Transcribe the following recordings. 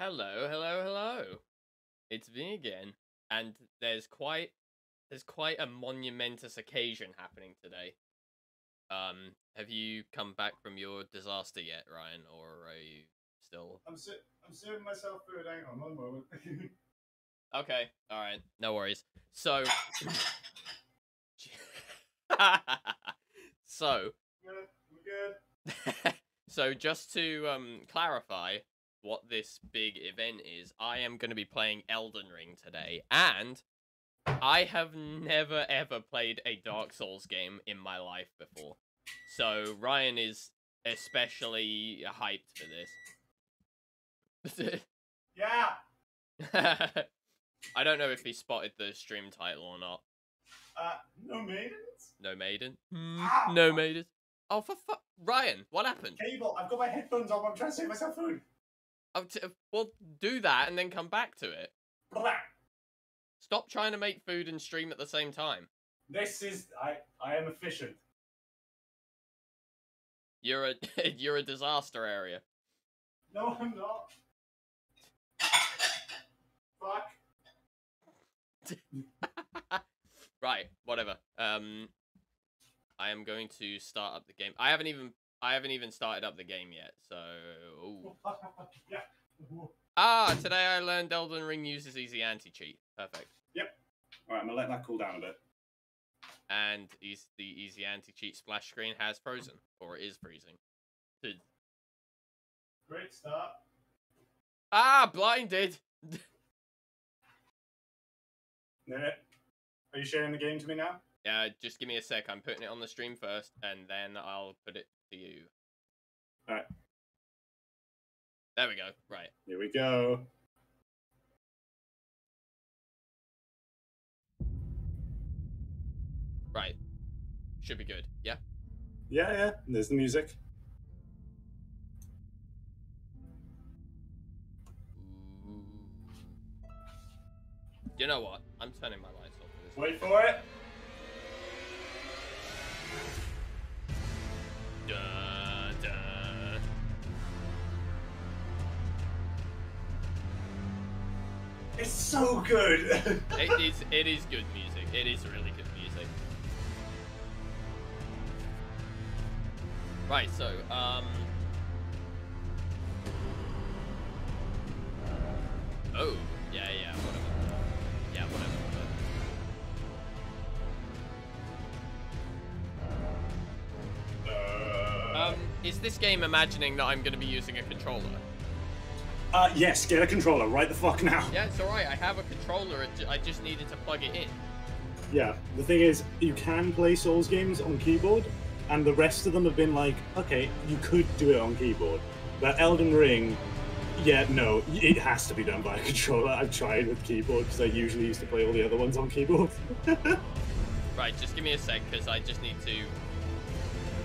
Hello, hello, hello. It's me again, and there's quite a monumentous occasion happening today. Have you come back from your disaster yet, Ryan, or are you still? I'm serving myself food. Hang on one moment. Okay, all right, no worries. So, so, We're good. so just to clarify what this big event is, I am going to be playing Elden Ring today, and I have never ever played a Dark Souls game in my life before. So Ryan is especially hyped for this. Yeah. I don't know if he spotted the stream title or not. No maidens. No maiden. Ah, No maiden. Oh, for fuck, Ryan, what happened? Cable. I've got my headphones on. I'm trying to save myself food. Oh, well, do that and then come back to it. Blah. Stop trying to make food and stream at the same time. This is I am efficient. You're a disaster area. No, I'm not. Fuck. Right, whatever. I am going to start up the game. I haven't even started up the game yet, so ooh. Yeah. Today I learned Elden Ring uses easy anti-cheat. Perfect. Yep. Alright, I'm gonna let that cool down a bit. And the easy anti-cheat splash screen has frozen, or it is freezing. Great start. Blinded! Are you sharing the game to me now? Yeah, just give me a sec. I'm putting it on the stream first, and then I'll put it to you. Alright. There we go. Right. Here we go. Right. Should be good. Yeah? Yeah. There's the music. Ooh. You know what? I'm turning my lights off for this. Wait for it. Dun, dun. It's so good. It is good music. It is really good music. Right, so oh, yeah, whatever. Yeah, whatever. Is this game imagining that I'm going to be using a controller? Yes, get a controller right the fuck now. Yeah, it's alright. I have a controller. I just needed to plug it in. Yeah, the thing is, you can play Souls games on keyboard, and the rest of them have been like, okay, you could do it on keyboard. But Elden Ring, yeah, no, it has to be done by a controller. I've tried with keyboard, because I usually used to play all the other ones on keyboard. Right, just give me a sec, because I just need to...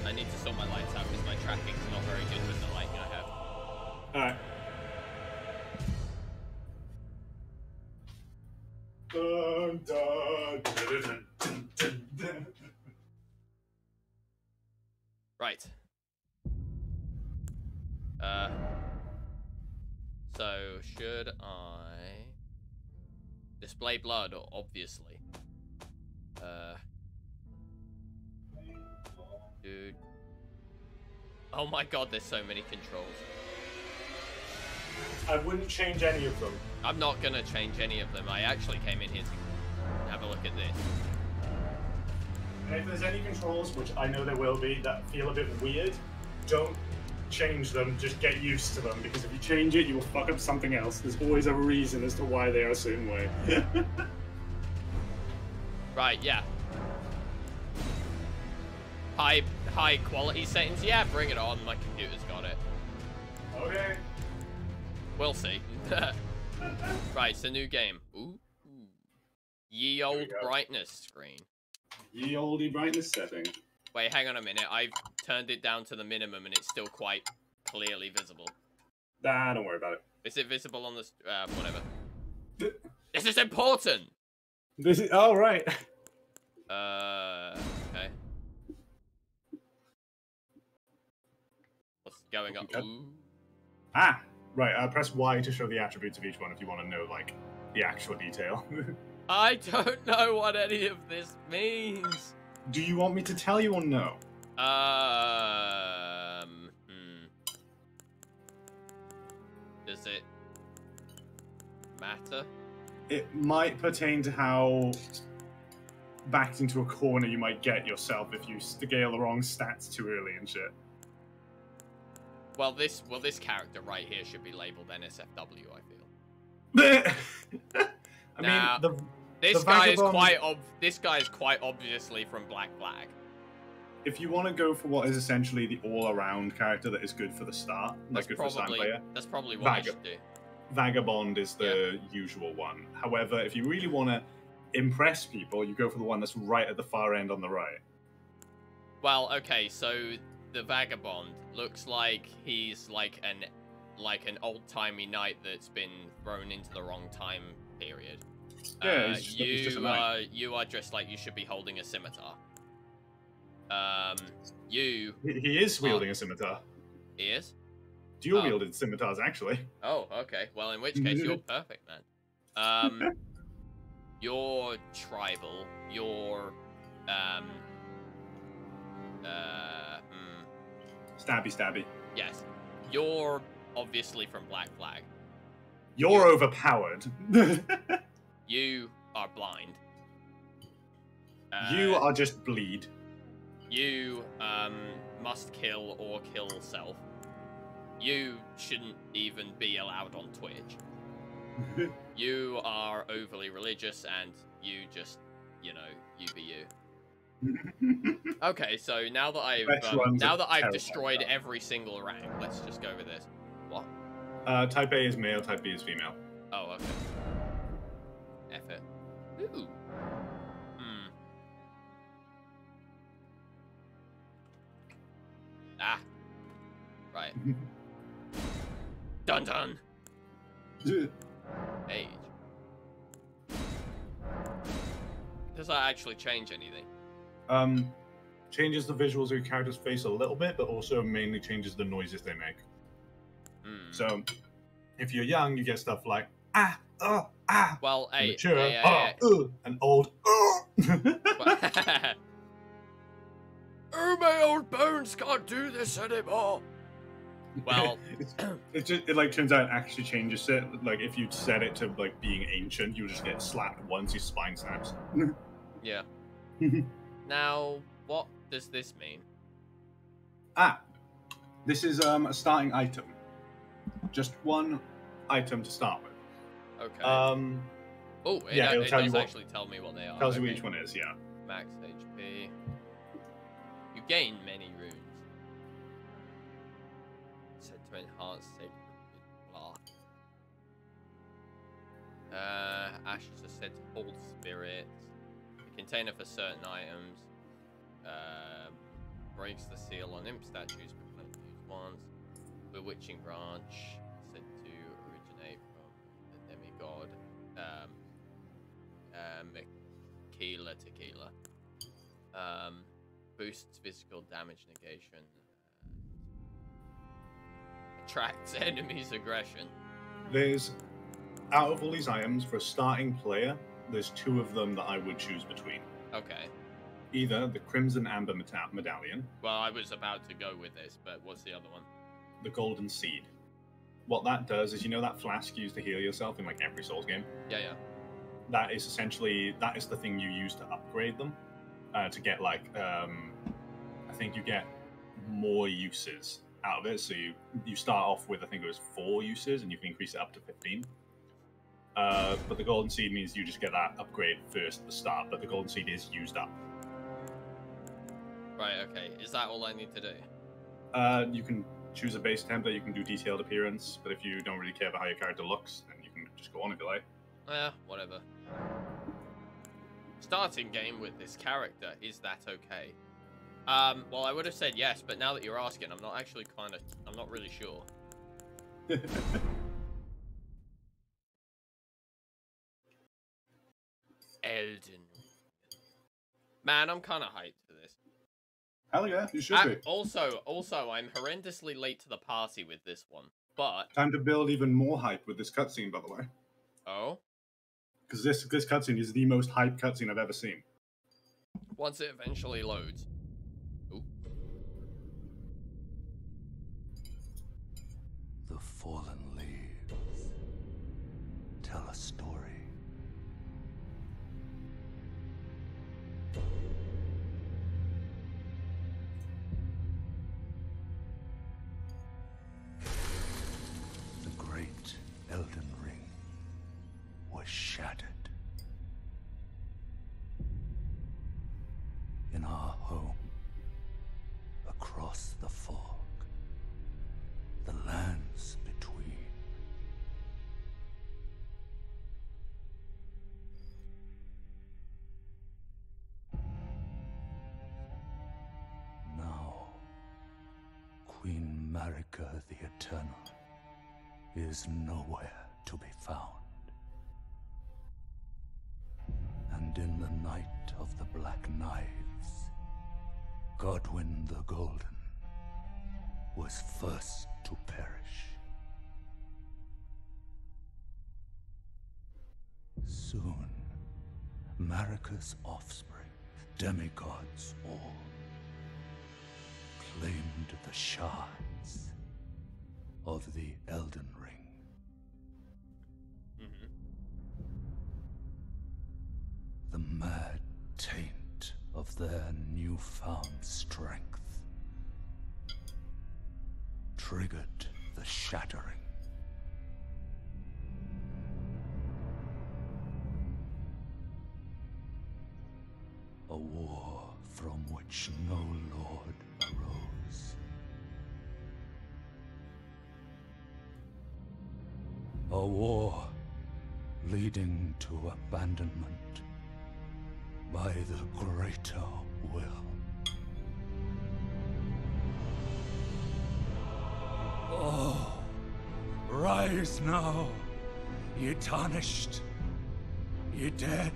I need to sort my lights out, because my tracking's not very good with the lighting I have. Alright. Dun, dun, dun, dun, dun, dun. Right. So, should I... display blood, obviously. Dude. Oh my god, there's so many controls. I wouldn't change any of them. I'm not gonna change any of them. I actually came in here to have a look at this. And if there's any controls, which I know there will be, that feel a bit weird, don't change them, just get used to them, because if you change it, you will fuck up something else. There's always a reason as to why they are a certain way. Right, yeah. High quality settings, yeah, bring it on. My computer's got it. Okay. We'll see. Right, it's a new game. Ooh. Ye old brightness screen. Ye olde brightness setting. Wait, hang on a minute. I've turned it down to the minimum and it's still quite clearly visible. Nah, don't worry about it. Is it visible on the... whatever. This is important! This is... Oh, right. Okay. What's going on? Ooh. Ah, Right, press Y to show the attributes of each one if you want to know, like, the actual detail. I don't know what any of this means. Do you want me to tell you or no? Does it matter? It might pertain to how backed into a corner you might get yourself if you scale the wrong stats too early and shit. Well, this character right here should be labeled NSFW, I feel. I mean, this guy is quite obviously from Black Flag. If you want to go for what is essentially the all-around character that is good for the start, like good for the starting player, that's probably what I should do. Vagabond is the usual one. However, if you really want to impress people, you go for the one that's right at the far end on the right. Well, okay, so the Vagabond looks like he's like an old-timey knight that's been thrown into the wrong time period. Yeah, you are dressed like you should be holding a scimitar. He is wielding a scimitar. He is? Dual-wielded scimitars, actually. Oh, okay. Well, in which case, you're perfect, man. You're tribal. You're, Stabby. Yes. You're obviously from Black Flag. You're overpowered. You are blind. You are just bleed. You, must kill or kill self. You shouldn't even be allowed on Twitch. You are overly religious, and you just, you be you. Okay, so now that I've destroyed every single rank, let's just go with this. What? Type A is male, Type B is female. Oh, okay. F it. Ooh. Ah. Right. Dun. Age. Does that actually change anything? Changes the visuals of your character's face a little bit, but also mainly changes the noises they make. So, if you're young, you get stuff like Well, mature, and old. My old bones can't do this anymore. Well, it like turns out it actually changes it. Like if you set it to like being ancient, you just get slapped once, your spine snaps. Yeah. Now, what does this mean? This is a starting item. Just one item to start with. Okay. It does actually tell me what they are. Tells you which one is, yeah. Max HP. You gain many runes. Said to enhance sacred blah. Ashes are said to hold spirits. A container for certain items. Breaks the seal on imp statues but don't use ones. Bewitching branch said to originate from the demigod. Tequila. Boosts physical damage negation. Attracts enemies' aggression. There's, out of all these items, for a starting player, there's two of them that I would choose between. Okay. Either the Crimson Amber Medallion. Well, I was about to go with this, but what's the other one? The Golden Seed. What that does is, that flask you use to heal yourself in like every Souls game? Yeah. That is the thing you use to upgrade them. To get like, I think you get more uses out of it. So you start off with, I think it was 4 uses, and you can increase it up to 15. But the Golden Seed means you just get that upgrade first at the start, but the Golden Seed is used up. Right, okay. Is that all I need to do? You can choose a base template, you can do detailed appearance, but if you don't really care about how your character looks, then you can just go on if you like. Yeah, whatever. Starting game with this character, is that okay? Well, I would have said yes, but now that you're asking, I'm not really sure. Elden. Man, I'm kind of hyped for this. Hell yeah, you should be. Also, I'm horrendously late to the party with this one. But Time to build even more hype with this cutscene, by the way. oh, Because this cutscene is the most hype cutscene I've ever seen. once it eventually loads. Ooh. The fallen leaves tell a story. The great Elden Ring was shattered. In our home, across the fog, the lands between. Now, Queen Marika the Eternal is nowhere to be found. And in the night of the Black Knives, Godwyn the Golden was first to perish. Soon, Marika's offspring, demigods all, claimed the shards of the Elden Ring. The mad taint of their newfound strength triggered the shattering. A war from which no lord arose. A war leading to abandonment by the greater will. Oh, rise now, ye tarnished, ye dead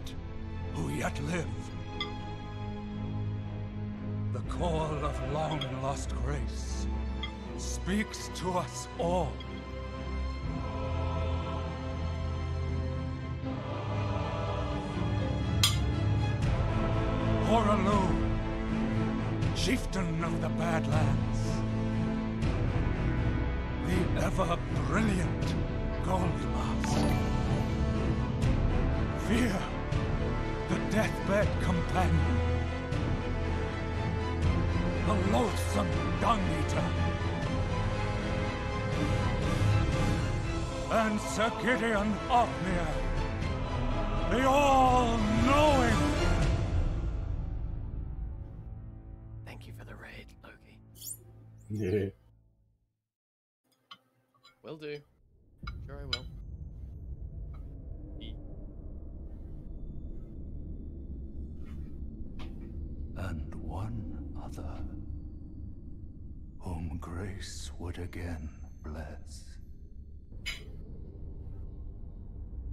who yet live. The call of long-lost grace speaks to us all. Horalu, chieftain of the Badlands, the ever-brilliant Gold Mask. Fear, the deathbed companion, the loathsome dung-eater, and Sir Gideon Ofnir, the all-knowing. Yeah. Will do. Sure I will. And one other, whom grace would again bless.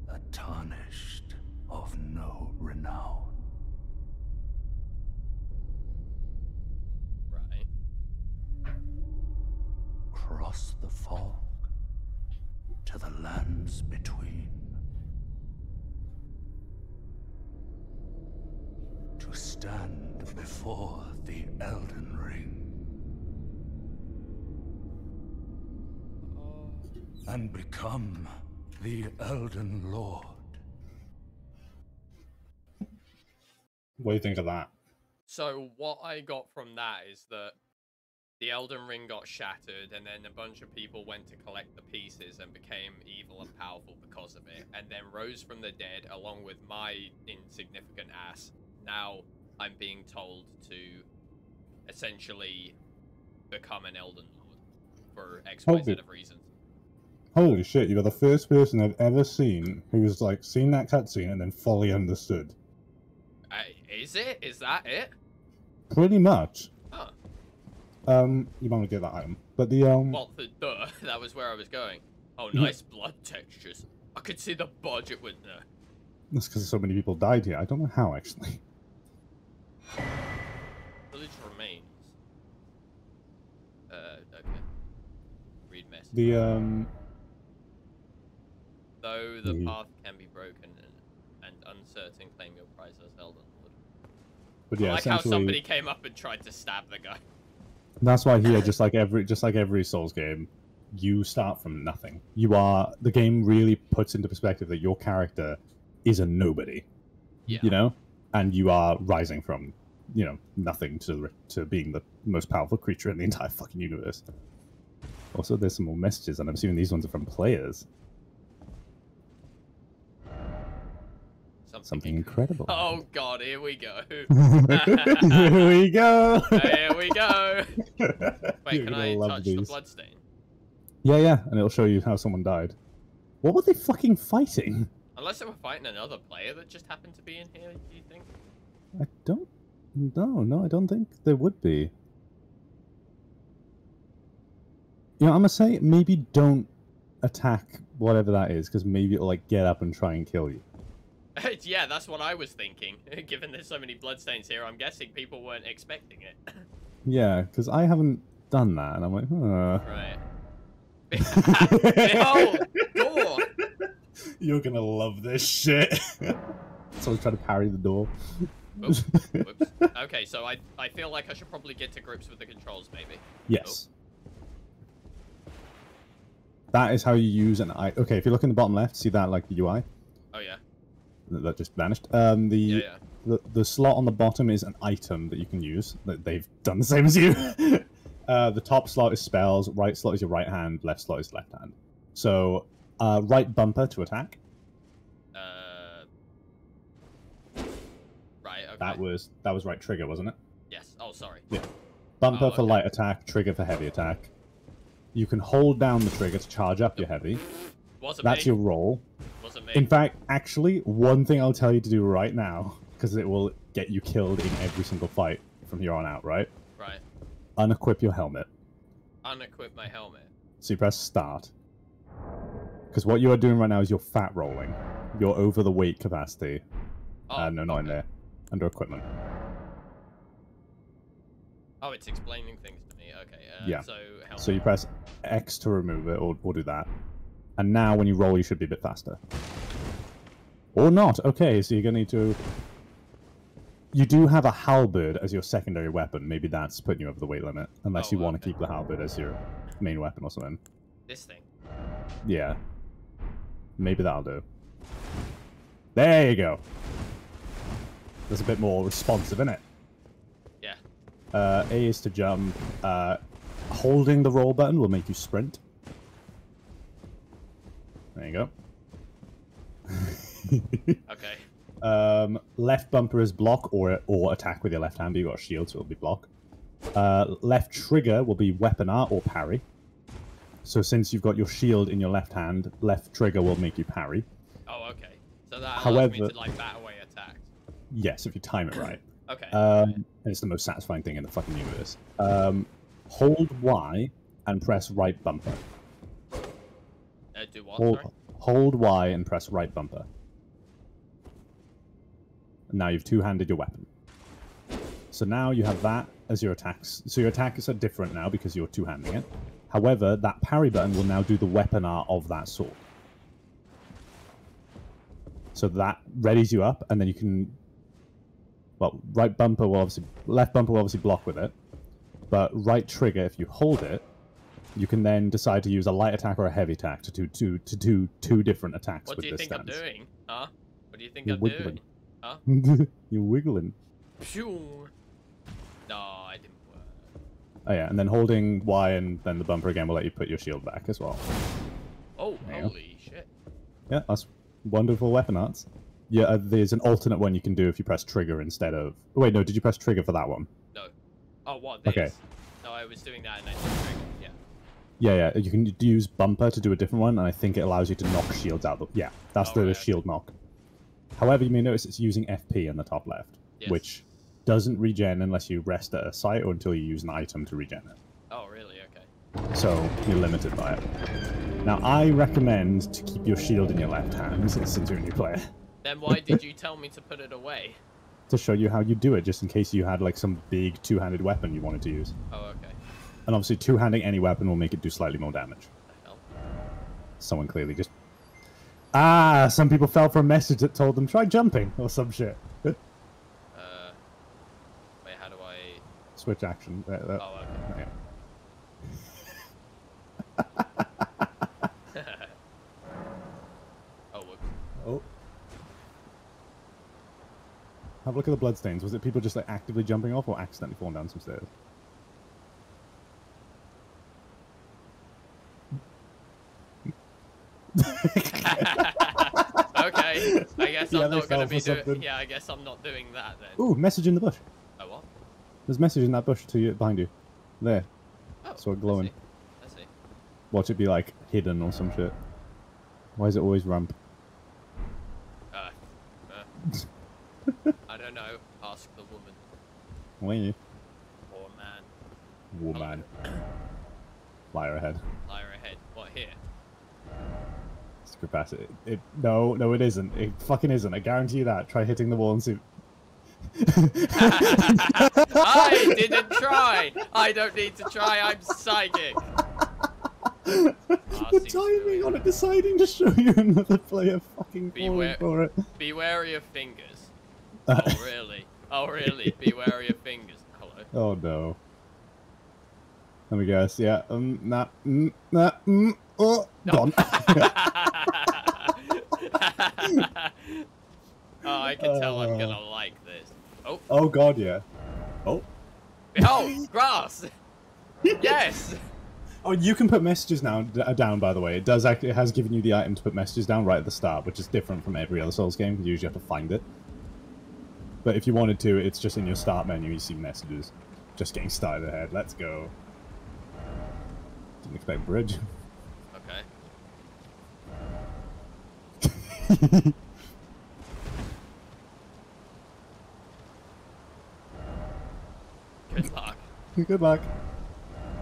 A tarnished of no renown. Cross the fog to the lands between, to stand before the Elden Ring and become the Elden Lord. What do you think of that? So what I got from that is that the Elden Ring got shattered, and then a bunch of people went to collect the pieces and became evil and powerful because of it, and then rose from the dead along with my insignificant ass. Now I'm being told to essentially become an Elden Lord for XYZ of reasons. Holy shit, you're the first person I've ever seen who's like seen that cutscene and then fully understood. Is it? Is that it? Pretty much. Huh. You want to get that item. But the, Well, duh, that was where I was going. Oh, nice blood textures. I could see the budget with the... That's because so many people died here. I don't know how, actually. Village remains. Okay. Read message. The Though the path can be broken and uncertain, claim your prize as Elden Lord. But yeah, I like how essentially, somebody came up and tried to stab the guy. that's why here, just like every Souls game, you start from nothing. The game really puts into perspective that your character is a nobody. Yeah. You know, and you are rising from, you know, nothing to being the most powerful creature in the entire fucking universe. Also, there's some more messages, and I'm assuming these ones are from players. Something incredible. Oh god, here we go. Here we go. Here we go. Wait, can I touch the bloodstain? Yeah, yeah, and it'll show you how someone died. What were they fucking fighting? Unless they were fighting another player that just happened to be in here, do you think? I don't... No, I don't think there would be. You know, I'm gonna say maybe don't attack whatever that is, because maybe it'll, like, get up and try and kill you. Yeah, that's what I was thinking. Given there's so many bloodstains here, I'm guessing people weren't expecting it. Yeah, because I haven't done that, and I'm like, Right. Behold! Door! You're gonna love this shit. So I was trying to parry the door. Oops. Whoops. Okay, so I feel like I should probably get to grips with the controls, maybe. Yes. Oh. That is how you use an eye. Okay, if you look in the bottom left, see that, like, the UI? Oh, yeah. That just vanished. The slot on the bottom is an item that you can use. They've done the same as you. The top slot is spells, right slot is your right hand, left slot is left hand. So, right bumper to attack. Right, okay. That was right trigger, wasn't it? Yes. Oh, sorry. Yeah. Bumper for light attack, trigger for heavy attack. You can hold down the trigger to charge up your heavy. That's your roll. Wasn't me. In fact, actually, one thing I'll tell you to do right now, because it will get you killed in every single fight from here on out, right? Right. Unequip your helmet. Unequip my helmet. So you press start. Because what you are doing right now is you're fat rolling. You're over the weight capacity. Oh, no, not in there. Under equipment. Oh, it's explaining things to me. Okay. Yeah. So, helmet. So you press X to remove it, or do that. And now when you roll, you should be a bit faster. Or not. Okay, so you're going to need to... You do have a halberd as your secondary weapon. Maybe that's putting you over the weight limit. Unless you want to keep the halberd as your main weapon or something. This thing. Yeah. Maybe that'll do. There you go. That's a bit more responsive, isn't it? Yeah. A is to jump. Holding the roll button will make you sprint. There you go. Okay. Left bumper is block or attack with your left hand, but you've got a shield, so it'll be block. Left trigger will be weapon art or parry. So since you've got your shield in your left hand, left trigger will make you parry. Oh, okay. So that allows me to, like, bat away attacks. Yes, if you time it right. Okay. And it's the most satisfying thing in the fucking universe. Hold Y and press right bumper. Do what? Sorry? Hold Y and press right bumper. Now you've two-handed your weapon. So now you have that as your attacks. So your attacks are different now because you're two-handing it. However, that parry button will now do the weapon art of that sword. So that readies you up, and then you can... Well, right bumper will obviously... Left bumper will obviously block with it. But right trigger, if you hold it, you can then decide to use a light attack or a heavy attack to do two different attacks with this stance. What do you think I'm doing? Huh? What do you think I'm doing? Huh? You're wiggling. Phew. No, I didn't work. Oh yeah, and then holding Y and then the bumper again will let you put your shield back as well. Oh, holy shit. Yeah, that's wonderful weapon arts. Yeah, there's an alternate one you can do if you press trigger instead of... Oh, wait, no, did you press trigger for that one? No. Oh, what, this? Okay. No, I was doing that and I did trigger, yeah. Yeah, you can use bumper to do a different one, and I think it allows you to knock shields out. Yeah, that's the shield knock. However, you may notice it's using FP in the top left, which doesn't regen unless you rest at a site or until you use an item to regen it. Oh, really? Okay. So you're limited by it. Now, I recommend to keep your shield in your left hand since you're a new player. Then why did you tell me to put it away? To show you how you do it, just in case you had like some big two-handed weapon you wanted to use. Oh, okay. And obviously, two-handing any weapon will make it do slightly more damage. What the hell? Someone clearly just... Ah, some people fell for a message that told them, try jumping, or some shit. Wait, how do I... Switch action. Oh, okay. Oh, whoops. Oh. Have a look at the bloodstains. Was it people just like actively jumping off or accidentally falling down some stairs? Okay, I guess Yeah, I'm they not going to fell be for doing... something. Yeah, I guess I'm not doing that then. Ooh, message in the bush. Oh, what? There's a message in that bush to you, behind you. There. Oh, Sort of glowing. I see. Watch it be like hidden or some shit. Why is it always ramp? I don't know. Ask the woman. Why? Or man. Woman. Liar ahead. Liar ahead. What, here? Capacity. No, it isn't. It fucking isn't. I guarantee you that. Try hitting the wall and see. I didn't try! I don't need to try, I'm psychic! The timing on it deciding to show you another player fucking falling for it. Be wary of fingers. Oh, really? Oh, really? Be wary of fingers. Hello. Oh, no. Let me guess. Yeah. Oh, gone. Oh, I can tell I'm gonna like this. Oh. Oh, God, yeah. Oh. Oh, grass! Yes! Oh, you can put messages now down, by the way. It does actually, it has given you the item to put messages down right at the start, which is different from every other Souls game, because you usually have to find it. But if you wanted to, it's just in your start menu, you see messages. Just getting started ahead. Let's go. Didn't expect bridge. Okay. Good luck. Good luck.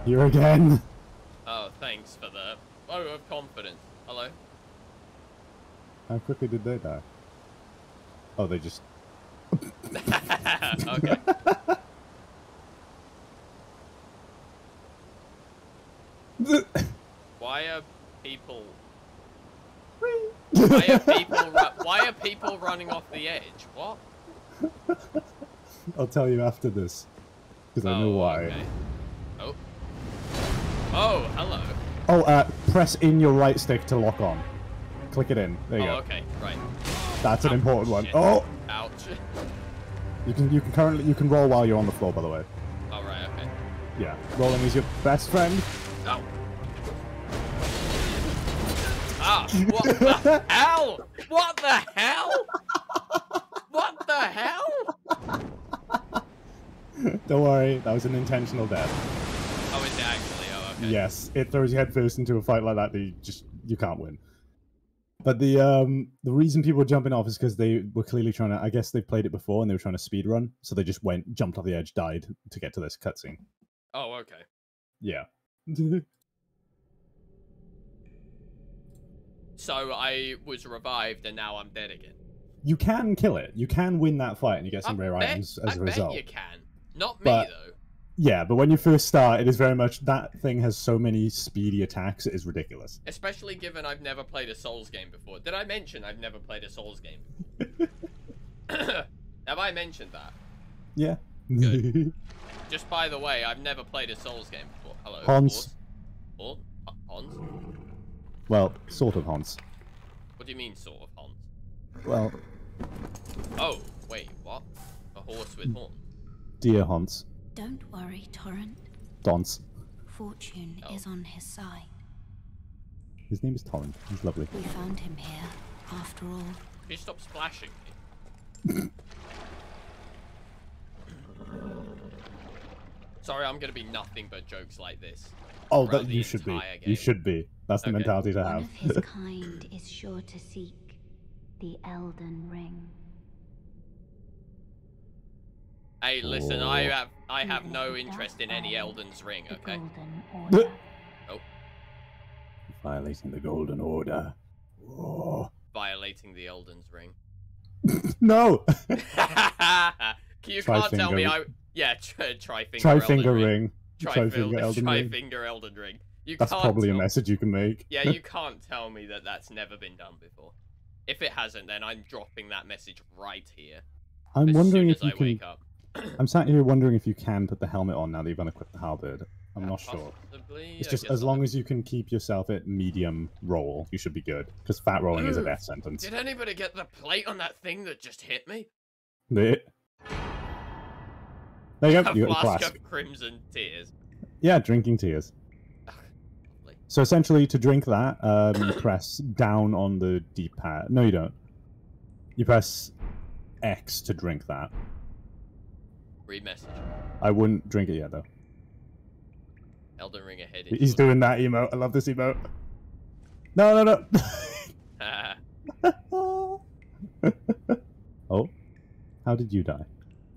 Here again. Oh, thanks for the vote of confidence. Hello? How quickly did they die? Oh, they just... Okay. Why are people... Why are people running off the edge? What? I'll tell you after this. Because I know why. Okay. Oh. Oh, hello. Oh, press in your right stick to lock on. Click it in. There you go. Okay, right. That's an important one. Shit. Oh! Ouch. You can roll while you're on the floor, by the way. Oh, right, okay. Yeah. Rolling is your best friend. Oh. Ah, what the hell? What the hell? What the hell? Don't worry, that was an intentional death. Oh, is it actually? Oh, okay. Yes, it throws you head first into a fight like that. You can't win. But the reason people were jumping off is because they were clearly trying to. I guess they played it before and they were trying to speed run, so they just jumped off the edge, died to get to this cutscene. Oh, okay. Yeah. So I was revived and now I'm dead again. You can kill it. You can win that fight and you get some rare items as a result. I bet you can. Not me, But- though. Yeah, but when you first start, it is very much that thing has so many speedy attacks. It is ridiculous. Especially given I've never played a Souls game before. Did I mention I've never played a Souls game? Have I mentioned that? Yeah. Good. Just by the way, I've never played a Souls game before. Hello. Hans. Hans? Hans? Well, sort of Hans. What do you mean, sort of Hans? Well, Oh, wait, what? A horse with horns? dear Hans. Don't worry, Torrent. Dons. Fortune is on his side. His name is Torrent. He's lovely. We found him here, after all. Can you stop splashing me? Sorry, I'm gonna be nothing but jokes like this. Oh, throughout that the you should be. entire You game. should be. That's the Okay. mentality to One have. of his kind is sure to seek the Elden Ring. Hey, listen, Oh. I have no interest in any Elden's Ring, The okay? Golden Order. Violating the Golden Order. Oh. Violating the Elden's Ring. No! You can't tell me Tri-finger. Yeah, try finger. Tri-finger Elden ring. Tri-finger Elden Ring. Tri-finger Elden Ring. That's probably a message you can make. Yeah, you can't tell me that that's never been done before. If it hasn't, then I'm dropping that message right here. I'm wondering if I you can. wake up. I'm sat here wondering if you can put the helmet on now that you've unequipped the halberd. I'm not sure. Possibly, It's just as long as you can keep yourself at medium roll, you should be good. Because fat rolling is a death sentence. Did anybody get the plate on that thing that just hit me? There you go. A You got the flask flask. of crimson tears. Yeah, drinking tears. Lovely. So essentially, to drink that, you press down on the D-pad. No, you don't. You press X to drink that. Read message. I wouldn't drink it yet, though. Elden Ring ahead. He's doing that emote. I love this emote. No, no, no. Oh, how did you die?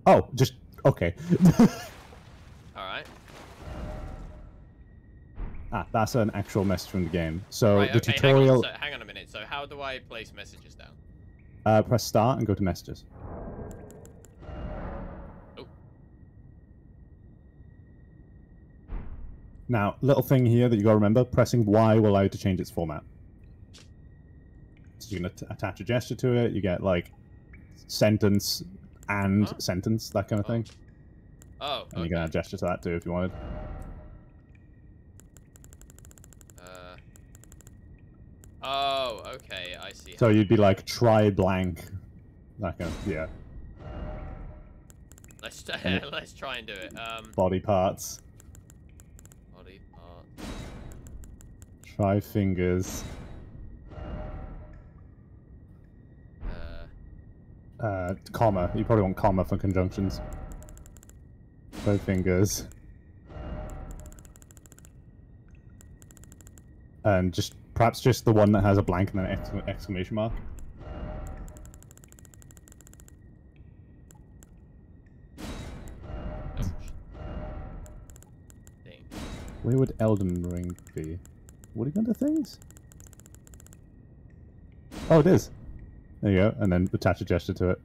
Oh, just okay. Alright. Ah, that's an actual message from the game. So Right, the okay, tutorial. hang on a minute. So how do I place messages down? Press start and go to messages. Oh. Now, little thing here that you gotta remember: pressing Y will allow you to change its format. So you can attach a gesture to it. You get like sentence and sentence, that kind of thing. Oh. And you can add a gesture to that too if you wanted. Oh, okay, I see. So you'd be like, try blank. That kind of, yeah. Let's try and do it. Body parts. Body part. Try fingers. Comma. You probably want comma for conjunctions. Try fingers. And just perhaps just the one that has a blank and an exclamation mark. Where would Elden Ring be? Would it go into things? Oh, it is. There you go, and then attach a gesture to it.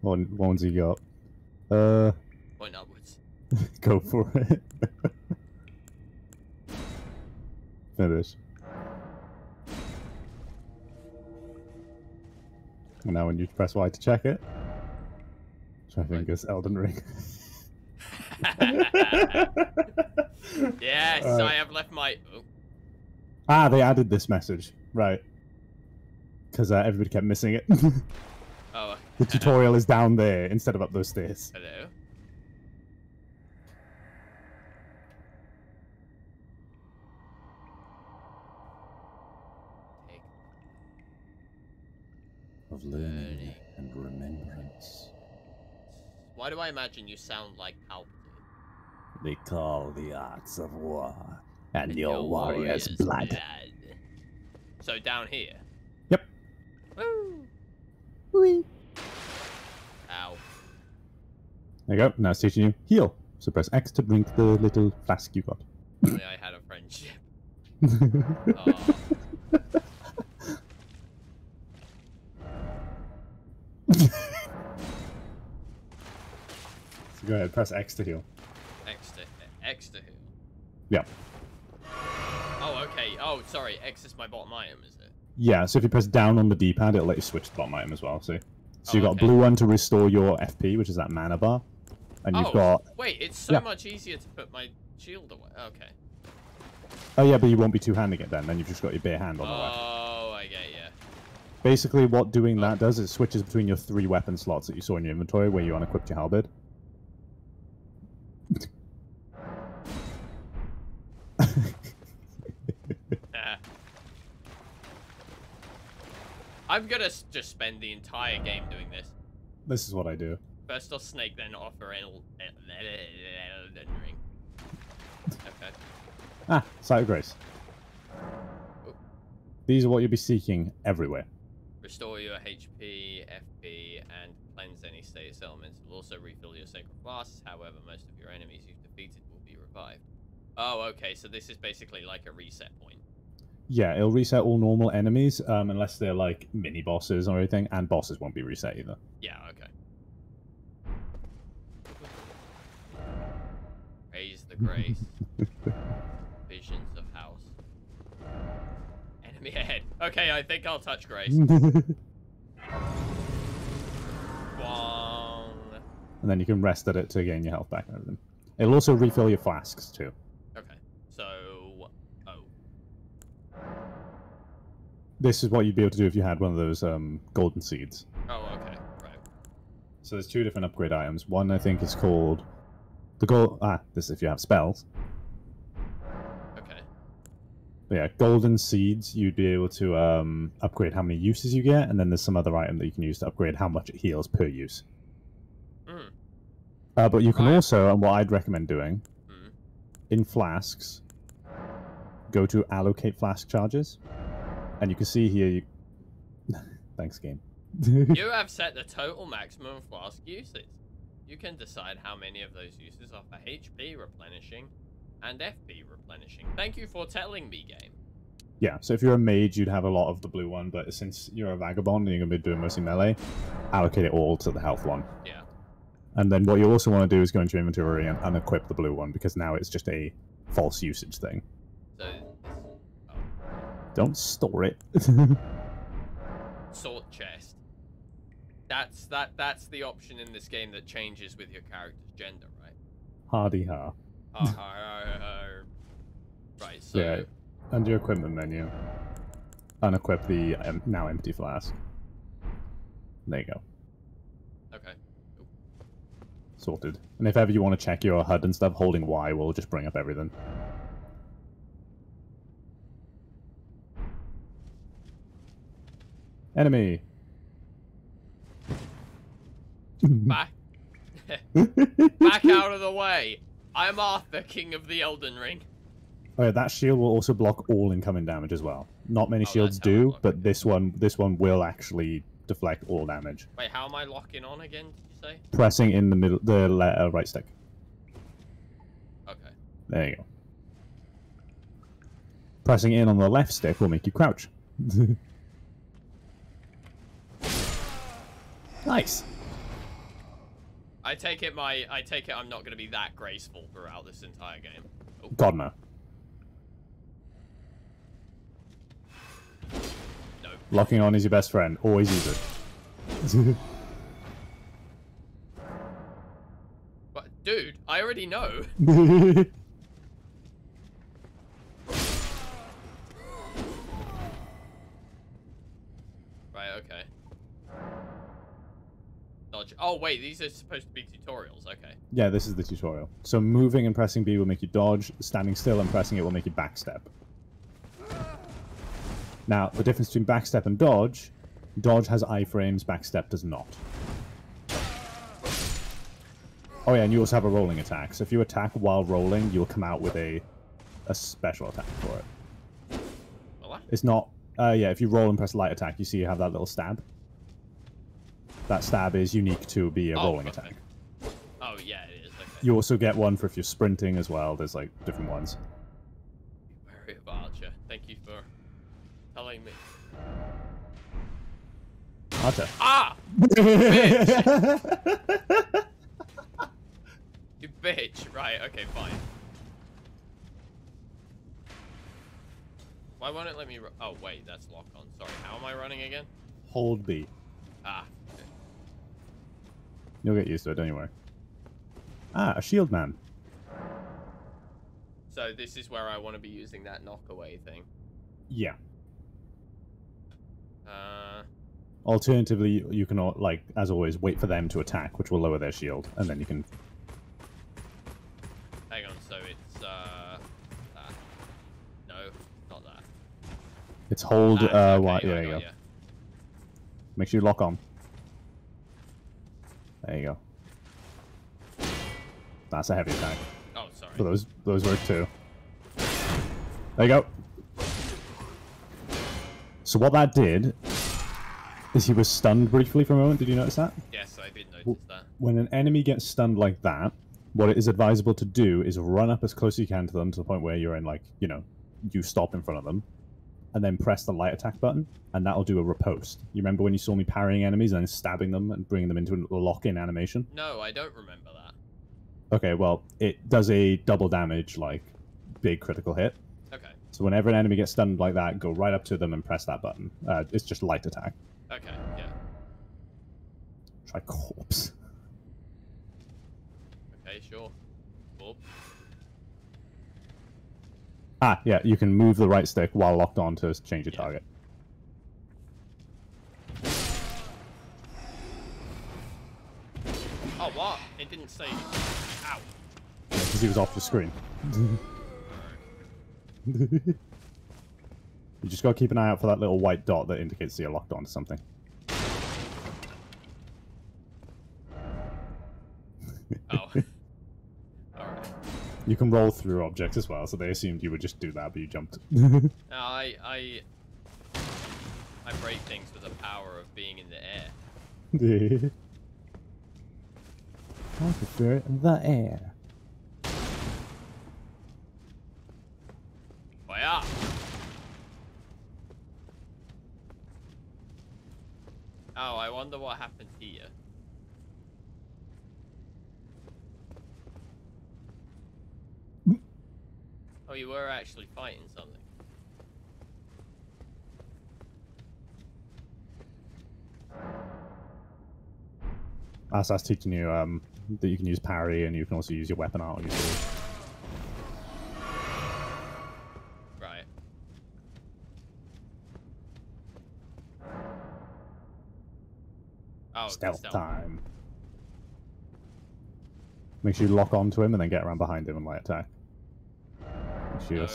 What ones you got? Point upwards. Go for it. Finish. And now when you press Y to check it, try fingers Elden Ring. Yes, I have left my... Oh. Ah, they added this message. Right. Because everybody kept missing it. Oh. The tutorial is down there instead of up those stairs. Hello? Of learning and remembrance. Why do I imagine you sound like Palpatine? They call the arts of war and your warrior's blood. So down here. Yep. Woo! Whee! Ow. There you go. Now it's teaching you heal. So press X to drink the little flask you got. Only I had a friendship. So go ahead, press X to heal. X to heal. Yeah. Oh, okay. Oh, sorry. X is my bottom item, is it? Yeah, so if you press down on the D-pad, it'll let you switch the bottom item as well, see? So you've got okay. blue one to restore your FP, which is that mana bar. And you've got... Wait, it's so much easier to put my shield away. Okay. Oh yeah, but you won't be two-handing it then you've just got your bare hand on the left. Oh, I get ya. Basically, what doing that does is it switches between your 3 weapon slots that you saw in your inventory where you unequipped your halberd. I'm gonna just spend the entire game doing this. This is what I do. First I'll snake, then offer Elden Ring. Okay. Ah, Sight of Grace. Oh. These are what you'll be seeking everywhere. Restore your HP, FP, and cleanse any status elements. It will also refill your sacred flasks. However, most of your enemies you've defeated will be revived. Oh, okay, so this is basically like a reset point. Yeah, it'll reset all normal enemies, unless they're like mini bosses or anything, and bosses won't be reset either. Yeah, okay. Grace. Visions of house. Enemy ahead. Okay, I think I'll touch Grace. Wong. And then you can rest at it to gain your health back and everything. It'll also refill your flasks too. Okay, so... Oh. This is what you'd be able to do if you had one of those golden seeds. Oh, okay, right. So there's two different upgrade items. One I think is called the gold. This is if you have spells. Okay. But yeah, golden seeds. You'd be able to upgrade how many uses you get, and then there's some other item that you can use to upgrade how much it heals per use. But you can also, and what I'd recommend doing, in flasks, go to allocate flask charges, and you can see here. Thanks, game. You have set the total maximum flask uses. You can decide how many of those uses are for HP replenishing and FP replenishing. Thank you for telling me, game. Yeah, so if you're a mage, you'd have a lot of the blue one, but since you're a vagabond and you're going to be doing mostly melee, allocate it all to the health one. Yeah. And then what you also want to do is go into your inventory and unequip the blue one, because now it's just a false usage thing. So, Don't store it. Sword chest. That's the option in this game that changes with your character's gender, right? Hardy ha. Right, so... Yeah, under your equipment menu, unequip the now empty flask. There you go. Okay. Sorted. And if ever you want to check your HUD and stuff, holding Y will just bring up everything. Enemy! Back. Back out of the way! I'm Arthur, King of the Elden Ring. Oh yeah, that shield will also block all incoming damage as well. Not many shields do, but this one will actually deflect all damage. Wait, how am I locking on again, did you say? Pressing in the middle, the right stick. Okay. There you go. Pressing in on the left stick will make you crouch. Nice. I take it I'm not gonna be that graceful throughout this entire game. Oh. God no. No. Locking on is your best friend. Always use it. But dude, I already know. Right, okay. Dodge. Oh wait, these are supposed to be tutorials, okay. Yeah, this is the tutorial. So moving and pressing B will make you dodge, standing still and pressing it will make you backstep. Now, the difference between backstep and dodge has iframes, backstep does not. Oh yeah, and you also have a rolling attack. So if you attack while rolling, you'll come out with a special attack for it. What? It's not... yeah, if you roll and press light attack, you see you have that little stab. That stab is unique to be a rolling attack. Oh yeah, it is, okay. You also get one for if you're sprinting as well. There's like different ones. Wary of Archer. Thank you for telling me. Archer. Ah! Bitch! You bitch. Right, okay, fine. Why won't it let me oh, wait, that's lock on. Sorry, how am I running again? Hold B. Ah. Okay. You'll get used to it, don't you worry. Ah, a shield man. So this is where I want to be using that knock away thing. Yeah. Alternatively, Alternatively, you can, like, as always, wait for them to attack, which will lower their shield, and then you can... Hang on, so it's, that. No, not that. It's hold, Okay, yeah, there you go. yeah. Make sure you lock on. There you go. That's a heavy attack. Oh, sorry. For those work too. There you go. So what that did is he was stunned briefly for a moment. Did you notice that? Yes, I did notice that. When an enemy gets stunned like that, what it is advisable to do is run up as close as you can to them to the point where you're in, like, you know, you stop in front of them, and then press the light attack button, and that'll do a riposte. You remember when you saw me parrying enemies and then stabbing them and bringing them into a lock-in animation? No, I don't remember that. Okay, well, it does a double damage, like, big critical hit. Okay. So whenever an enemy gets stunned like that, go right up to them and press that button. It's just light attack. Okay, yeah. Try corpse. Okay, sure. Cool. Ah, yeah, you can move the right stick while locked on to change your target. Oh, what? It didn't say... Ow. Because he was off the screen. You just gotta keep an eye out for that little white dot that indicates that you're locked on to something. Oh. Alright. You can roll through objects as well, so they assumed you would just do that, but you jumped. No, I break things with the power of being in the air. I prefer the air. Oh, yeah. Oh, I wonder what happened here. Oh, you were actually fighting something. That's teaching you that you can use parry and you can also use your weapon art on your sword. Right. Oh, Stealth time. Make sure you lock onto him and then get around behind him and light attack.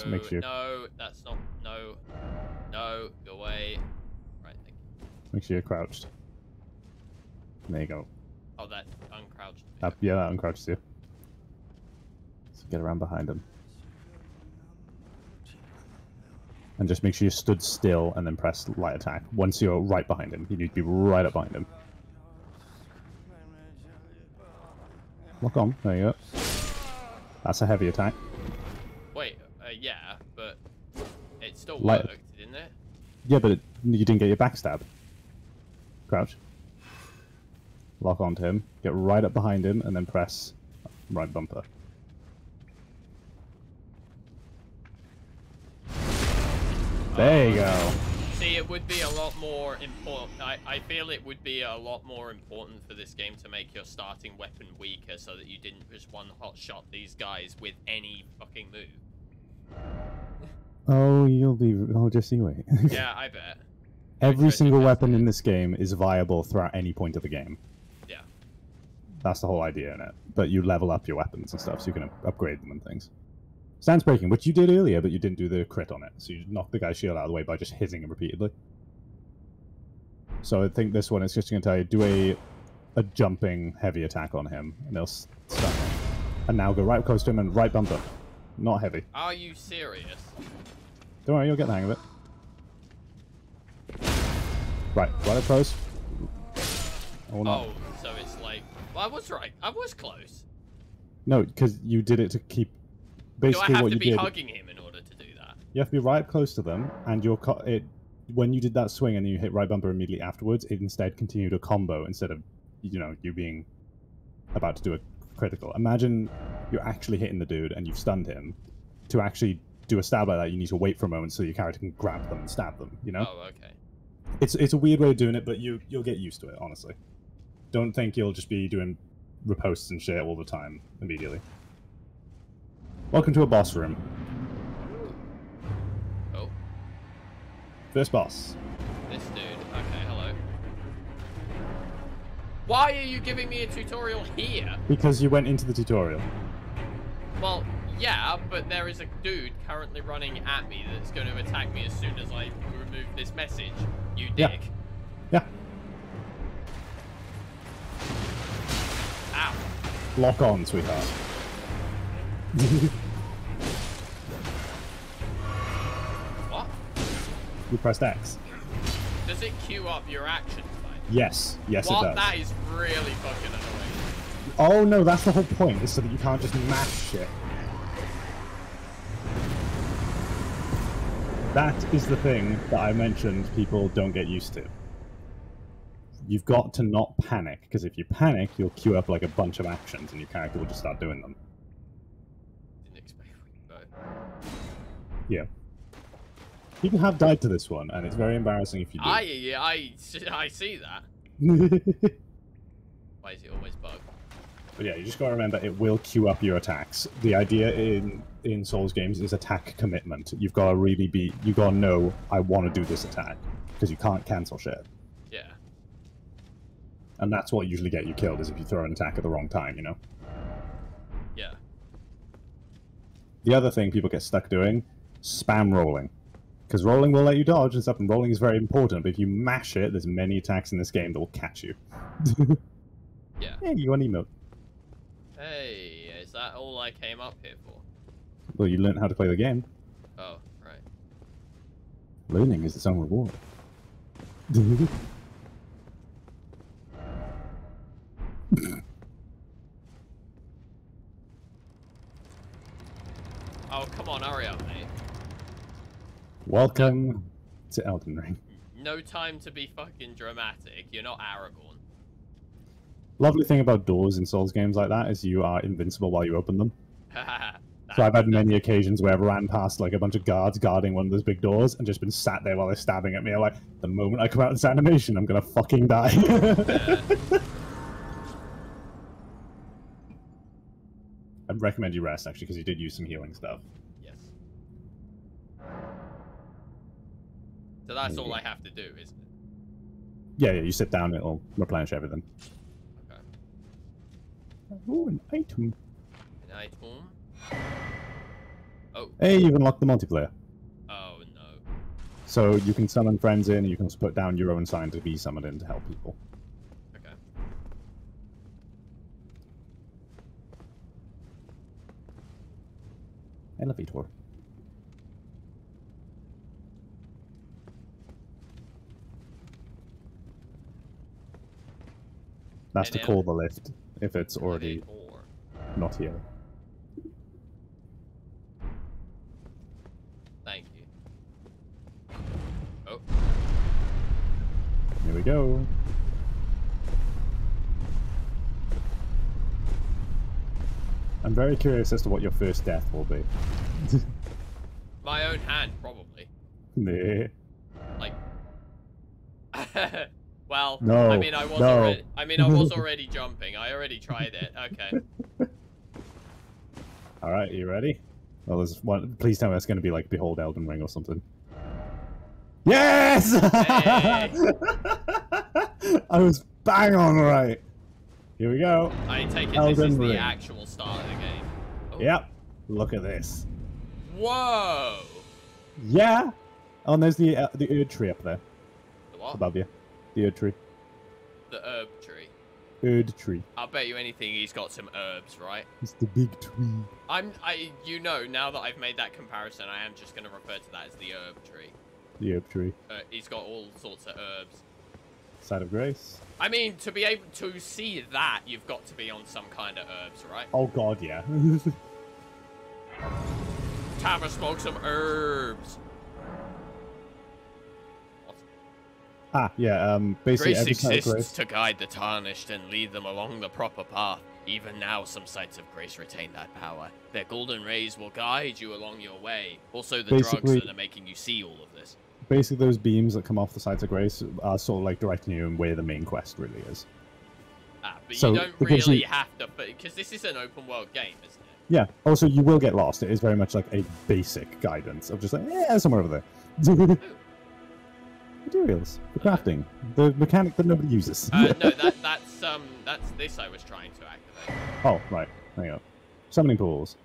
Make sure. No, that's not. No. No, go away. Right, thank you. Make sure you're crouched. There you go. Oh, that uncrouched. Yeah, that uncrouches you. So get around behind him. And just make sure you stood still and then press light attack. Once you're right behind him, you need to be right up behind him. Lock on. There you go. That's a heavy attack. Wait, yeah, but it still Light. worked, didn't it? Yeah, but you didn't get your backstab. Crouch. Lock onto him. Get right up behind him and then press right bumper. There you go. See, it would be a lot more important. I feel it would be a lot more important for this game to make your starting weapon weaker so that you didn't just one-hot shot these guys with any fucking move. Oh, you'll be... Oh, just you wait. Yeah, I bet. Every single weapon in this game is viable throughout any point of the game. Yeah. That's the whole idea in it. But you level up your weapons and stuff so you can upgrade them and things. Stance breaking, which you did earlier, but you didn't do the crit on it. So you knocked the guy's shield out of the way by just hitting him repeatedly. So I think this one is just going to tell you, do a jumping heavy attack on him, and they'll stun him. And now go right close to him and right bumper. Not heavy. Are you serious? Don't worry, you'll get the hang of it. Right up close. Oh, so it's like... Well, I was right. I was close. No, because you did it to keep... Basically, do I have what to you be did, hugging him in order to do that? You have to be right up close to them, and when you did that swing and you hit right bumper immediately afterwards, it instead continued a combo instead of, you being about to do a critical. Imagine you're actually hitting the dude and you've stunned him. To actually do a stab like that, you need to wait for a moment so your character can grab them and stab them, you know? Oh, okay. It's a weird way of doing it, but you'll get used to it, honestly. Don't think you'll just be doing riposts and shit all the time immediately. Welcome to a boss room. Oh. First boss. This dude. Okay, hello. Why are you giving me a tutorial here? Because you went into the tutorial. Well, yeah, but there is a dude currently running at me that's going to attack me as soon as I remove this message. You dick. Yeah. Ow. Lock on, sweetheart. What? You pressed X. Does it queue up your actions? Yes. Yes, What? it does. That is really fucking annoying. Oh, no, that's the whole point, is so that you can't just mash shit. That is the thing that I mentioned people don't get used to. you've got to not panic, because if you panic, you'll queue up like a bunch of actions, and your character will just start doing them. Didn't expect we could go. Yeah. People have died to this one, and it's very embarrassing if you do. I see that. Why is it always bugged? But yeah, you just gotta remember it will queue up your attacks. The idea in Souls games is attack commitment. You've gotta really be, you gotta know, I want to do this attack, because you can't cancel shit. Yeah. And that's what usually get you killed, is if you throw an attack at the wrong time, you know? Yeah. The other thing people get stuck doing, spam rolling. Because rolling will let you dodge and stuff, and rolling is very important, but if you mash it, there's many attacks in this game that will catch you. Yeah. Hey, you want emote? Hey, is that all I came up here for? Well, you learned how to play the game. Oh, right. Learning is its own reward. Oh, come on, hurry up, mate. Welcome to Elden Ring. No time to be fucking dramatic. You're not Aragorn. Lovely thing about doors in Souls games like that is you are invincible while you open them. So I've had many occasions where I've ran past like a bunch of guards guarding one of those big doors and just been sat there while they're stabbing at me. I'm like, the moment I come out of this animation, I'm gonna fucking die. I recommend you rest actually, because you did use some healing stuff. Yes. So that's all I have to do, isn't it? Yeah, you sit down, it'll replenish everything. Okay. Ooh, an item. An item. Oh. Hey, you unlocked the multiplayer. Oh no. So you can summon friends in, and you can also put down your own sign to be summoned in to help people. Okay. Elevator. That's to call the lift, if it's already not here. Thank you. Oh. Here we go. I'm very curious as to what your first death will be. My own hand, probably. Nah. Like. Well, No, I mean, I was already jumping. I already tried it. Okay. Alright, you ready? Well, there's one. Please tell me that's going to be like Behold Elden Ring or something. Yes! Hey. I was bang on right. Here we go. I take it Elden this is Ring. the actual start of the game. Oh. Yep. Look at this. Whoa! Yeah. Oh, and there's the Erd tree up there. The what? Above you. The Erd tree. The herb tree. Erd tree. I'll bet you anything he's got some herbs, right? It's the big tree. You know, now that I've made that comparison, I am just going to refer to that as the herb tree. The Herb tree. He's got all sorts of herbs. Side of Grace. I mean, to be able to see that, you've got to be on some kind of herbs, right? Oh god, yeah. Time to smoke some herbs. Ah, yeah, basically Grace every side of exists Grace. to guide the tarnished and lead them along the proper path. Even now, some sites of grace retain that power. Their golden rays will guide you along your way. Also, the drugs that are making you see all of this. Basically, those beams that come off the sides of Grace are sort of like directing you in where the main quest really is. Ah, but So, you don't because really you- have to, because this is an open world game, isn't it? Yeah. Also, you will get lost. It is very much like a basic guidance of just like, yeah, somewhere over there. Materials for crafting. The mechanic that nobody uses. No, that's this I was trying to activate. Oh, right. Hang on. Summoning pools.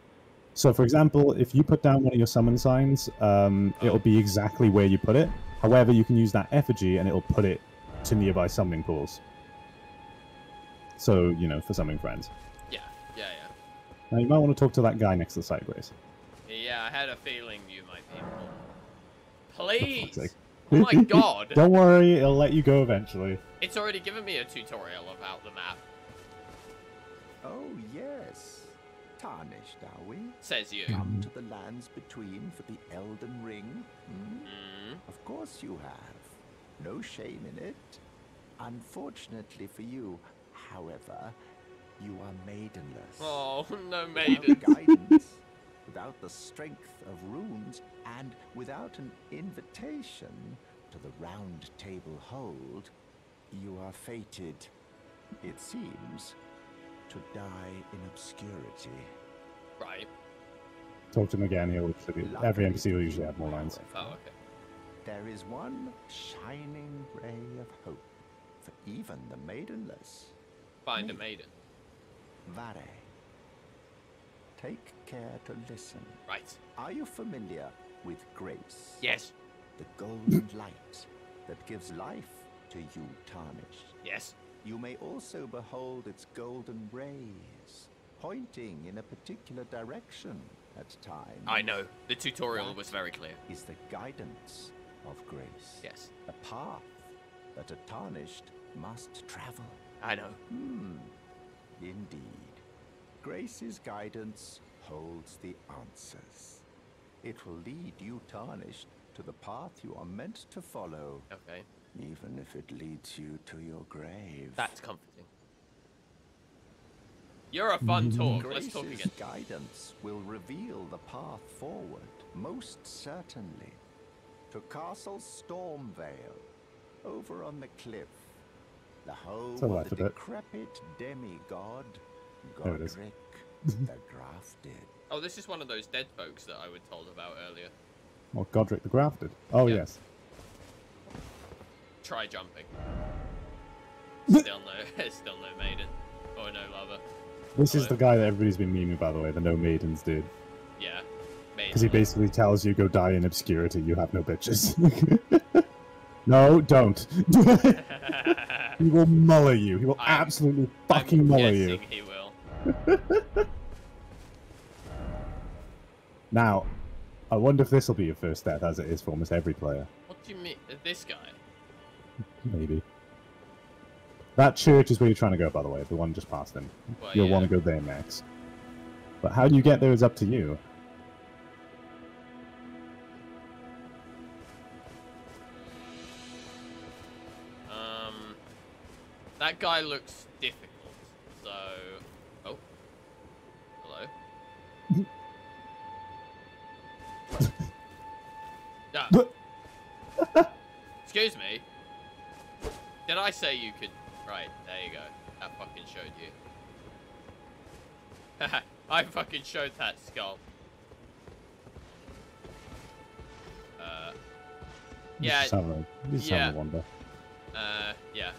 So, for example, if you put down one of your summon signs, it'll be exactly where you put it. However, you can use that effigy and it'll put it to nearby summoning pools. So, you know, for summoning friends. Yeah. Now, you might want to talk to that guy next to the side, Grace. Yeah, I had a feeling you might be important. Please! sake. Oh my god! Don't worry, it'll let you go eventually. It's already given me a tutorial about the map. Oh, yes. Tarnished, are we? Says you. Come to the lands between for the Elden Ring? Hmm? Mm. Of course you have. No shame in it. Unfortunately for you, however, you are maidenless. Oh, no Without maiden. guidance, without the strength of runes, and without an invitation to the round table hold, you are fated, it seems, to die in obscurity. Right. Talk to him again. Every NPC will usually have more lines. Oh, okay. There is one shining ray of hope for even the maidenless. Find a Me. maiden. Vare. Take care to listen. Right. Are you familiar with grace? Yes. The golden light that gives life to you, tarnished. Yes. You may also behold its golden rays, pointing in a particular direction at times. I know. The tutorial was very clear. Is the guidance of grace. Yes. A path that a tarnished must travel. I know. Indeed. Grace's guidance holds the answers. It will lead you, tarnished, to the path you are meant to follow. Okay. Even if it leads you to your grave. That's comforting. You're a fun talk. Let's talk Grace's again. guidance will reveal the path forward, most certainly. To Castle Stormvale, over on the cliff. The home So of the laugh a bit. decrepit demigod, There it is. Godric the Grafted. Oh, this is one of those dead folks that I was told about earlier. Or Godric the Grafted. Oh, Yeah. yes. Try jumping. Still no maiden. Or no lover. This is Hello. the guy that everybody's been memeing, by the way, the No Maidens dude. Yeah. Maiden. Because he basically tells you, go die in obscurity, you have no bitches. No, don't. He will muller you. He will absolutely fucking I'm muller you. guessing he will. Now, I wonder if this will be your first death, as it is for almost every player. What do you mean? This guy? Maybe. That church is where you're trying to go, by the way, the one just past him. Well, You'll yeah. want to go there next. But how you get there is up to you. That guy looks difficult, so... Oh. Hello? Excuse me? Did I say you could... Right, there you go. That fucking showed you. I fucking showed that skull. Yeah, Just have a wonder. yeah.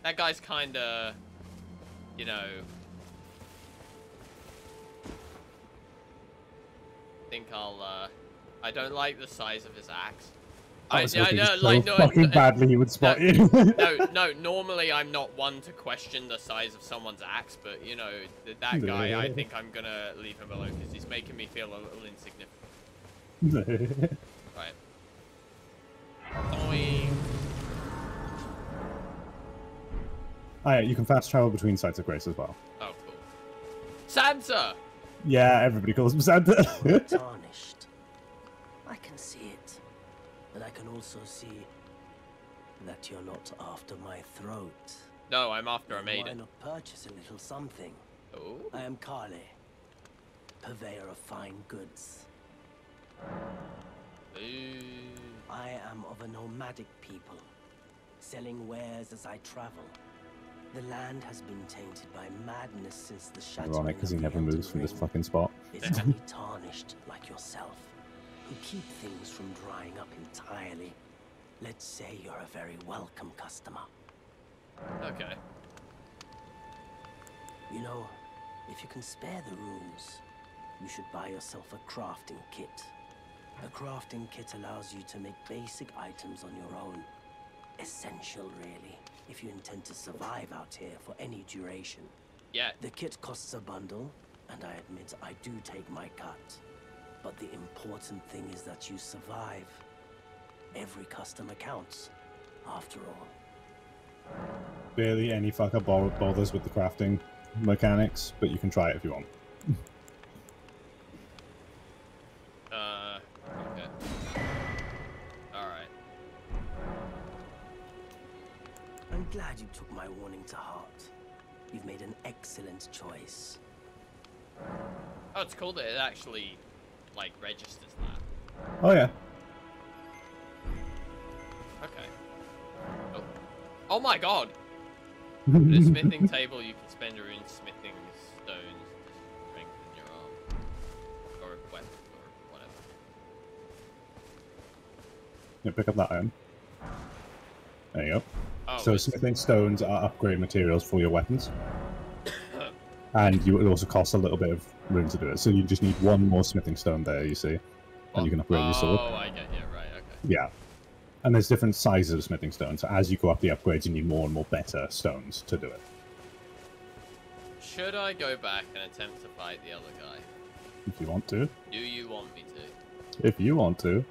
That guy's kinda, you know... I don't like the size of his axe. I was hoping know, so like, fucking badly he would spot you. no, normally I'm not one to question the size of someone's axe, but, you know, that guy, I think I'm gonna leave him alone, because he's making me feel a little insignificant. Right. Boing. Oh yeah, you can fast travel between sites of grace as well. Oh, cool. Santa! Yeah, everybody calls him Santa. Tarnished. I can see it. But I can also see that you're not after my throat. No, I'm after a Why maiden. not purchase a little something? Oh. I am Kale, purveyor of fine goods. Ooh. I am of a nomadic people, selling wares as I travel. The land has been tainted by madness since the shattering Ironic, because he of the never moves Elden from this Ring. fucking spot. It's only tarnished like yourself, who keep things from drying up entirely. Let's say you're a very welcome customer. Okay. You know, if you can spare the runes, you should buy yourself a crafting kit. A crafting kit allows you to make basic items on your own. Essential, really, if you intend to survive out here for any duration. Yeah. The kit costs a bundle, and I admit I do take my cut. But the important thing is that you survive. Every customer counts, after all. Barely any fucker bothers with the crafting mechanics, but you can try it if you want. Okay. Alright. glad you took my warning to heart. You've made an excellent choice. Oh, it's cool that it actually, like, registers that. Oh yeah. Okay. Oh, oh my god! At a smithing table, you can spend your own smithing stones to strengthen your arm. Or weapon, or whatever. Yeah, pick up that iron. There you go. Oh, So smithing stones are upgrade materials for your weapons. And it also costs a little bit of room to do it. So you just need one more smithing stone there, you see. And you can upgrade your sword. Oh, I get you, right, okay. Yeah. And there's different sizes of smithing stones. So as you go up the upgrades, you need more and more better stones to do it. Should I go back and attempt to fight the other guy? If you want to. Do you want me to? If you want to.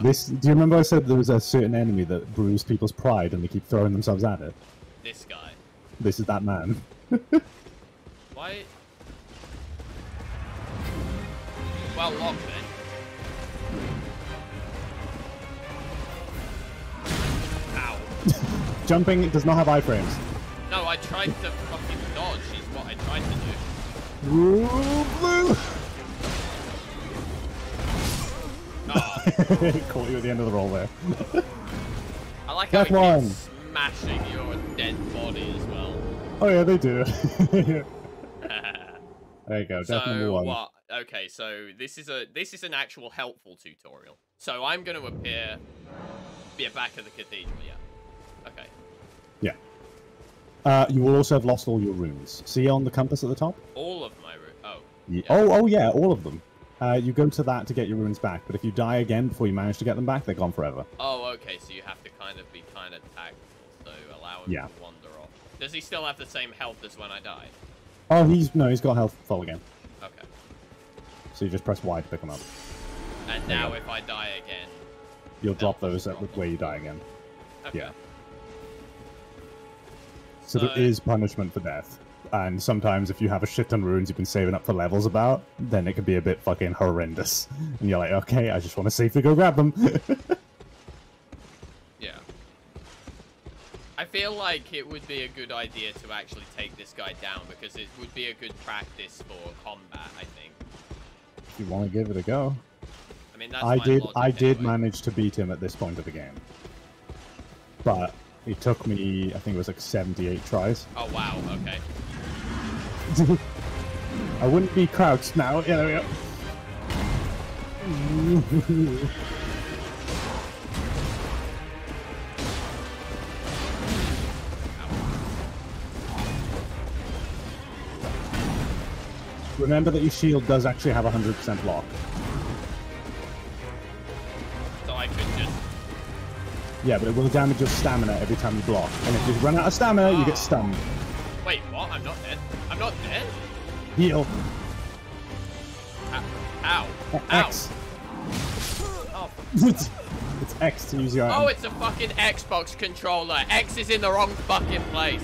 Do you remember I said there was a certain enemy that bruised people's pride and they keep throwing themselves at it? This guy. This is that man. Why? Well, lock then. Ow. Jumping does not have iframes. No, I tried to fucking dodge, is what I tried to do. Blue. Oh. Caught you at the end of the roll there. I like how it Death one. keeps smashing your dead body as well. Oh yeah, they do. There you go, death number one. What? Okay, so this is an actual helpful tutorial. So I'm going to appear back at the cathedral, yeah. Okay. Yeah. You will also have lost all your runes. See on the compass at the top? All of my runes. Oh. Yeah. Yeah. Oh yeah, all of them. You go to that to get your runes back, but if you die again before you manage to get them back, they're gone forever. Oh, okay, so you have to kind of be tactful, so allow him to wander off. Does he still have the same health as when I died? Oh, he's got health full again. Okay. So you just press Y to pick them up. And now if I die again... You'll drop those at where you die again. Okay. Yeah. So there is punishment for death. And sometimes if you have a shit ton of runes you've been saving up for levels about, then it can be a bit fucking horrendous. And you're like, okay, I just want to safely go grab them. Yeah. I feel like it would be a good idea to actually take this guy down, because it would be a good practice for combat, I think. If you want to give it a go. I mean, that's I did manage to beat him at this point of the game. But it took me, I think it was like 78 tries. Oh, wow, okay. I wouldn't be crouched now. Yeah, there we go. Remember that your shield does actually have 100% block. So I could just... Yeah, but it will damage your stamina every time you block. And if you run out of stamina, you get stunned. Wait, what? I'm not dead. I'm not dead? Heal. Ow. X. Oh. It's X to use your item. Oh, it's a fucking Xbox controller. X is in the wrong fucking place.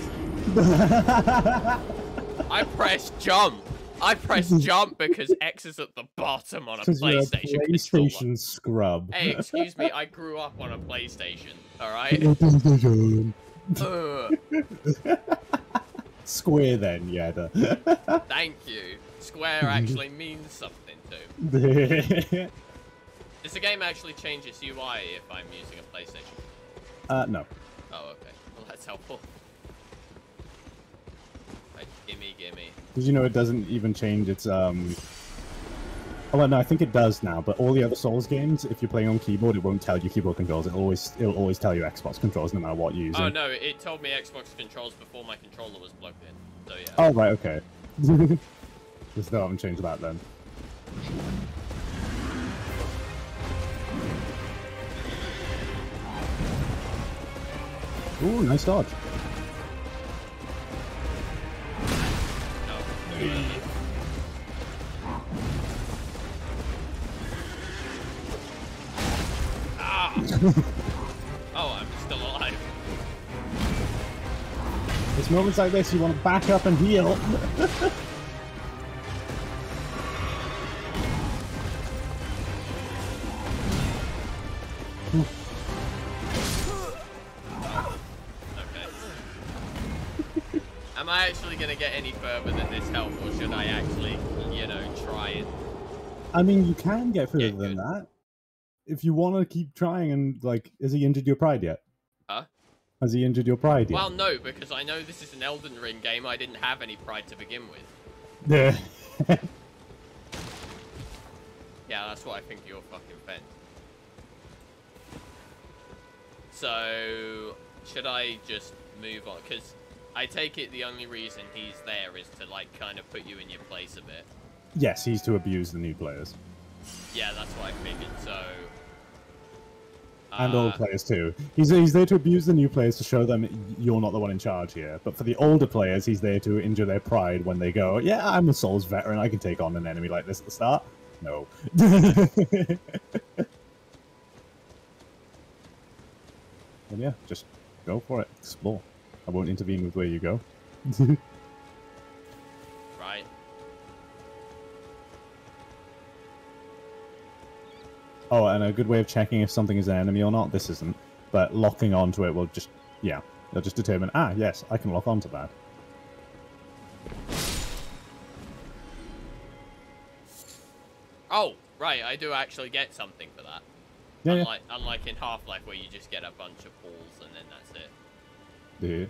I pressed jump. I pressed jump because X is at the bottom on a PlayStation you're a PlayStation controller. scrub. Hey, excuse me, I grew up on a PlayStation, alright? Square then, yeah. Thank you. Square actually means something too. Does the game actually change its UI if I'm using a PlayStation? No. Oh, okay. Well, that's helpful. Like, gimme. Did you know it doesn't even change its, Oh, well, no, I think it does now, but all the other Souls games, if you're playing on keyboard, it won't tell you keyboard controls. It'll always tell you Xbox controls no matter what you're using. Oh, no, it told me Xbox controls before my controller was plugged in. So, yeah. Oh, right, okay. Just still haven't changed that then. Ooh, nice dodge. Ah! Oh, I'm still alive. It's moments like this you want to back up and heal. Okay. Am I actually going to get any further than this health, or should I actually, you know, try it? I mean, you can get further than that. If you want to keep trying and, like, has he injured your pride yet? Huh? Has he injured your pride yet? Well, no, because I know this is an Elden Ring game. I didn't have any pride to begin with. Yeah. Yeah, that's what I think you're fucking fed. So, should I just move on? Because I take it the only reason he's there is to, like, kind of put you in your place a bit. Yes, he's to abuse the new players. Yeah, that's what I figured, so... And old players too. He's there to abuse the new players to show them you're not the one in charge here. But for the older players, he's there to injure their pride when they go, yeah, I'm a Souls veteran, I can take on an enemy like this at the start. No. And yeah, just go for it. Explore. I won't intervene with where you go. Right. Oh, and a good way of checking if something is an enemy or not, this isn't, but locking onto it will just, yeah, it'll just determine, ah, yes, I can lock onto that. Oh, right, I do actually get something for that. Yeah, Unlike in Half-Life where you just get a bunch of balls and then that's it. Yeah.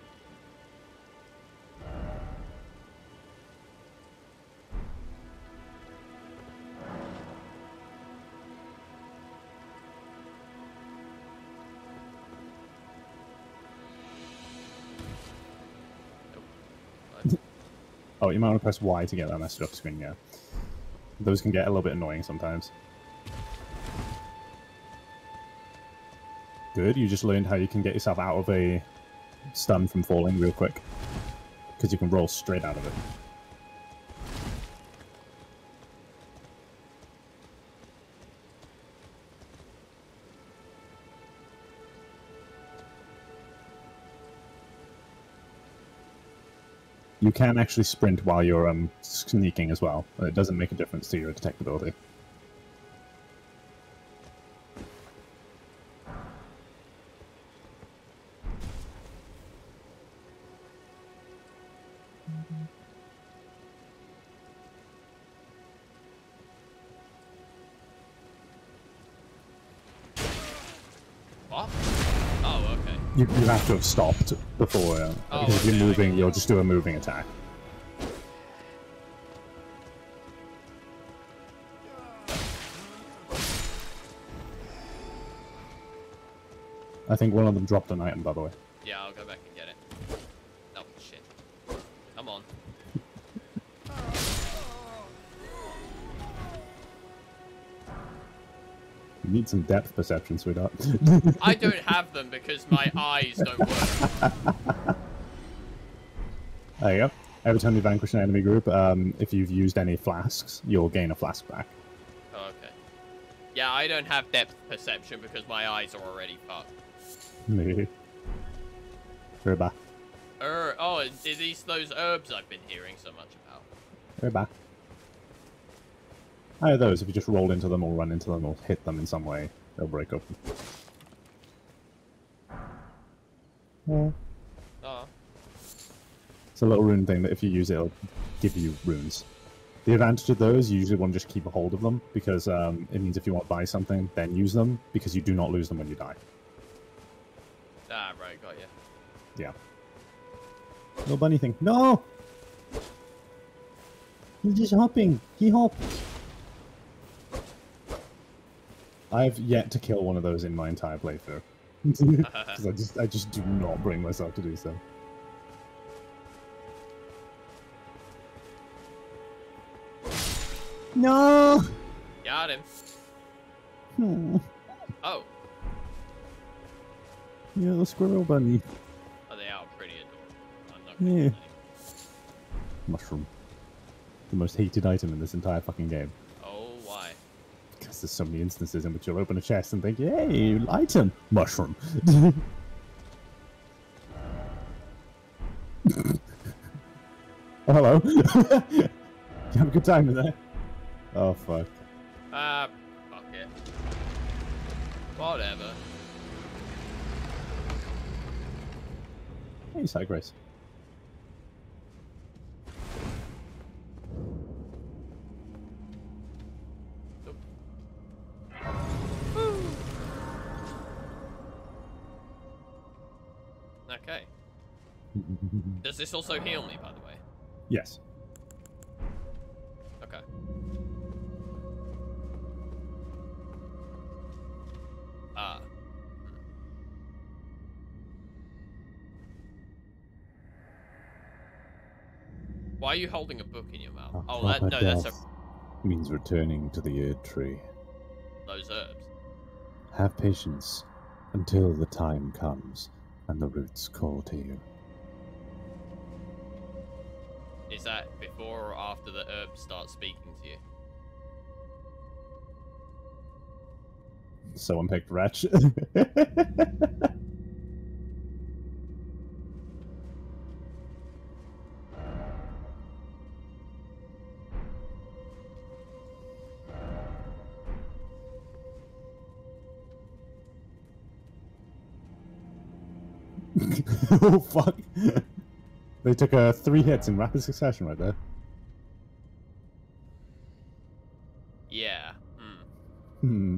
Oh, you might want to press Y to get that message up screen, yeah. Those can get a little bit annoying sometimes. Good, you just learned how you can get yourself out of a stun from falling real quick. Because you can roll straight out of it. You can actually sprint while you're sneaking as well, but it doesn't make a difference to your detectability. What? Oh, okay. You have to have stopped before, because if you're moving, you'll just do a moving attack. I think one of them dropped an item, by the way. Yeah, I'll go back and get it. Oh, shit. Come on. You need some depth perception, sweetheart. I don't have them because my eyes don't work. There you go. Every time you vanquish an enemy group, if you've used any flasks, you'll gain a flask back. Oh, okay. Yeah, I don't have depth perception because my eyes are already fucked. Goodbye. Oh, are these those herbs I've been hearing so much about? Goodbye. Either those, if you just roll into them or run into them or hit them in some way, they'll break open. Yeah. Oh. It's a little rune thing that if you use it, it'll give you runes. The advantage of those, you usually want to just keep a hold of them, because it means if you want to buy something, then use them, because you do not lose them when you die. Ah, right, got you. Yeah. No bunny thing. No! He's just hopping. He hopped. I've yet to kill one of those in my entire playthrough. Because I just do not bring myself to do so. No! Got him. Oh. Yeah, the squirrel bunny. Oh, they are pretty adorable. I'm not gonna Yeah. lie. Mushroom. The most hated item in this entire fucking game. Oh, why? Because there's so many instances in which you'll open a chest and think, yay, item! Mushroom. Oh, hello. You have a good time in there? Oh, fuck. Fuck it. Whatever. Hey, Cygrace. Okay. Does this also heal me, by the way? Yes. Okay. Ah. Why are you holding a book in your mouth? Oh, that no, that's a... means returning to the Erd Tree. Those herbs. Have patience until the time comes and the roots call to you. Is that before or after the herbs start speaking to you? Someone picked Wretch. Oh, fuck. They took 3 hits in rapid succession right there. Yeah. Hmm.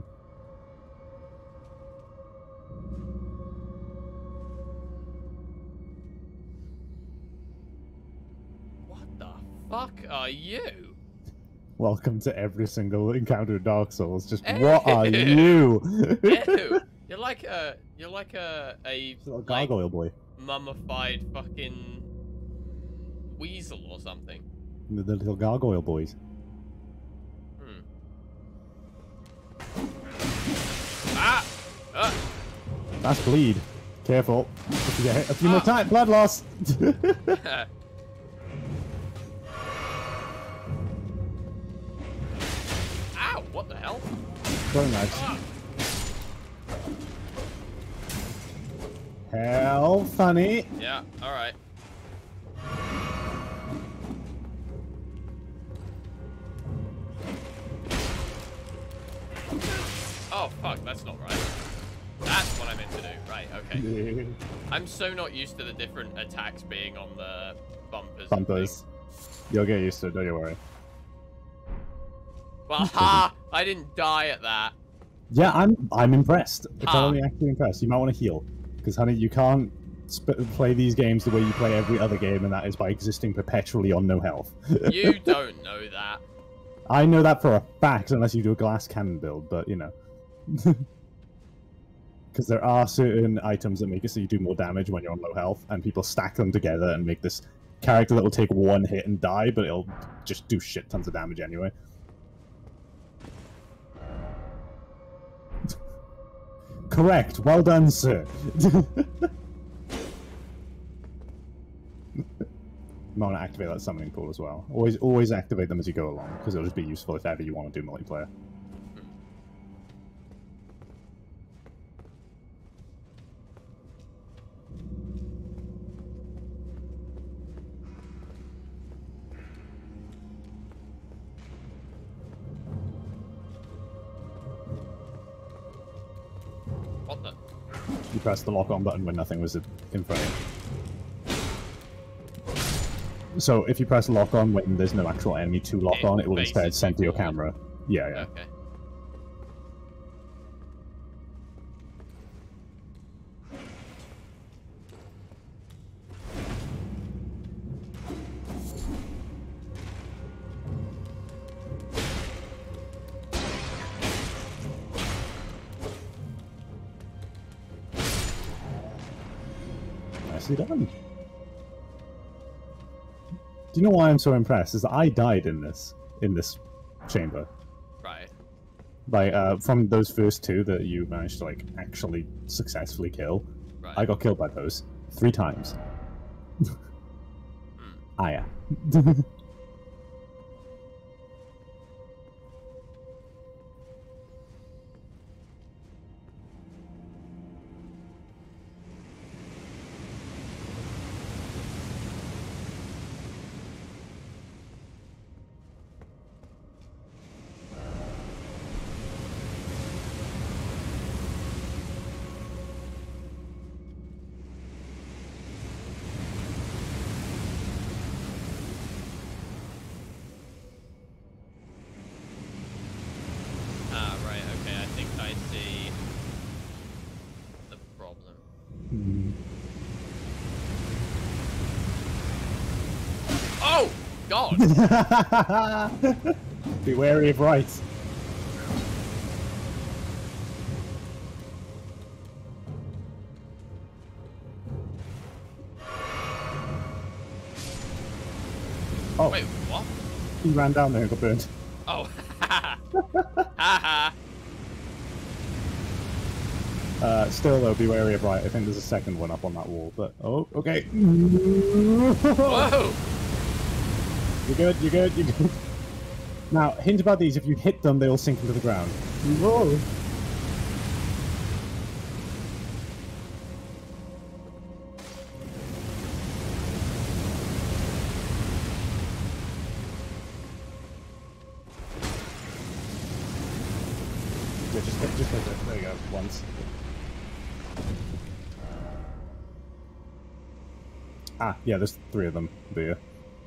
What the fuck are you? Welcome to every single encounter of Dark Souls. Just Ew. what are you? Ew. You're like a Little like, gargoyle boy. mummified fucking weasel or something. The little gargoyle boys. Ah! That's bleed. Careful. If you get hit a few more times, blood loss. Ow! What the hell? Very nice. Hell, funny. Yeah. All right. Oh fuck! That's not right. That's what I meant to do. Right. Okay. I'm so not used to the different attacks being on the bumpers. Bumpers. You'll get used to it, don't you worry. Well, ha! I didn't die at that. Yeah, I'm impressed. It's only actually impressed. You might want to heal, because honey, you can't play these games the way you play every other game, and that is by existing perpetually on no health. You don't know that. I know that for a fact, unless you do a glass cannon build, but you know. Because there are certain items that make it so you do more damage when you're on low health, and people stack them together and make this character that will take 1 hit and die, but it'll just do shit tons of damage anyway. Correct. Well done, sir. You might want to activate that summoning pool as well. Always activate them as you go along, because it'll just be useful if ever you want to do multiplayer. What the? You press the lock-on button when nothing was in front of you. So if you press lock-on when there's no actual enemy to lock on, it will instead center your camera. Yeah, yeah. Okay. Nicely done. Do you know why I'm so impressed? Is that I died in this chamber. Right. Like from those first 2 that you managed to like actually successfully kill, Right. I got killed by those 3 times. Ah, yeah. Ah, right. Okay. I think I see the problem. god! Be wary of rights. Oh, Wait, what? he ran down there and got burned. Oh, haha. Still though, be wary of right. I think there's a second one up on that wall, but oh, okay. Whoa! You're good, you're good, you're good. Now, hint about these, if you hit them, they'll sink into the ground. Whoa! Yeah, just hit it. There you go, once. Ah, yeah, there's 3 of them. There.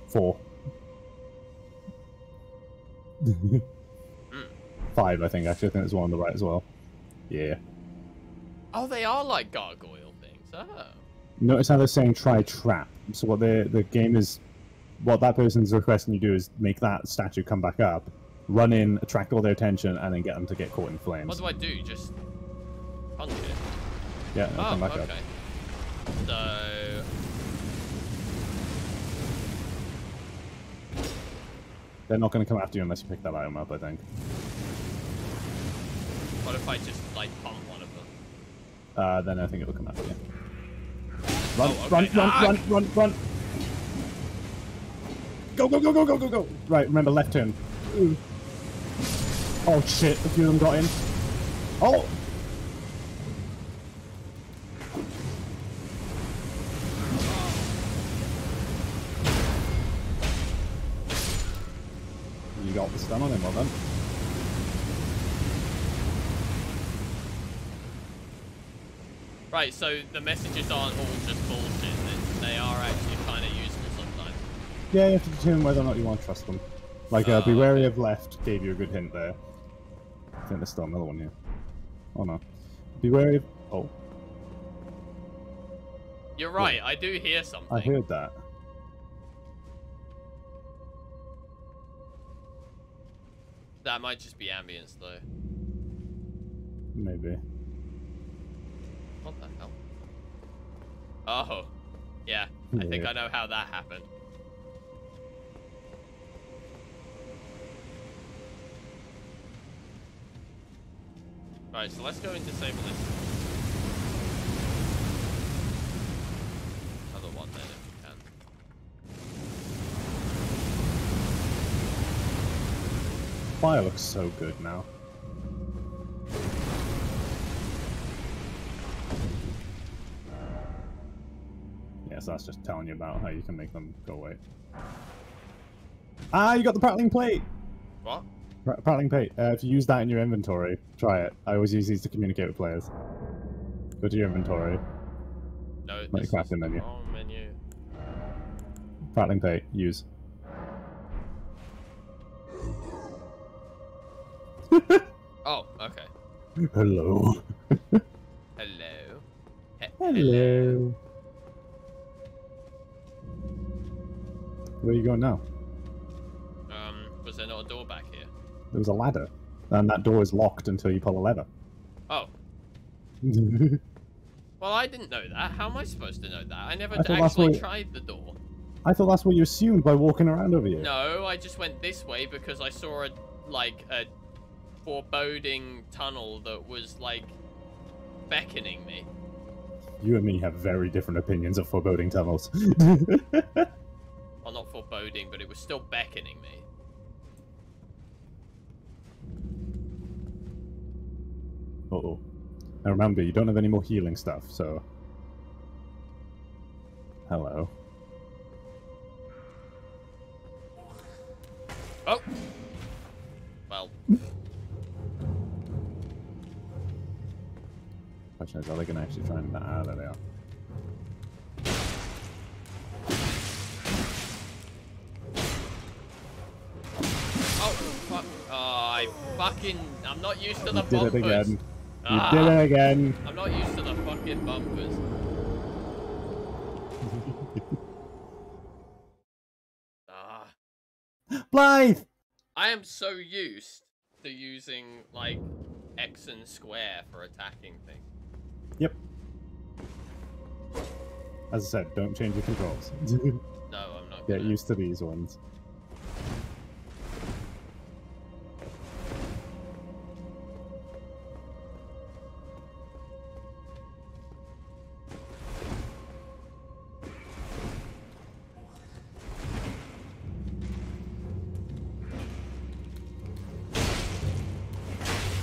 4. 5, I think, actually. I think there's one on the right as well. Yeah. Oh, they are like gargoyle things. Oh. Notice how they're saying try trap. So what the game is, what that person's requesting you do is make that statue come back up, run in, attract all their attention, and then get them to get caught in flames. What do I do? Just punch it? Yeah, they'll come back okay. up. So... They're not going to come after you unless you pick that item up, I think. What if I just, like, pump one of them? Then I think it'll come after you. Run, Oh, okay. run! Go, go, go, go, go, go, go! Right, remember, left turn. Ooh. Oh shit, a few of them got in. Oh! You got the stun on him, well done. Right, so the messages aren't all just bullshit, they are actually kind of useful sometimes. Yeah, you have to determine whether or not you want to trust them. Like, be wary of left gave you a good hint there. I think there's still another one here. Oh no. Be wary of... Oh. You're right, I do hear something. I heard that. That might just be ambience, though. Maybe. What the hell? Oh. Yeah, I think I know how that happened. Right, so let's go and disable this other one then if we can. Fire looks so good now. Yes, that's just telling you about how you can make them go away. Ah, you got the prattling plate! What? Prattling plate. If you use that in your inventory, try it. I always use these to communicate with players. Go to your inventory. No, Let this me crafting is the menu. wrong menu. Prattling plate. Use. Oh, okay. Hello. Hello. Hello. Where are you going now? Was there not a door back here? There was a ladder. And that door is locked until you pull a lever. Oh. Well, I didn't know that. How am I supposed to know that? I never thought that's actually what- tried the door. I thought that's what you assumed by walking around over here. No, I just went this way because I saw a foreboding tunnel that was, like, beckoning me. You and me have very different opinions of foreboding tunnels. Well, not foreboding, but it was still beckoning me. Uh-oh. Now remember, you don't have any more healing stuff, so... Hello. Oh! Well. Question is, are they going to actually try and... Ah, there they are. Oh, fuck. Oh, I'm not used to the You bumpers. did it again. You Ah, did it again. I'm not used to the fucking bumpers. Blythe! I am so used to using, like, X and square for attacking things. Yep. As I said, don't change your controls. No, I'm not Get gonna. used to these ones.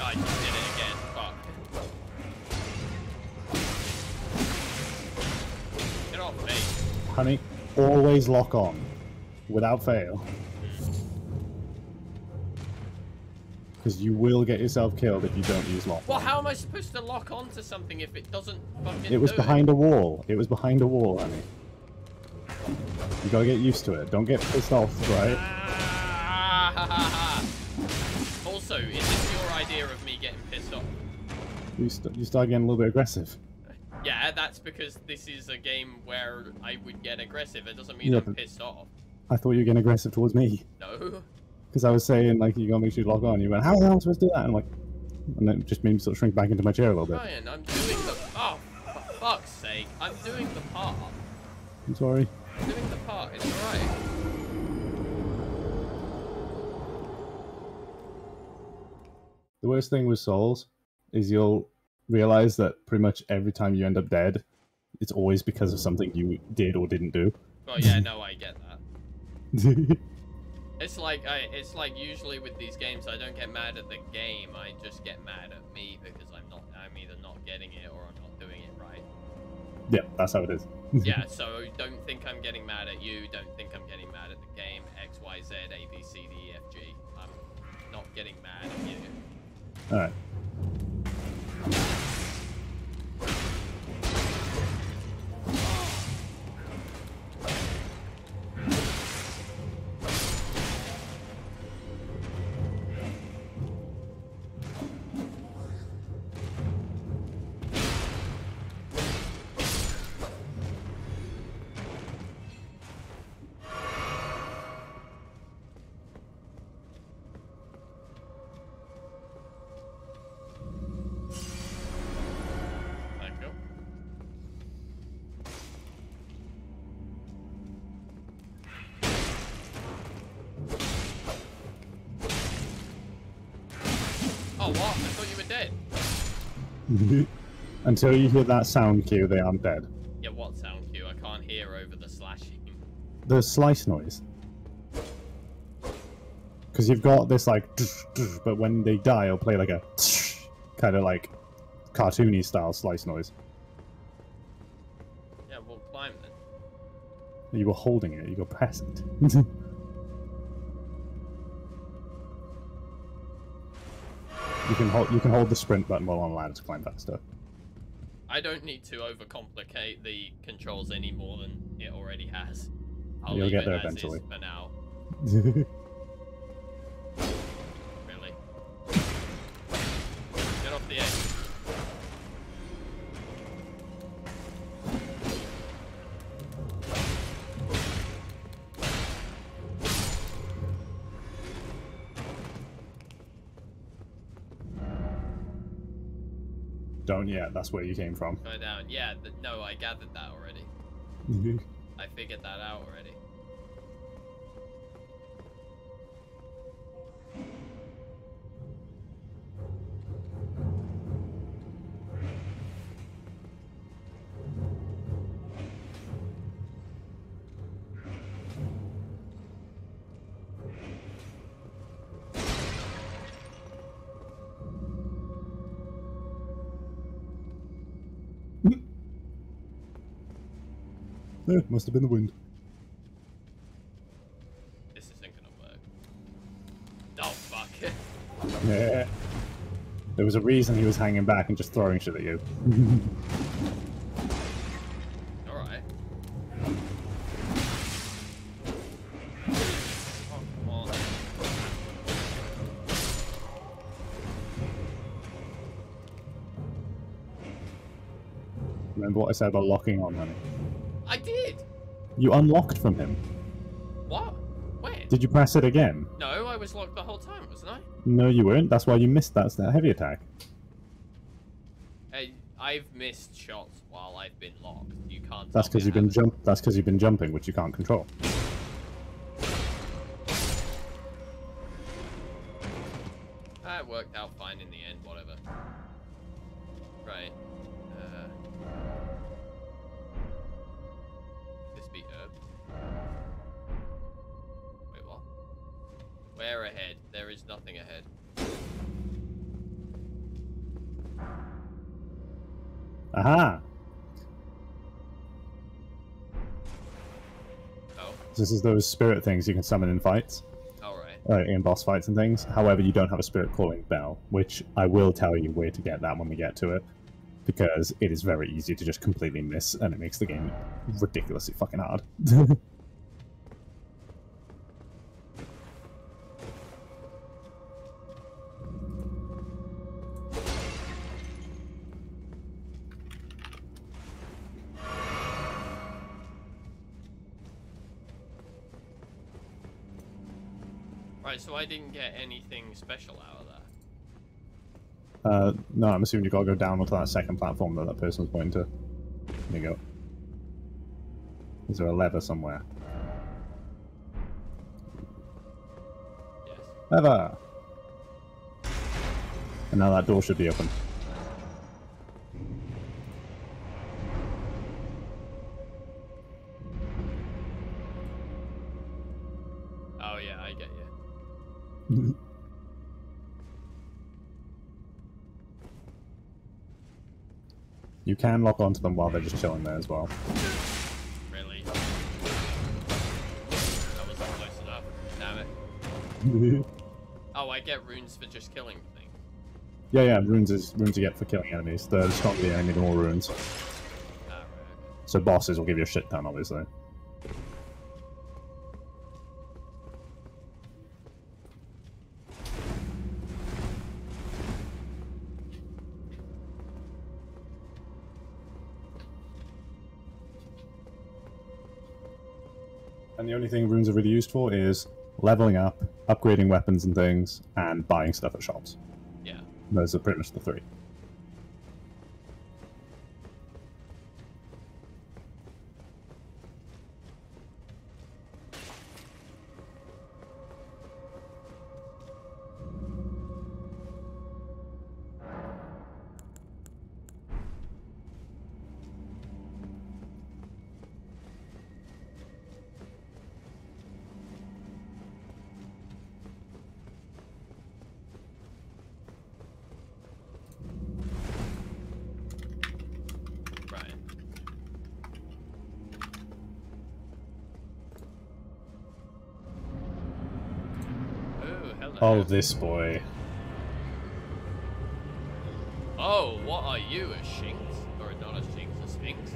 I just did it again. Fuck. Get off me. Honey, always lock on. Without fail. Because you will get yourself killed if you don't use lock Well, on. how am I supposed to lock onto something if it doesn't fucking It was do behind a wall. It was behind a wall, honey. You gotta get used to it. Don't get pissed off, right? Ah, ha, ha, ha. Also, is this your idea of me getting pissed off? You start getting a little bit aggressive. Yeah, that's because this is a game where I would get aggressive. It doesn't mean Yeah, I'm but- pissed off. I thought you were getting aggressive towards me. No. Because I was saying, like, you gotta make sure you log on. You went, how the hell am I supposed to do that? And I'm like, and then it just made me sort of shrink back into my chair a little bit. Ryan, I'm doing the... Oh, for fuck's sake. I'm doing the part. I'm sorry. I'm doing the part. It's alright. The worst thing with Souls is you'll realize that pretty much every time you end up dead, it's always because of something you did or didn't do. Well, yeah, no, I get that. It's like usually with these games, I don't get mad at the game. I just get mad at me because I'm either not getting it or I'm not doing it right. Yeah, that's how it is. Yeah, so don't think I'm getting mad at you. Don't think I'm getting mad at the game. X, Y, Z, A, B, C, D, E, F, G. I'm not getting mad at you. Alright. Thank you. Oh, what? I thought you were dead. Until you hear that sound cue, they aren't dead. Yeah, what sound cue? I can't hear over the slashing. The slice noise. Because you've got this, like, but when they die, it'll play like a kind of like cartoony style slice noise. Yeah, we'll climb then. You were holding it, you go press it. You can hold the sprint button while on ladder to climb faster. I don't need to overcomplicate the controls any more than it already has. I'll You'll leave get it there as eventually. is for now. Really. Get off the edge. Don't yet, that's where you came from. Go down. Yeah, no, I gathered that already. I figured that out already. Must have been the wind. This isn't gonna work. Oh, fuck. Yeah. There was a reason he was hanging back and just throwing shit at you. Alright. Oh, come on. Remember what I said about locking on, honey? I did! You unlocked from him. What? When? Did you press it again? No, I was locked the whole time, wasn't I? No, you weren't. That's why you missed that heavy attack. I've missed shots while I've been locked. You can't. That's because you've been That's because you've been jumping, which you can't control. That worked out fine in the end. Whatever. Right. This be herbs. Wait, what? Where ahead? There is nothing ahead. Aha! Oh. This is those spirit things you can summon in fights. Alright. In boss fights and things. However, you don't have a spirit calling bell, which I will tell you where to get that when we get to it. Because it is very easy to just completely miss, and it makes the game ridiculously fucking hard. Right, so I didn't get anything special out of that. No, I'm assuming you gotta go down onto that second platform that person was pointing to. There you go. Is there a lever somewhere? Yes. Lever! And now that door should be open. Oh yeah, I get you. You can lock onto them while they're just chilling there as well. Really? That wasn't close enough. Damn it. Oh, I get runes for just killing things. Yeah, runes you get for killing enemies. The stronger the enemy, the more runes. Ah, right, okay. So bosses will give you a shit ton, obviously. And the only thing runes are really used for is leveling up, upgrading weapons and things, and buying stuff at shops. Yeah. Those are pretty much the three. Right. Oh, hello. Oh, this boy. Oh, what are you, a Shinx? Or not a Shinx, a Sphinx?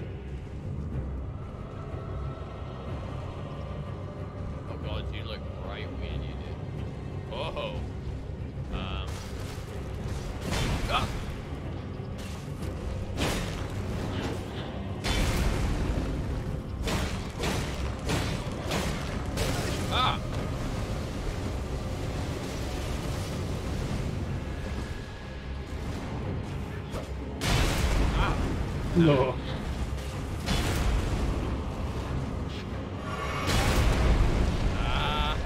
Oh god, you look right weird, you do. Oh. Ah. Ah! Ah! No. Ah!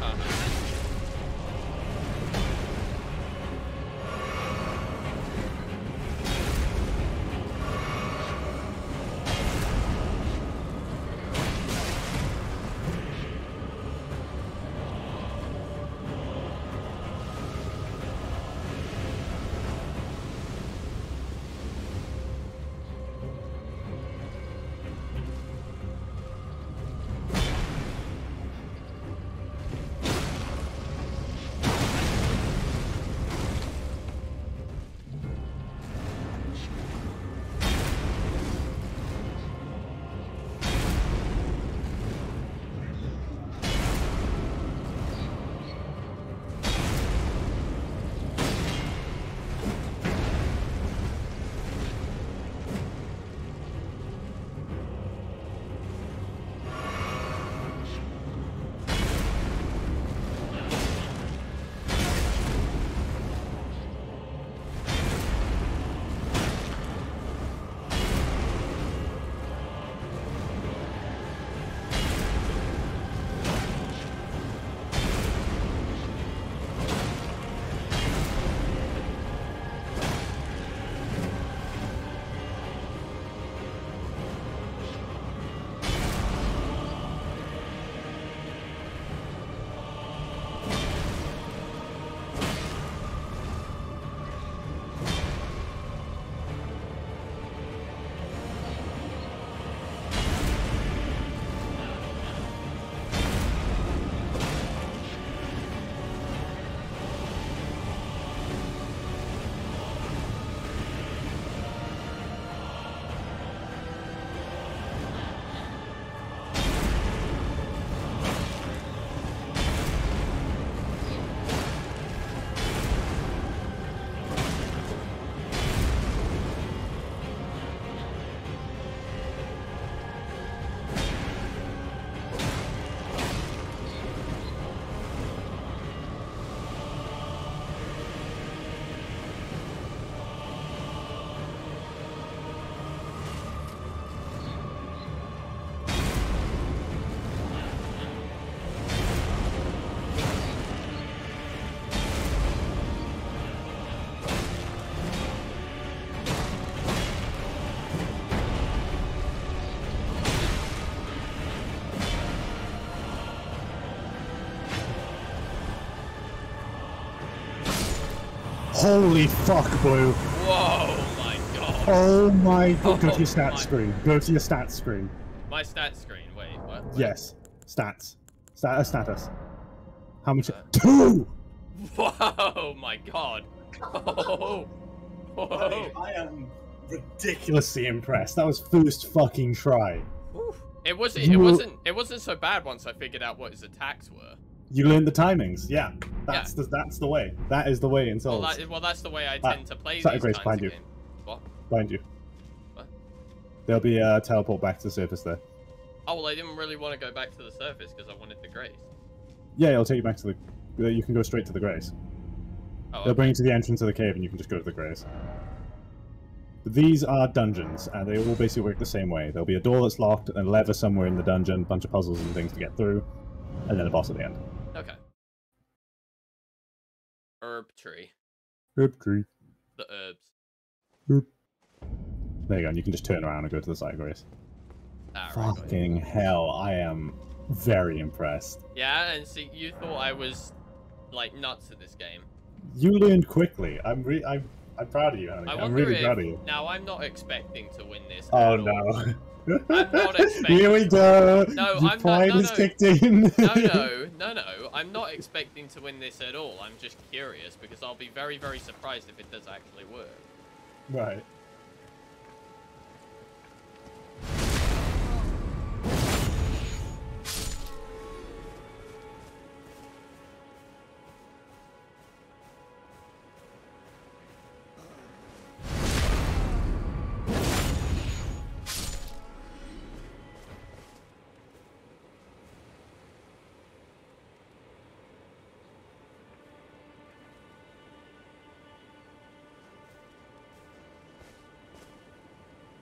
Holy fuck, Blue. Whoa, my god. Oh my god. Go to your Oh stats my- screen. Go to your stats screen. My stats screen. Wait, what? Yes. Stats. Status. How much? Uh. 2! Whoa, my god. Oh. Whoa. I am ridiculously impressed. That was first fucking try. It wasn't so bad once I figured out what his attacks were. You learned the timings. Yeah. That's the way. That is the way in Souls. Well, that's the way I tend to play these Grace kinds behind of you. games. What? Behind you. What? There'll be a teleport back to the surface there. Oh, well, I didn't really want to go back to the surface because I wanted the Grace. Yeah, it'll take you back to the... You can go straight to the Grace. Oh, They'll bring you to the entrance of the cave and you can just go to the Grace. But these are dungeons, and they all basically work the same way. There'll be a door that's locked, and a lever somewhere in the dungeon, a bunch of puzzles and things to get through, and then a boss at the end. Okay. Herb tree. Herb tree. The herbs. Herb. There you go, and you can just turn around and go to the side Grace. Ah, right, Fucking hell, I am very impressed. Yeah, and see, you thought I was, like, nuts at this game. You learned quickly. I'm proud of you, honey. I'm really proud of you. Now, I'm not expecting to win this. Oh at all. no. I'm not expecting. Here we go. No, Your I'm pride not. No, is no. kicked in. No. I'm not expecting to win this at all. I'm just curious because I'll be very, very surprised if it does actually work. Right.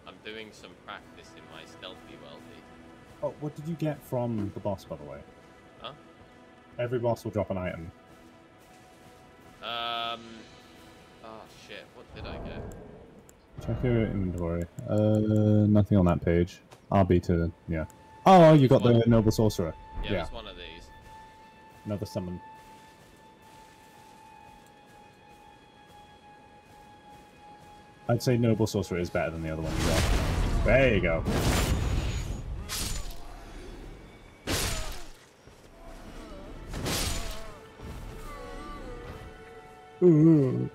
I'm doing some practice in my stealthy wealthy. Oh, what did you get from the boss, by the way? Huh? Every boss will drop an item. Oh shit, what did I get? Check your inventory. Nothing on that page. RB to, yeah. Oh, you got the Noble Sorcerer. Yeah, it's one of these. Another summon. I'd say Noble Sorcerer is better than the other one you got. There you go. Ooh.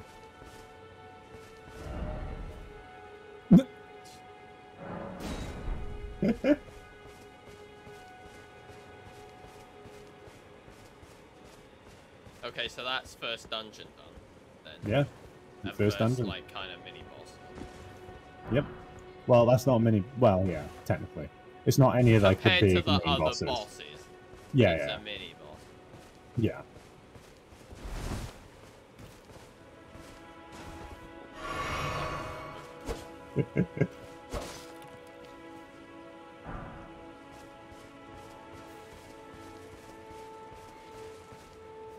Okay, so that's first dungeon done. Then. Yeah. That First dungeon. like kind of mini boss. Yep. Well, that's not many. Well, yeah, technically, it's not any of like the Compared big to the main other bosses. Yeah, it's a mini boss. Yeah.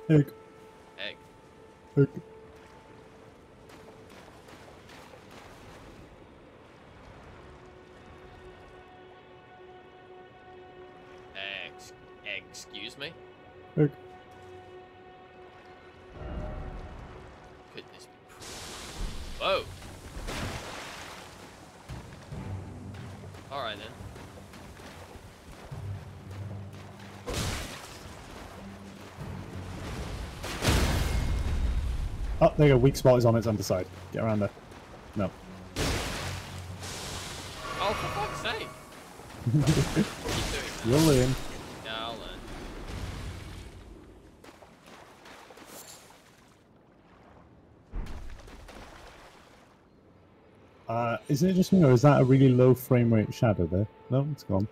Egg. Egg. Egg. Excuse me? Egg. Could this be... Whoa! Alright then. Oh, there you go. Weak spot is on its underside. Get around there. No. Oh, for fuck's sake! Keep doing that. You'll learn. Yeah, I'll learn. Isn't it just me, or is that a really low frame rate shadow there? No, it's gone.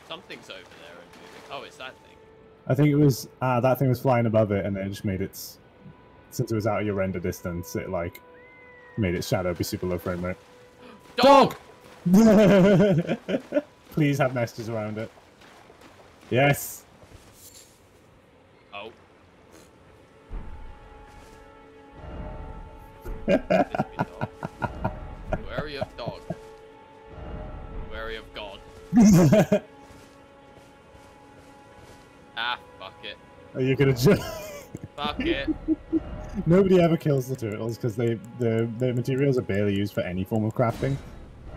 Something's over there and moving. Oh, it's that thing. I think it was, that thing was flying above it, and then it just made its, since it was out of your render distance, it like, made its shadow be super low frame rate. Dog! Please have messages around it. Yes! Oh. Wary of dog. Wary of God. Ah, fuck it. Are you gonna just... Fuck it. Nobody ever kills the turtles because their materials are barely used for any form of crafting.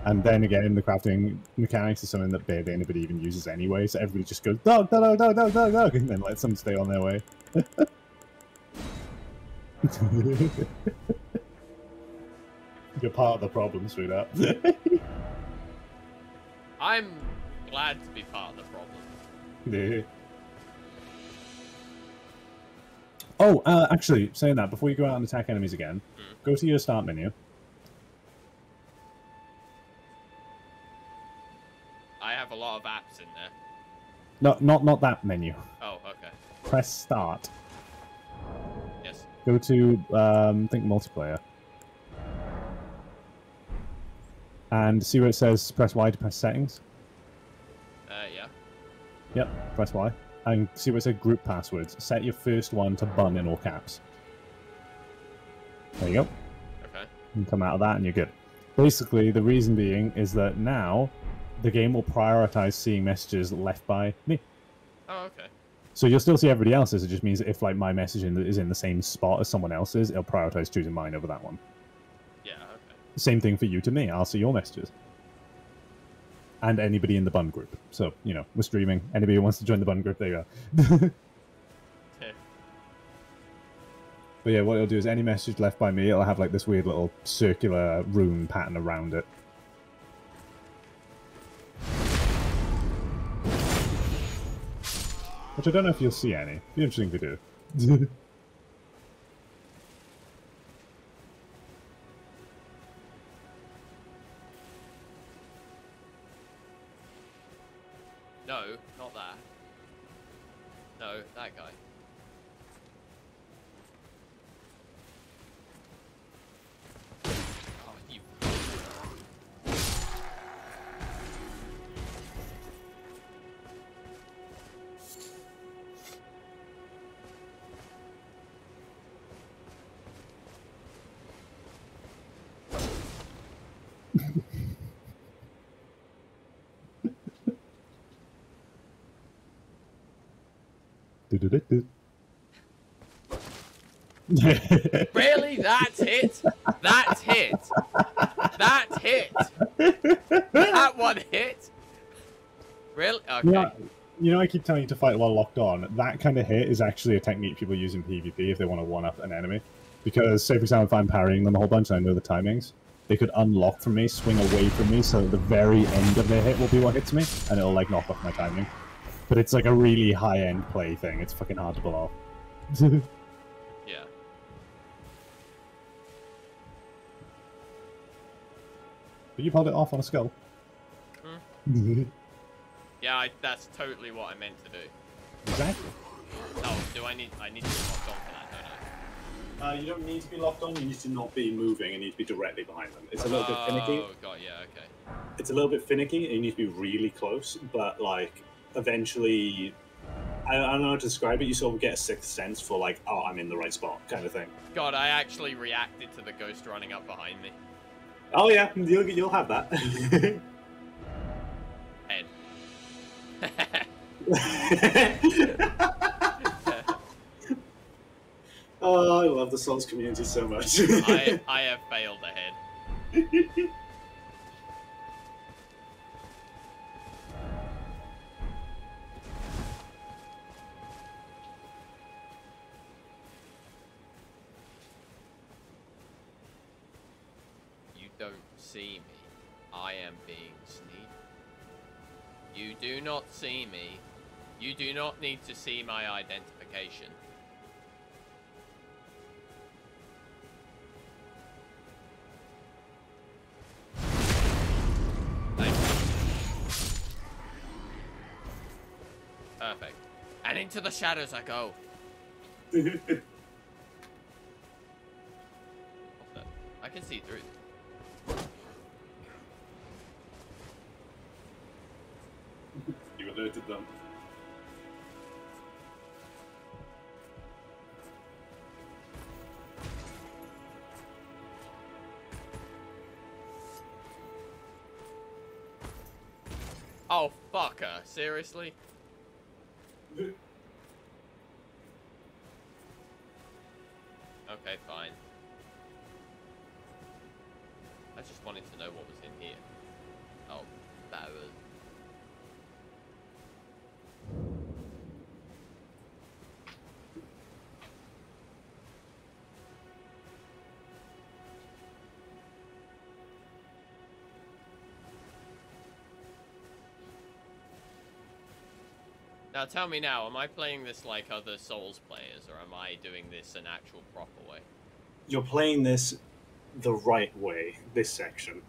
And then again, the crafting mechanics is something that barely anybody even uses anyway, so everybody just goes, dog, dog, dog, dog, dog, dog, and then lets them stay on their way. You're part of the problem, sweetheart. I'm glad to be part of the problem. Yeah. Oh, actually, saying that, before you go out and attack enemies again, go to your start menu. I have a lot of apps in there. No, not that menu. Oh, okay. Press start. Yes. Go to, think multiplayer. And see where it says press Y to press settings? Yeah. Yep, press Y. And see where it says group passwords. Set your first one to bun in all caps. There you go. Okay. You can come out of that and you're good. Basically, the reason being is that now the game will prioritize seeing messages left by me. Oh, okay. So you'll still see everybody else's. It just means that if like my message is in the same spot as someone else's, it'll prioritize choosing mine over that one. Yeah, okay. Same thing for you to me. I'll see your messages. And anybody in the bun group. So, you know, we're streaming. Anybody who wants to join the bun group, there you go. Okay. But yeah, what it'll do is any message left by me, it'll have like this weird little circular rune pattern around it. Which I don't know if you'll see any. Be interesting if you do. No, not that. No, that guy. Oh, you. Really? That's it? That's hit? That's hit? That one hit? Really? Okay. Yeah, you know, I keep telling you to fight while locked on. That kind of hit is actually a technique people use in PvP if they want to one-up an enemy. Because, say for example, if I'm parrying them a whole bunch and I know the timings, they could unlock from me, swing away from me, so at the very end of their hit will be what hits me, and it'll, like, knock off my timing. But it's, like, a really high-end play thing. It's fucking hard to pull off. Yeah. But you pulled it off on a skull. Yeah, that's totally what I meant to do. Exactly. Oh, I need to be locked on for that, don't I? You don't need to be locked on, you need to not be moving, and you need to be directly behind them. It's a little bit finicky. Oh, God, yeah, okay. It's a little bit finicky, and you need to be really close, but, like, eventually... I don't know how to describe it, you sort of get a sixth sense for, like, oh, I'm in the right spot, kind of thing. God, I actually reacted to the ghost running up behind me. Oh, yeah, you'll have that. Head. Oh, I love the Souls community so much. I have failed ahead. You don't see me. I am being sneaky. You do not see me. You do not need to see my identification. Thank you. Perfect. And into the shadows I go. What's that? I can see through this. You alerted them. Oh, fucker. Seriously? Okay, just wanted to know what was in here. Oh, that was... Now tell me now, am I playing this like other Souls players, or am I doing this an actual proper way? You're playing this the right way, this section.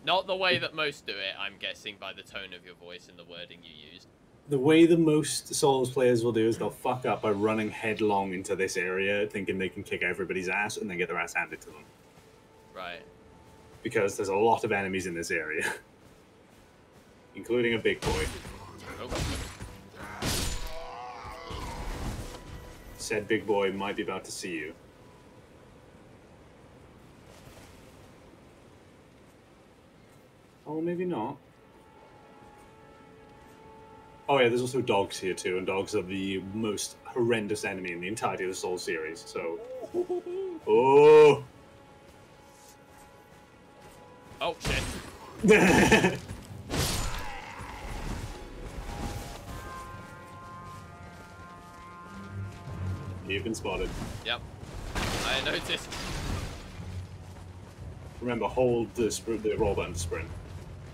Not the way that most do it, I'm guessing by the tone of your voice and the wording you used. The way the most Souls players will do is they'll fuck up by running headlong into this area, thinking they can kick everybody's ass, and then get their ass handed to them. Right. Because there's a lot of enemies in this area. Including a big boy. Oh. Said big boy might be about to see you. Oh, maybe not. Oh yeah, there's also dogs here too, and dogs are the most horrendous enemy in the entirety of the Soul series, so... Oh! Oh, shit. You've been spotted. Yep. I noticed. Remember, hold the roll button to sprint.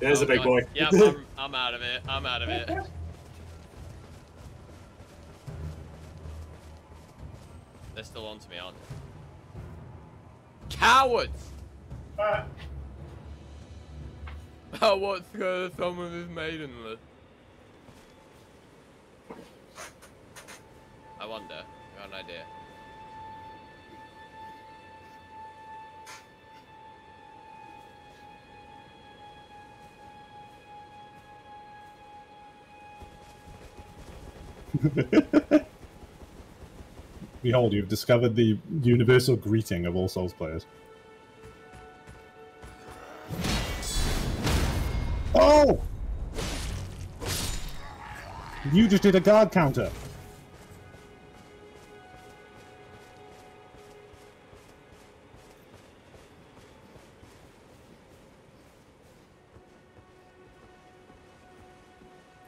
There's a big God. boy. Yep, I'm out of it. I'm out of it. They're still on to me, aren't they? Cowards! Oh, what's someone who's maidenless? I wonder. I got an idea. Behold, you've discovered the universal greeting of all Souls players. Oh! You just did a guard counter.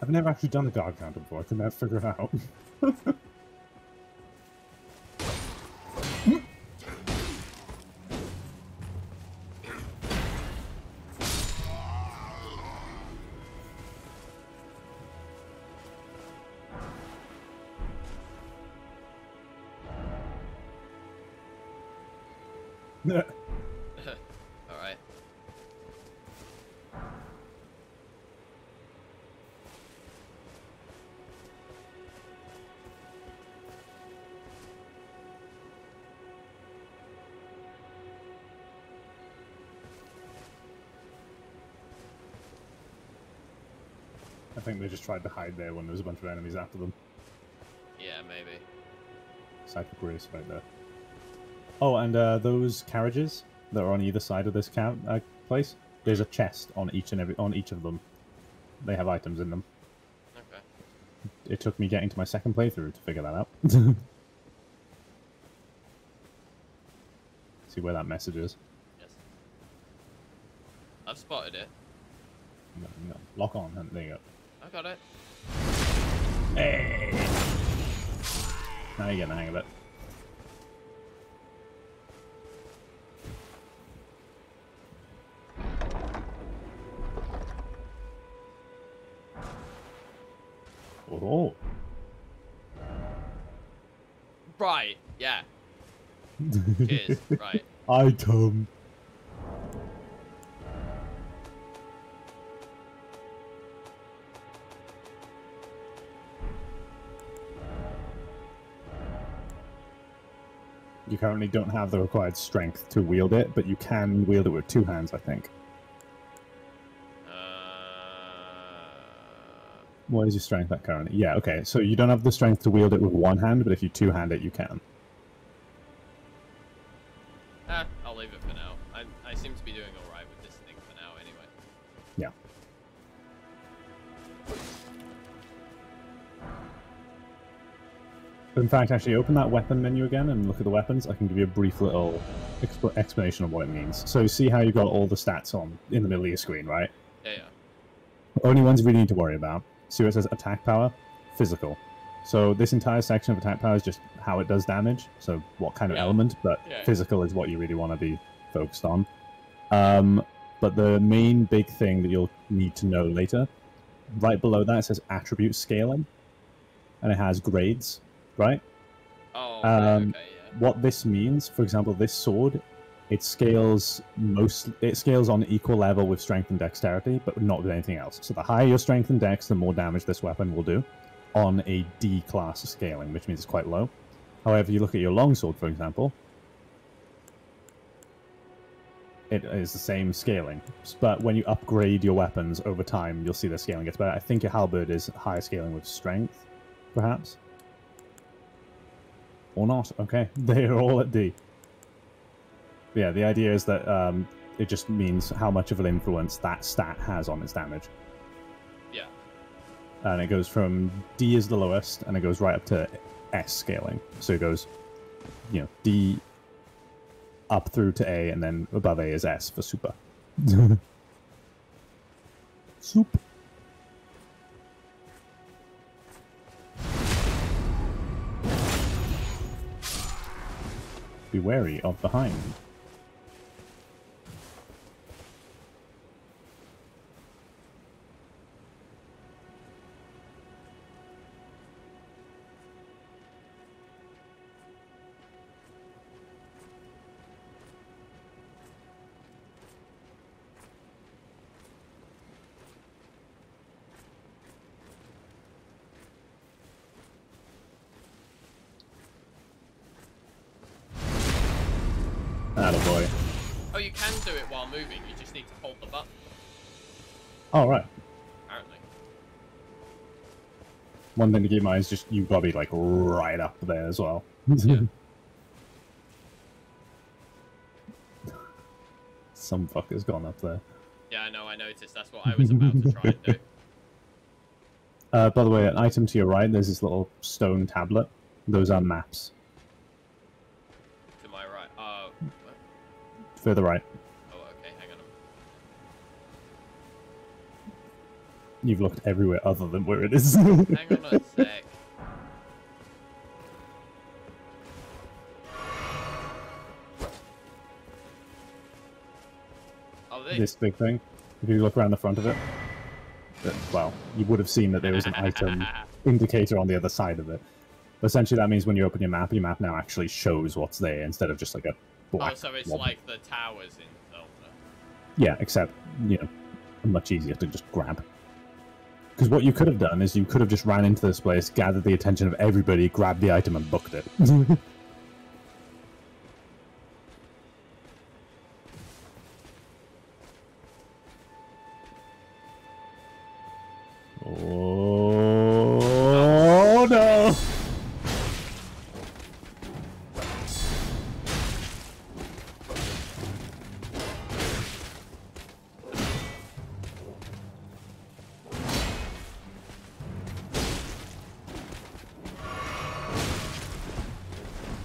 I've never actually done a guard counter before. I could never figure it out. Alright. I think they just tried to hide there when there was a bunch of enemies after them. Yeah, maybe. Psychic Grace right there. Oh, and those carriages that are on either side of this place, there's a chest on each of them. They have items in them. Okay. It took me getting to my second playthrough to figure that out. See where that message is. Yes. I've spotted it. No. Lock on. There you go. I got it. Hey! Now you're getting the hang of it. Oh. Right, yeah. Cheers, right. Item. You currently don't have the required strength to wield it, but you can wield it with two hands, I think. What is your strength at currently? Yeah, okay. So you don't have the strength to wield it with one hand, but if you two-hand it, you can. I'll leave it for now. I seem to be doing alright with this thing for now anyway. Yeah. In fact, actually, open that weapon menu again and look at the weapons. I can give you a brief little explanation of what it means. So see how you've got all the stats on in the middle of your screen, right? Yeah. Only ones you really need to worry about. See where it says attack power? Physical. So this entire section of attack power is just how it does damage, so what kind of element, but physical is what you really want to be focused on. But the main big thing that you'll need to know later, right below that it says attribute scaling, and it has grades, right? Oh, okay, yeah. What this means, for example, this sword, it scales on equal level with strength and dexterity, but not with anything else. So the higher your strength and dex, the more damage this weapon will do on a D class scaling, which means it's quite low. However, you look at your longsword, for example, it is the same scaling. But when you upgrade your weapons over time, you'll see the scaling gets better. I think your halberd is higher scaling with strength, perhaps? Or not. Okay, they're all at D. Yeah, the idea is that it just means how much of an influence that stat has on its damage. Yeah. And it goes from D is the lowest, and it goes right up to S scaling. So it goes, you know, D up through to A, and then above A is S for super. Soup. Be wary of behind. Attaboy. Oh, you can do it while moving. You just need to hold the button. Oh, right. Apparently. One thing to keep in mind is just you've got to be like right up there as well. Yeah. Some fucker's gone up there. Yeah, I know, I noticed. That's what I was about to try and do. By the way, an item to your right, there's this little stone tablet. Those are maps. To my right. What? Further right. Oh, okay, hang on. You've looked everywhere other than where it is. Hang on a sec. Oh, this big thing. If you look around the front of it, well, you would have seen that there was an item indicator on the other side of it. But essentially, that means when you open your map now actually shows what's there instead of just like a black. Oh, so it's blob. like the towers in Zelda. Yeah, except, you know, much easier to just grab. Because what you could have done is you could have just ran into this place, gathered the attention of everybody, grabbed the item, and booked it. Oh no!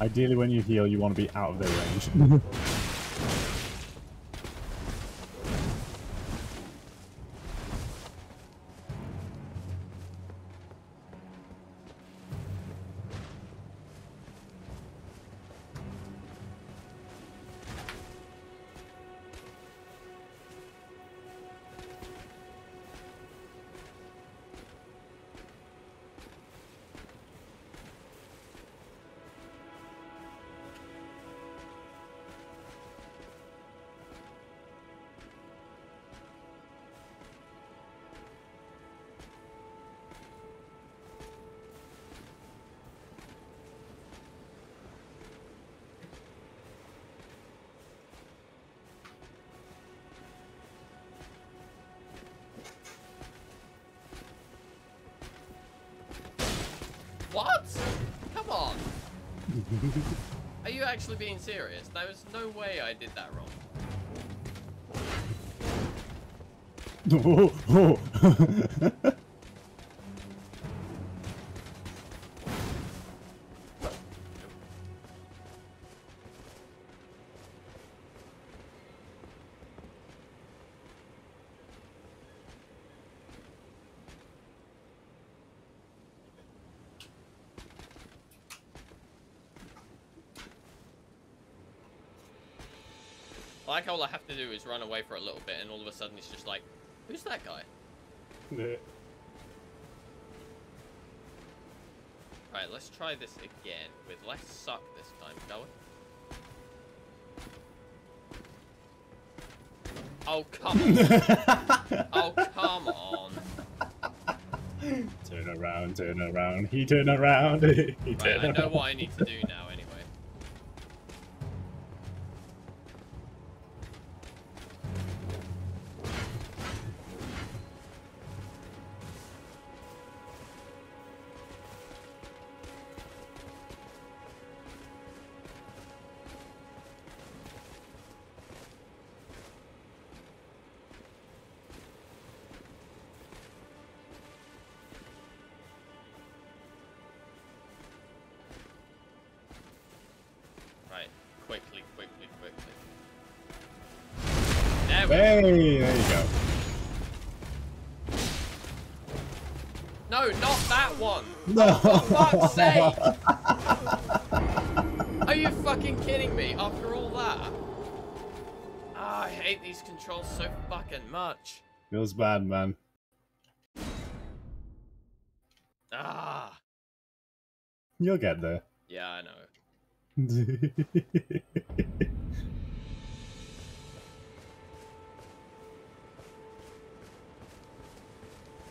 Ideally, when you heal, you want to be out of their range. What? Come on. Are you actually being serious? There was no way I did that wrong. Like all I have to do is run away for a little bit, and all of a sudden it's just like, who's that guy? Right, let's try this again with less suck this time, shall we? Oh, come on. Oh, come on. Turn around, he turn around, he Right, turn I know around. what I need to do now anyway. Quickly. There we go. Hey, there you go. No, not that one. No. For fuck's sake. Are you fucking kidding me after all that? Ah, I hate these controls so fucking much. Feels bad, man. Ah. You'll get there. Yeah, I know.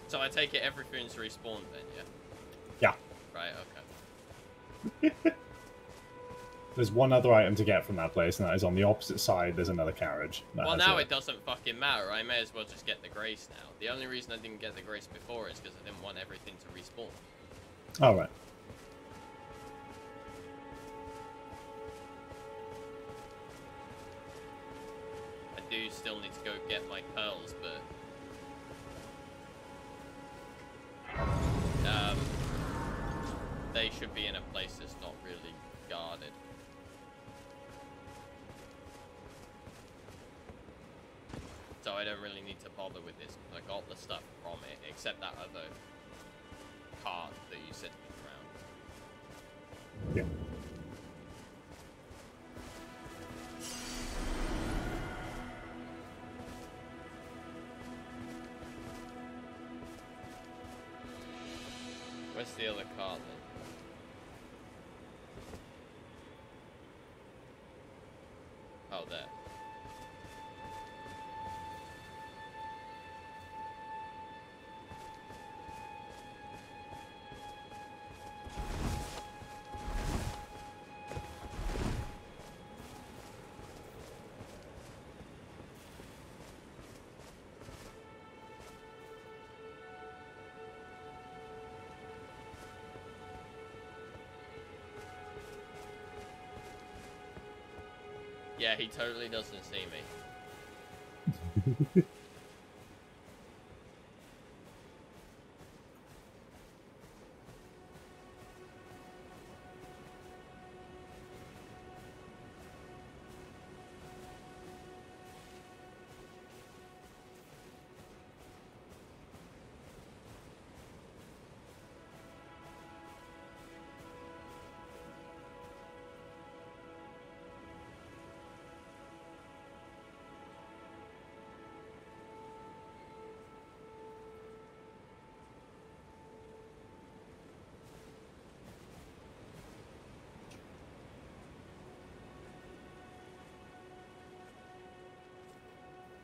So I take it everything's respawned then, yeah? Yeah. Right, okay. There's one other item to get from that place, and that is on the opposite side. There's another carriage. Well, now it doesn't fucking matter. I may as well just get the grace now. The only reason I didn't get the grace before is because I didn't want everything to respawn. All right. I do still need to go get my pearls, but they should be in a place that's not really guarded. So I don't really need to bother with this, because I got the stuff from it, except that other cart that you said was around. Yeah. Where's the other cart then? Oh, there. Yeah, he totally doesn't see me.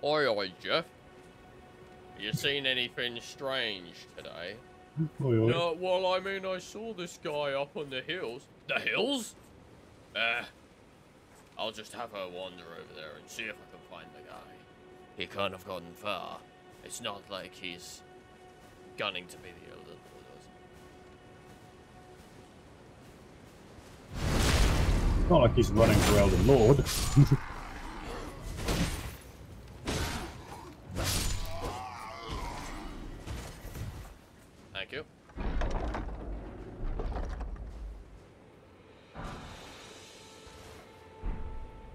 Oi, Jeff. You seen anything strange today? Oi, oi. No, well, I mean, I saw this guy up on the hills. The hills? I'll just have her wander over there and see if I can find the guy. He can't have gotten far. It's not like he's gunning to be the Elden Lord. Not like he's running for Elden Lord. Thank you.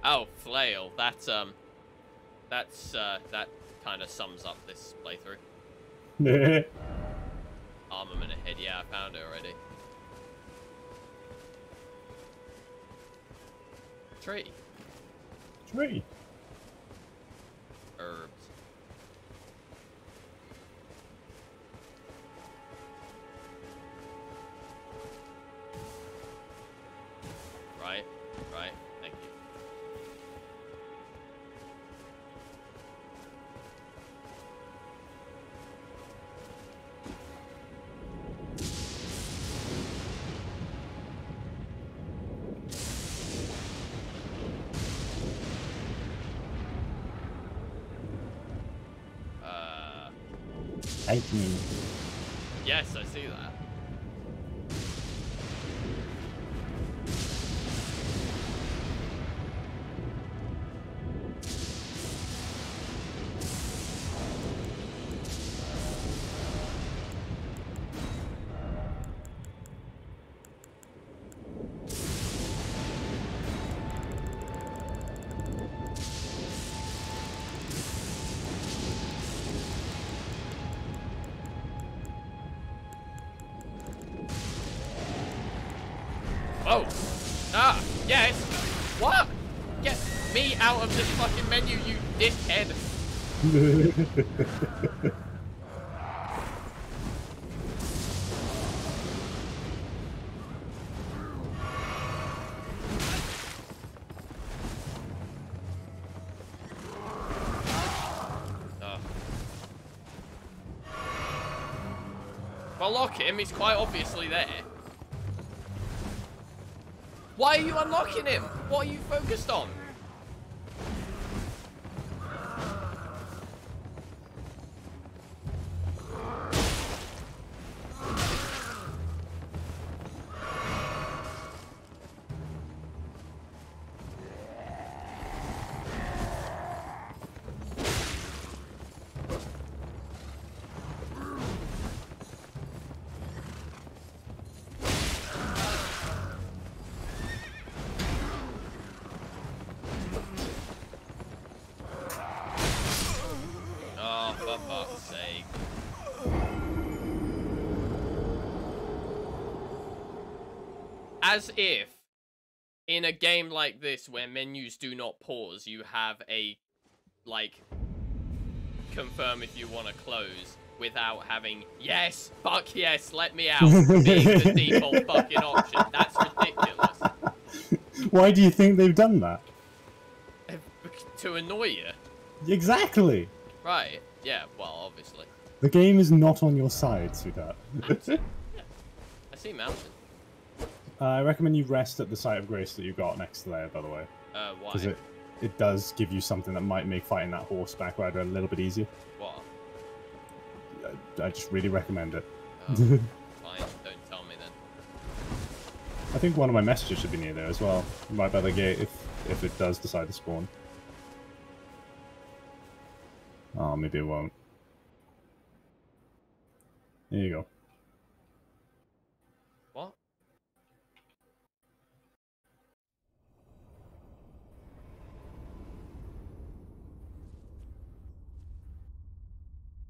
Oh, flail. That kind of sums up this playthrough. Armament ahead. Yeah, I found it already. Tree. Tree. herbs. Right, right, thank you. Yes, I see that. Oh! Ah! Yes! What? Get me out of this fucking menu, you dickhead! Oh. If I lock him, he's quite obviously there. Why are you unlocking him? What are you focused on? Oh, for fuck's sake. As if, in a game like this, where menus do not pause, you have a, like, confirm if you want to close without having, yes, fuck yes, let me out, being the default fucking option. That's ridiculous. Why do you think they've done that? To annoy you. Exactly. Right. Yeah, well, obviously. The game is not on your side, sweetheart. Mountain. Yeah. I see mountain. I recommend you rest at the site of grace that you got next to there, by the way. Why? Because it does give you something that might make fighting that horseback rider a little bit easier. What? I just really recommend it. Oh, fine, don't tell me then. I think one of my messages should be near there as well. Right by the gate if it does decide to spawn. Oh, maybe it won't. There you go. What?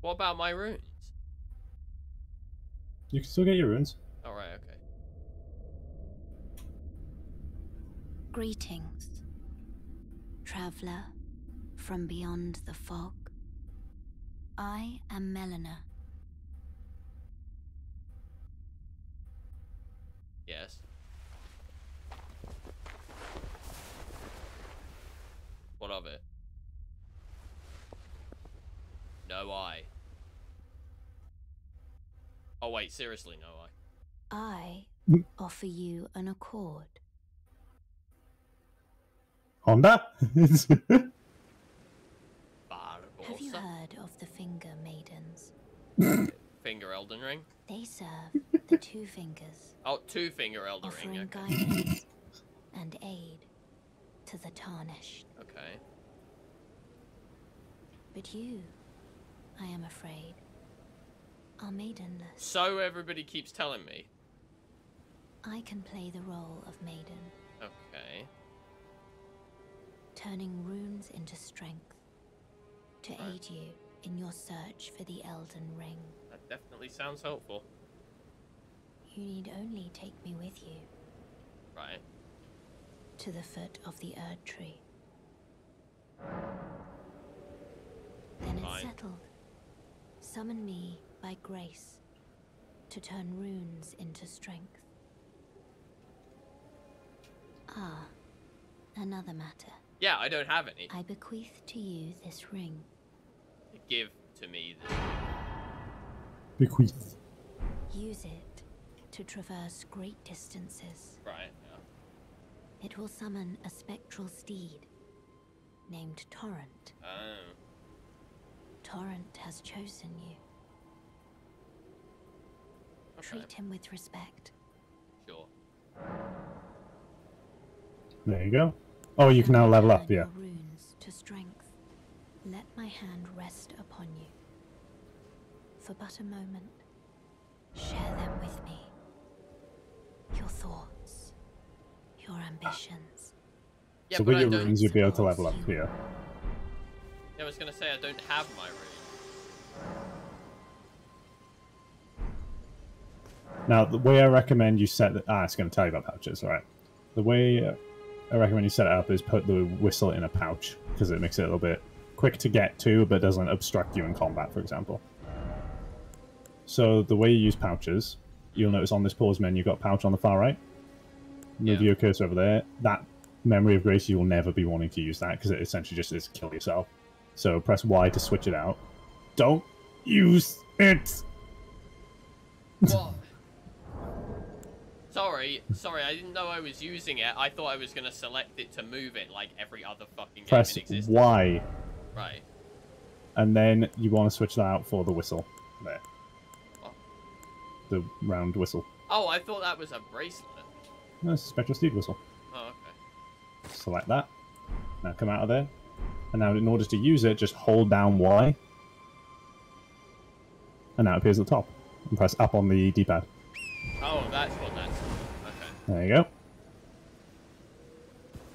What about my runes? You can still get your runes. Alright, okay. Greetings, traveler from beyond the fog. I am Melina. Yes. What of it? No eye. Oh wait, seriously, no eye. I offer you an accord. Honda? Have you heard of the Finger Maidens? Finger Elden Ring? They serve the two fingers, Oh, two finger Elden Ring, offering okay. guidance and aid to the tarnished. Okay. But you, I am afraid, are maidenless. So everybody keeps telling me. I can play the role of maiden, Okay. turning runes into strength to aid you in your search for the Elden Ring. That definitely sounds helpful. You need only take me with you Right. to the foot of the Erd Tree. Then it's Fine. settled. Summon me by grace to turn runes into strength. Ah, another matter. Yeah, I don't have any. I bequeath to you this ring. Give to me this. Bequeath. Use it to traverse great distances. Right, yeah. It will summon a spectral steed named Torrent. Oh. Torrent has chosen you. Okay. Treat him with respect. Sure. There you go. Oh, you can now level up, Turn yeah. your runes to strength. Let my hand rest upon you. For but a moment, share them with me. Your thoughts, your ambitions. Yeah, So but with I your don't. runes, you'll be able to level up here. Yeah, I was gonna say I don't have my rune. Now, the way I recommend you set it... it's going to tell you about pouches, alright. The way I recommend you set it up is put the whistle in a pouch, because it makes it a little bit quick to get to, but doesn't obstruct you in combat, for example. So, the way you use pouches, you'll notice on this pause menu, you've got pouch on the far right. Move your cursor over there. That Memory of Grace, you will never be wanting to use that, because it essentially just is kill yourself. So, press Y to switch it out. Don't use it! What? Sorry, I didn't know I was using it. I thought I was gonna select it to move it like every other fucking game Press in existence. Y, Right. and then you want to switch that out for the whistle. There. What? The round whistle. Oh, I thought that was a bracelet. No, it's a Spectral Steed whistle. Oh, okay. Select that. Now come out of there. And now in order to use it, just hold down Y. And now it appears at the top. And press up on the D-pad. Oh, that's what that's. Okay. There you go.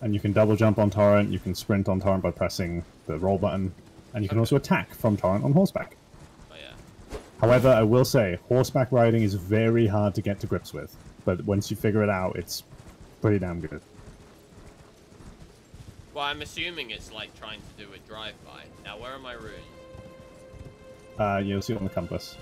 And you can double jump on Torrent, you can sprint on Torrent by pressing the roll button, and you can also attack from Torrent on horseback. Oh yeah. However, I will say, horseback riding is very hard to get to grips with, but once you figure it out, it's pretty damn good. Well, I'm assuming it's like trying to do a drive-by. Now, where are my runes? You'll see it on the compass.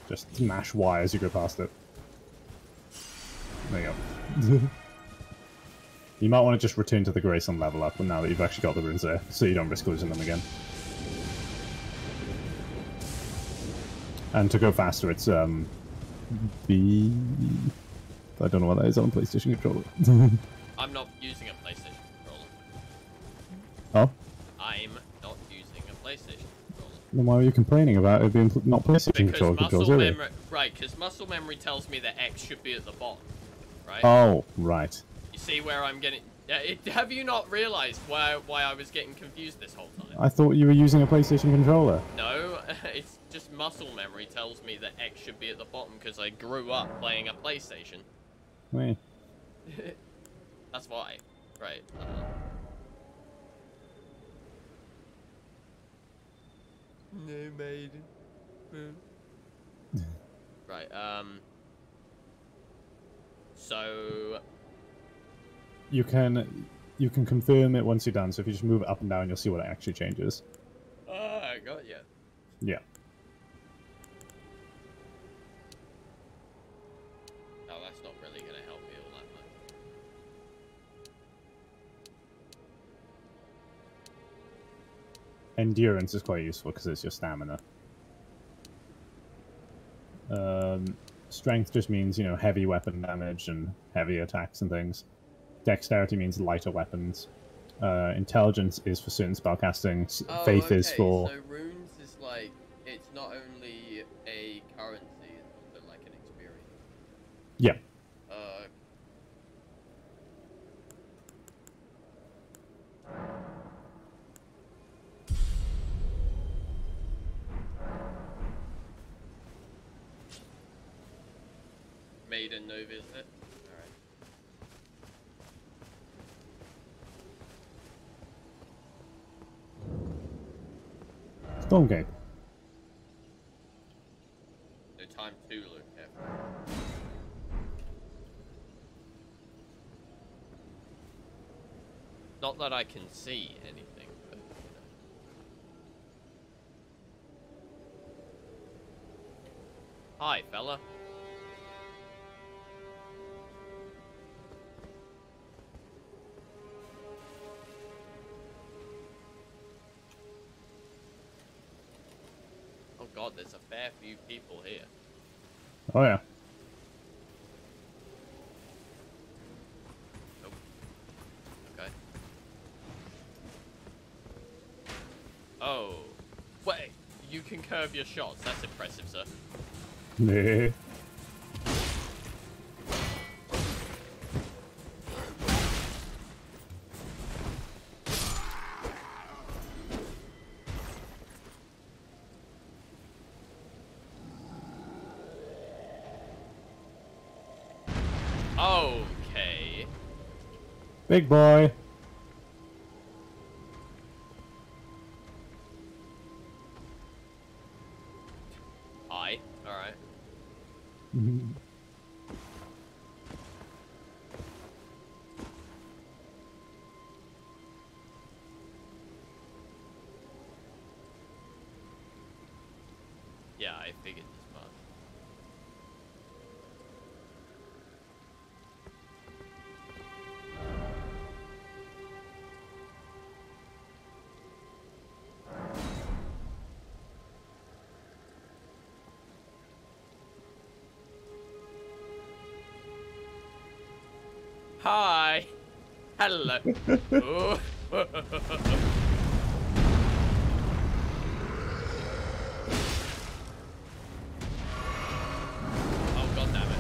Just smash Y as you go past it. There you go. You might want to just return to the Grace and level up now that you've actually got the runes there, so you don't risk losing them again. And to go faster, it's B. I don't know what that is on a PlayStation controller. I'm not using a PlayStation controller. Oh? I'm not using a PlayStation controller. Then why were you complaining about it being not PlayStation Because controllers muscle earlier? memory, right? Because muscle memory tells me that X should be at the bottom, right? Oh, right. You see where I'm getting? Have you not realized why I was getting confused this whole time? I thought you were using a PlayStation controller. No, it's just muscle memory tells me that X should be at the bottom because I grew up playing a PlayStation. Wait. That's why, right? No maiden. Right. So You can confirm it once you're done. So if you just move it up and down, you'll see what it actually changes. I got you. Yeah. Oh, that's not really gonna help me all that much. Endurance is quite useful because it's your stamina. Strength just means, heavy weapon damage and heavy attacks and things. Dexterity means lighter weapons. Intelligence is for certain spellcasting. Oh, Faith is okay, for... So runes is like, it's not only a currency, it's also like an experience. Yeah. Maiden, no visit. Alright. Stormgate. No time to look careful. Not that I can see anything, but, you know. Hi, fella. Oh god, there's a fair few people here. Oh yeah. Nope. Okay. Oh. Wait, you can curve your shots. That's impressive, sir. Nah. Okay. Big boy. Hi. Alright. Yeah, I figured as much. Hi. Hello. Ooh. Oh god damn it.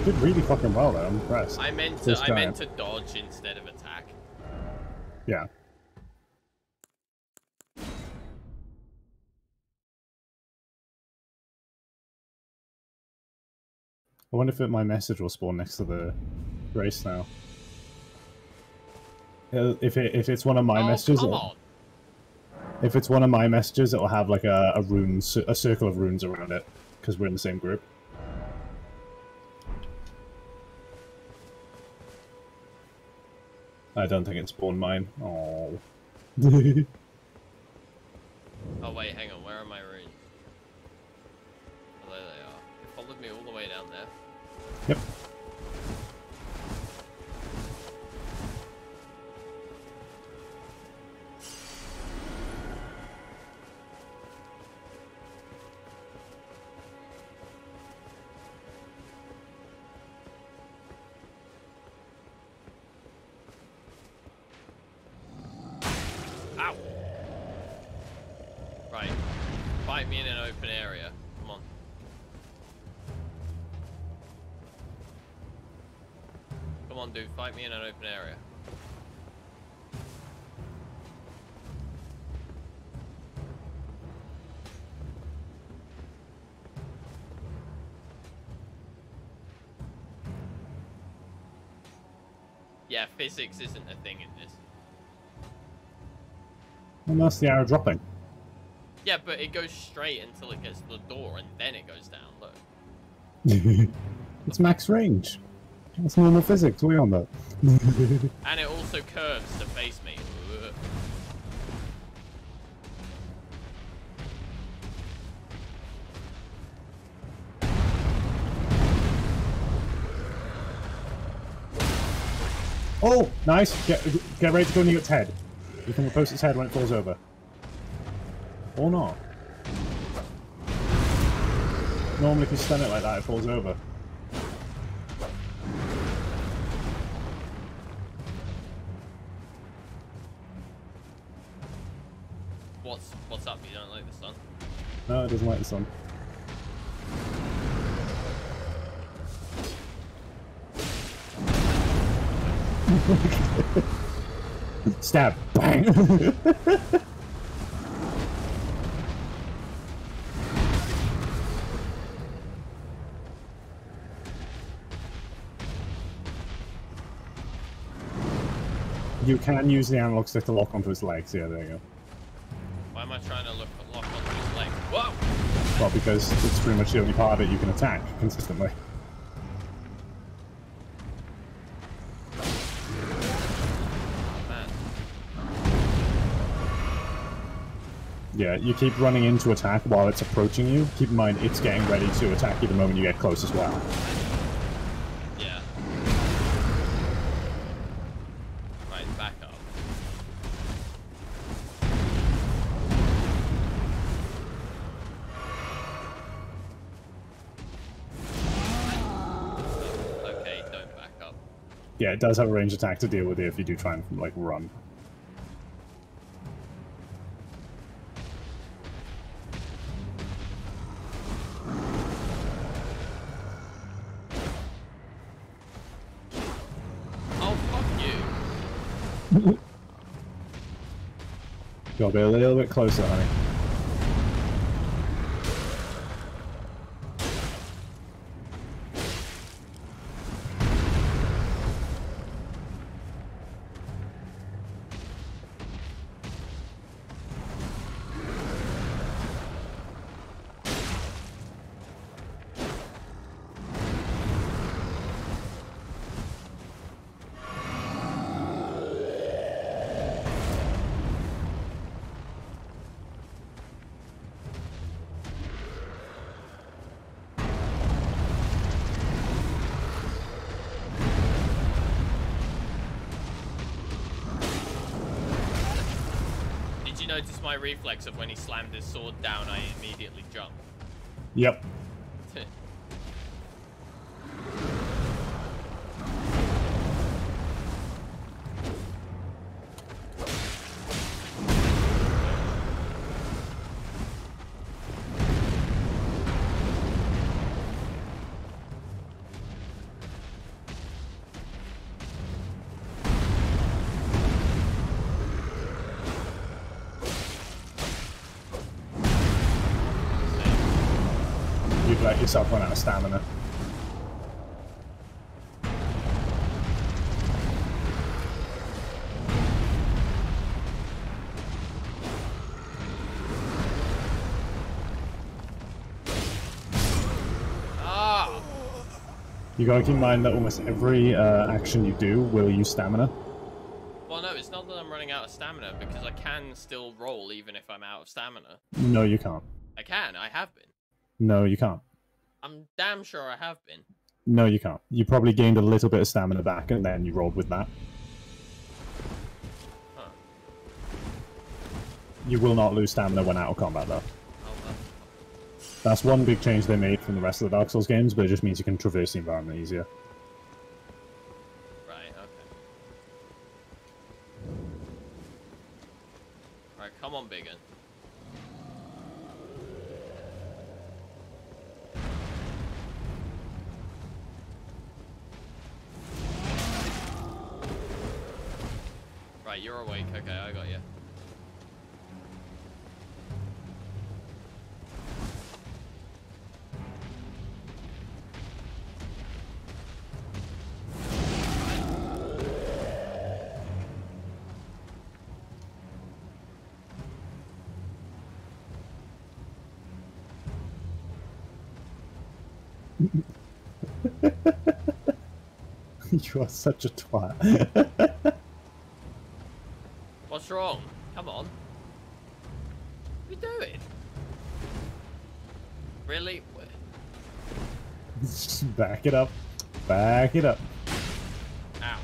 Did really fucking well though. I'm impressed. I meant to dodge instead of attack. Yeah. I wonder if my message will spawn next to the race now. If it's one of my messages, if it's one of my messages, it will have like a circle of runes around it because we're in the same group. I don't think it spawned mine. Oh. Oh wait, hang on. Where are my runes? Oh, there they are. They followed me all the way down there. Yep. Ow! Right. Fight me in an open area. Come on. Come on, dude. Fight me in an open area. Yeah, physics isn't a thing in this. And that's the arrow dropping. Yeah, but it goes straight until it gets to the door, and then it goes down. Look. It's max range. That's normal physics. We on that. And it also curves to face me. Ugh. Oh, nice. Get ready to go near its head. You can repulse its head when it falls over. Or not. Normally if you stun it like that, it falls over. What's up? You don't like the sun? No, it doesn't like the sun. Stab. Bang. You can use the analog stick to lock onto its legs. Yeah, there you go. Why am I trying to lock onto his leg? Whoa! Well, because it's pretty much the only part that you can attack consistently. Man. Yeah, you keep running into attack while it's approaching you. Keep in mind, it's getting ready to attack you the moment you get close as well. Yeah. Right, back up. Okay, don't back up. Yeah, it does have a range attack to deal with it if you do try and, like, run. Oh, fuck you. Gotta be a little bit closer, honey. Did you notice my reflex of when he slammed his sword down, I immediately jumped? Yep. You've let yourself run out of stamina. Ah! You gotta keep in mind that almost every action you do will use stamina. Well, no, it's not that I'm running out of stamina, because I can still roll even if I'm out of stamina. No, you can't. I can, I have been. No, you can't. I'm damn sure I have been. No, you can't. You probably gained a little bit of stamina back, and then you rolled with that. Huh. You will not lose stamina when out of combat, though. Oh, well. That's one big change they made from the rest of the Dark Souls games, but it just means you can traverse the environment easier. Right, okay. Alright, come on, Biggin. Right, you're awake. Okay, I got you. You are such a twat. What's wrong? Come on. What are you doing? Really? Just back it up. Back it up. Ow.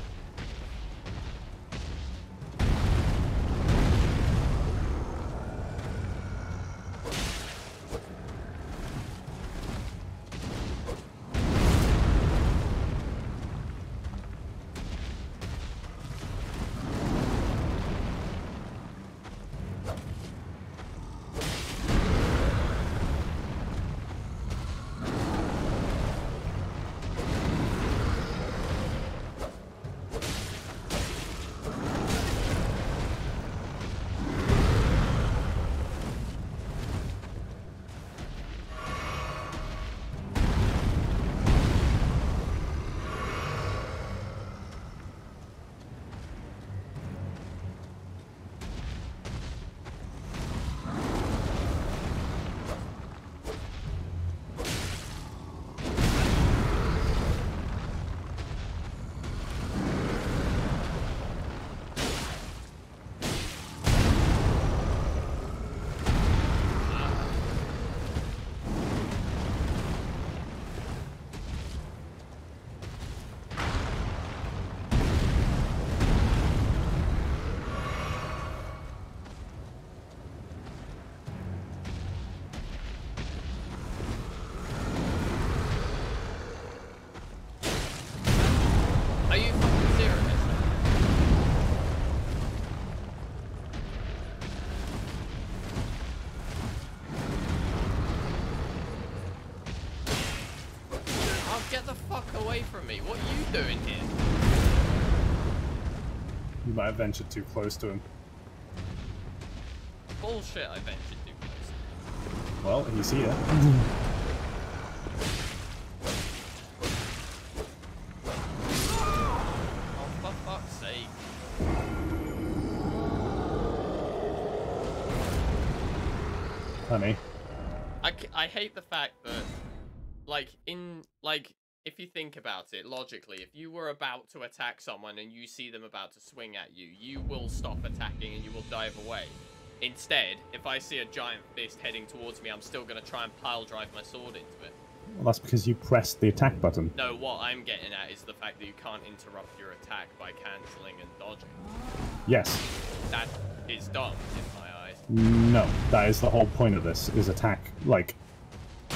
Are you fucking serious? Oh, get the fuck away from me. What are you doing here? You might have ventured too close to him. Bullshit, I ventured too close. Well, he's here. Oh, for fuck's sake. Honey. I hate the fact that, like, if you think about it logically, if you were about to attack someone and you see them about to swing at you, you will stop attacking and you will dive away. Instead, if I see a giant fist heading towards me, I'm still going to try and pile drive my sword into it. Well, that's because you pressed the attack button. No, what I'm getting at is the fact that you can't interrupt your attack by cancelling and dodging. Yes. That is dumb in my eyes. No, that is the whole point of this, is attack. Like,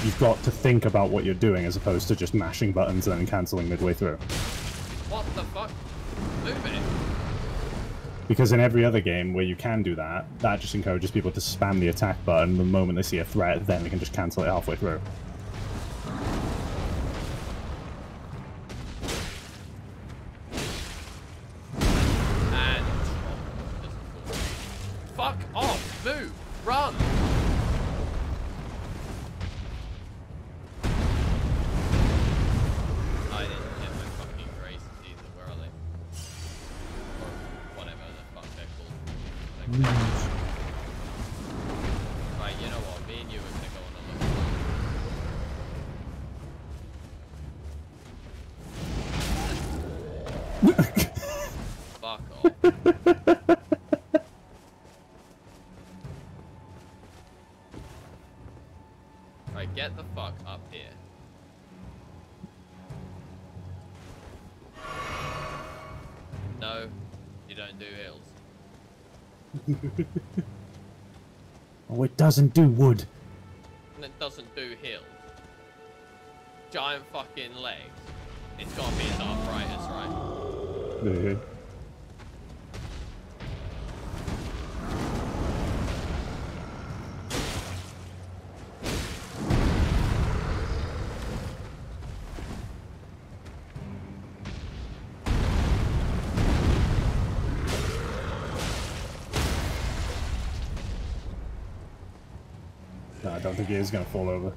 you've got to think about what you're doing as opposed to just mashing buttons and then cancelling midway through. What the fuck? Move it. Because in every other game where you can do that, that just encourages people to spam the attack button the moment they see a threat, then they can just cancel it halfway through. And... fuck off! Move! Run! I didn't get my fucking graces either. Where are they? Or whatever the fuck they're called. Right, you know what? Me and you are gonna go on a look. Fuck off. Right, get the fuck up here. No, you don't do hills. Oh, it doesn't do wood. And it doesn't do hills. Giant fucking legs. It's gotta be his arthritis, right? I don't think he is going to fall over.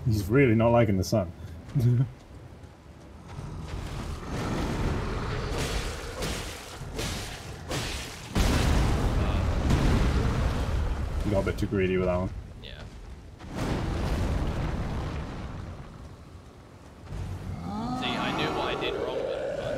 He's really not liking the sun. You got a bit too greedy with that one. Yeah. See, I knew what I did wrong with it, but...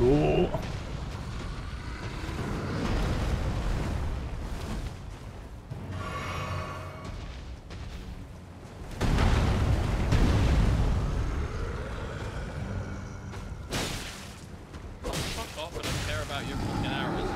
Oh. Fuck off, I don't care about your fucking arrows.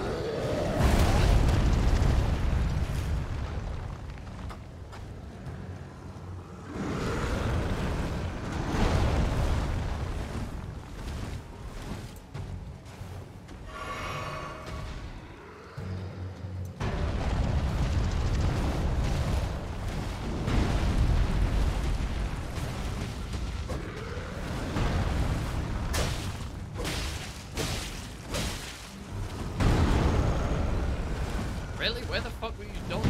Really? Where the fuck were you going?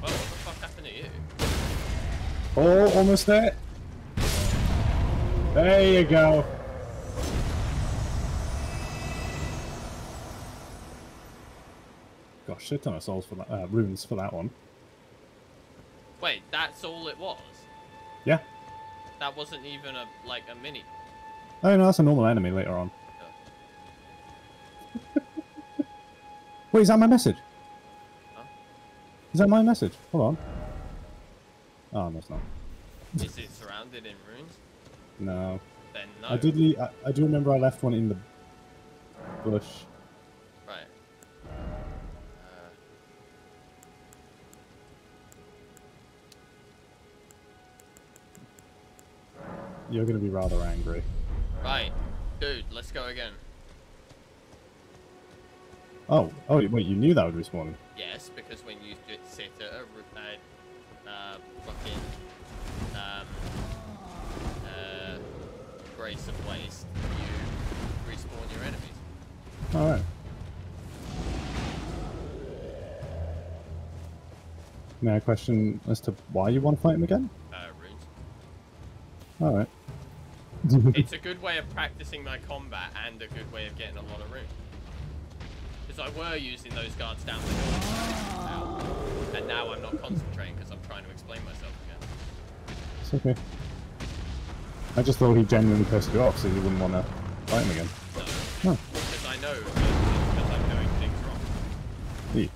Well, what the fuck happened to you? Oh, almost there. There you go. Got a shit ton of souls for that, runes for that one. Wait, that's all it was? Yeah. That wasn't even a, like, a mini. Oh no, that's a normal enemy later on. Wait, is that my message? Huh? Is that my message? Hold on. Oh, no, it's not. Is it surrounded in runes? No. Then no. I did. I do remember I left one in the bush. Right. You're gonna be rather angry. Right. Dude, let's go again. Oh, wait, you knew that would respawn? Yes, because when you sit at a fucking Grace of Waste, you respawn your enemies. Alright. May I question as to why you want to fight him again? Runes. Alright. It's a good way of practicing my combat and a good way of getting a lot of runes. Because I were using those guards down the hill, and now I'm not concentrating because I'm trying to explain myself again. It's okay. I just thought he genuinely pissed you off, so you wouldn't want to fight him again. No. Oh. Because I know because I'm doing things wrong. Yeah.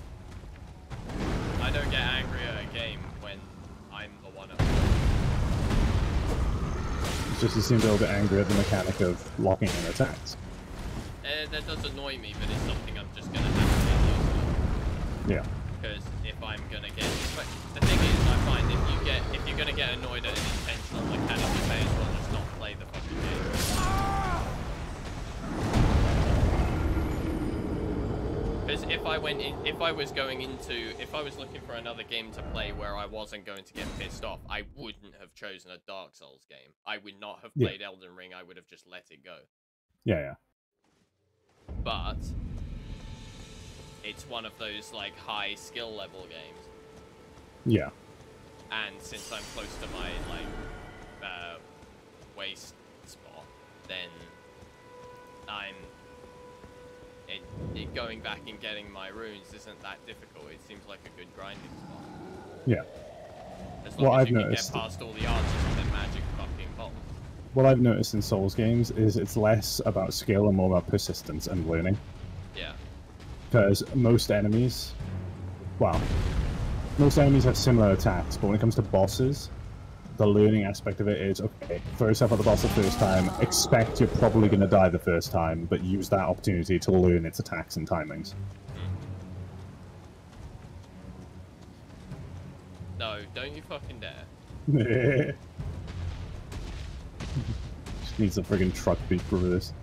I don't get angry at a game when I'm the one at It's just you seem a little bit angry at the mechanic of locking in attacks. That does annoy me, but it's something I'm just gonna have to get used to. Yeah. Because if I'm gonna get, but the thing is, I find if you're gonna get annoyed at an intentional mechanic, you may as well just not play the fucking game. Because if I was looking for another game to play where I wasn't going to get pissed off, I wouldn't have chosen a Dark Souls game. I would not have played Elden Ring. I would have just let it go. Yeah, yeah. But it's one of those like high skill level games. Yeah. And since I'm close to my like waste spot, then going back and getting my runes isn't that difficult. It seems like a good grinding spot. Yeah. As long as you can get past all the archers and then magic fucking bolt. what I've noticed in Souls games is it's less about skill and more about persistence and learning. Yeah. Because most enemies, well, most enemies have similar attacks, but when it comes to bosses, the learning aspect of it is, okay, throw yourself at the boss the first time, expect you're probably going to die the first time, but use that opportunity to learn its attacks and timings. No, don't you fucking dare. Just needs a friggin' truck beat for this.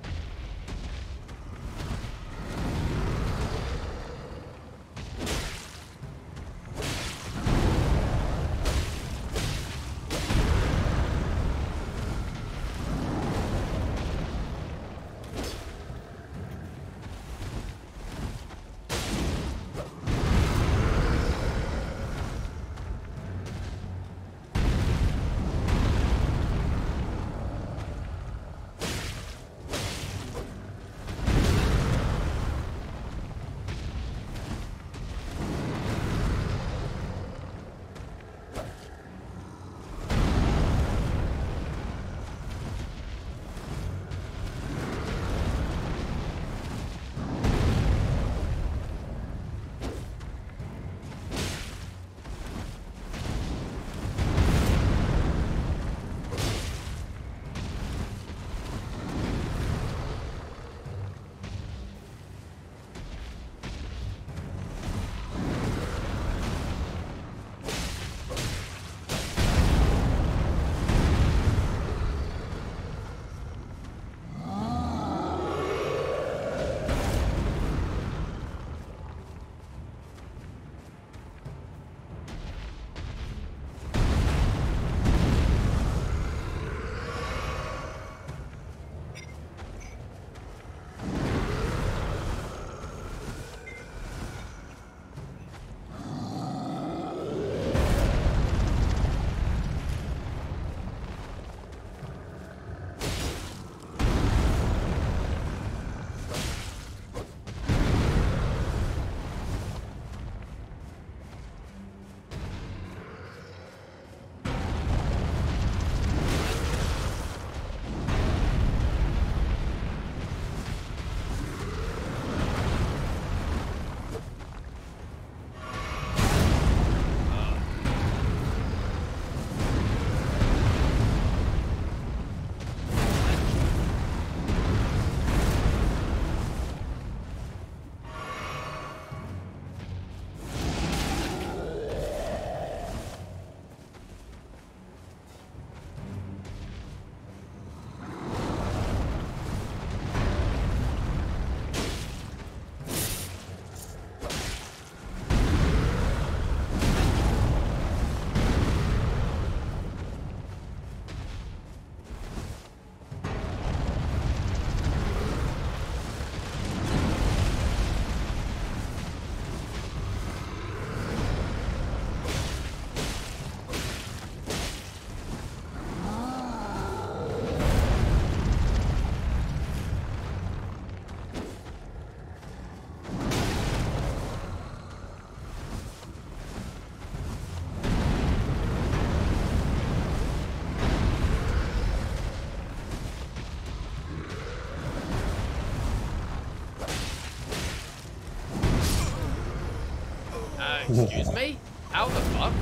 Excuse me? How the fuck?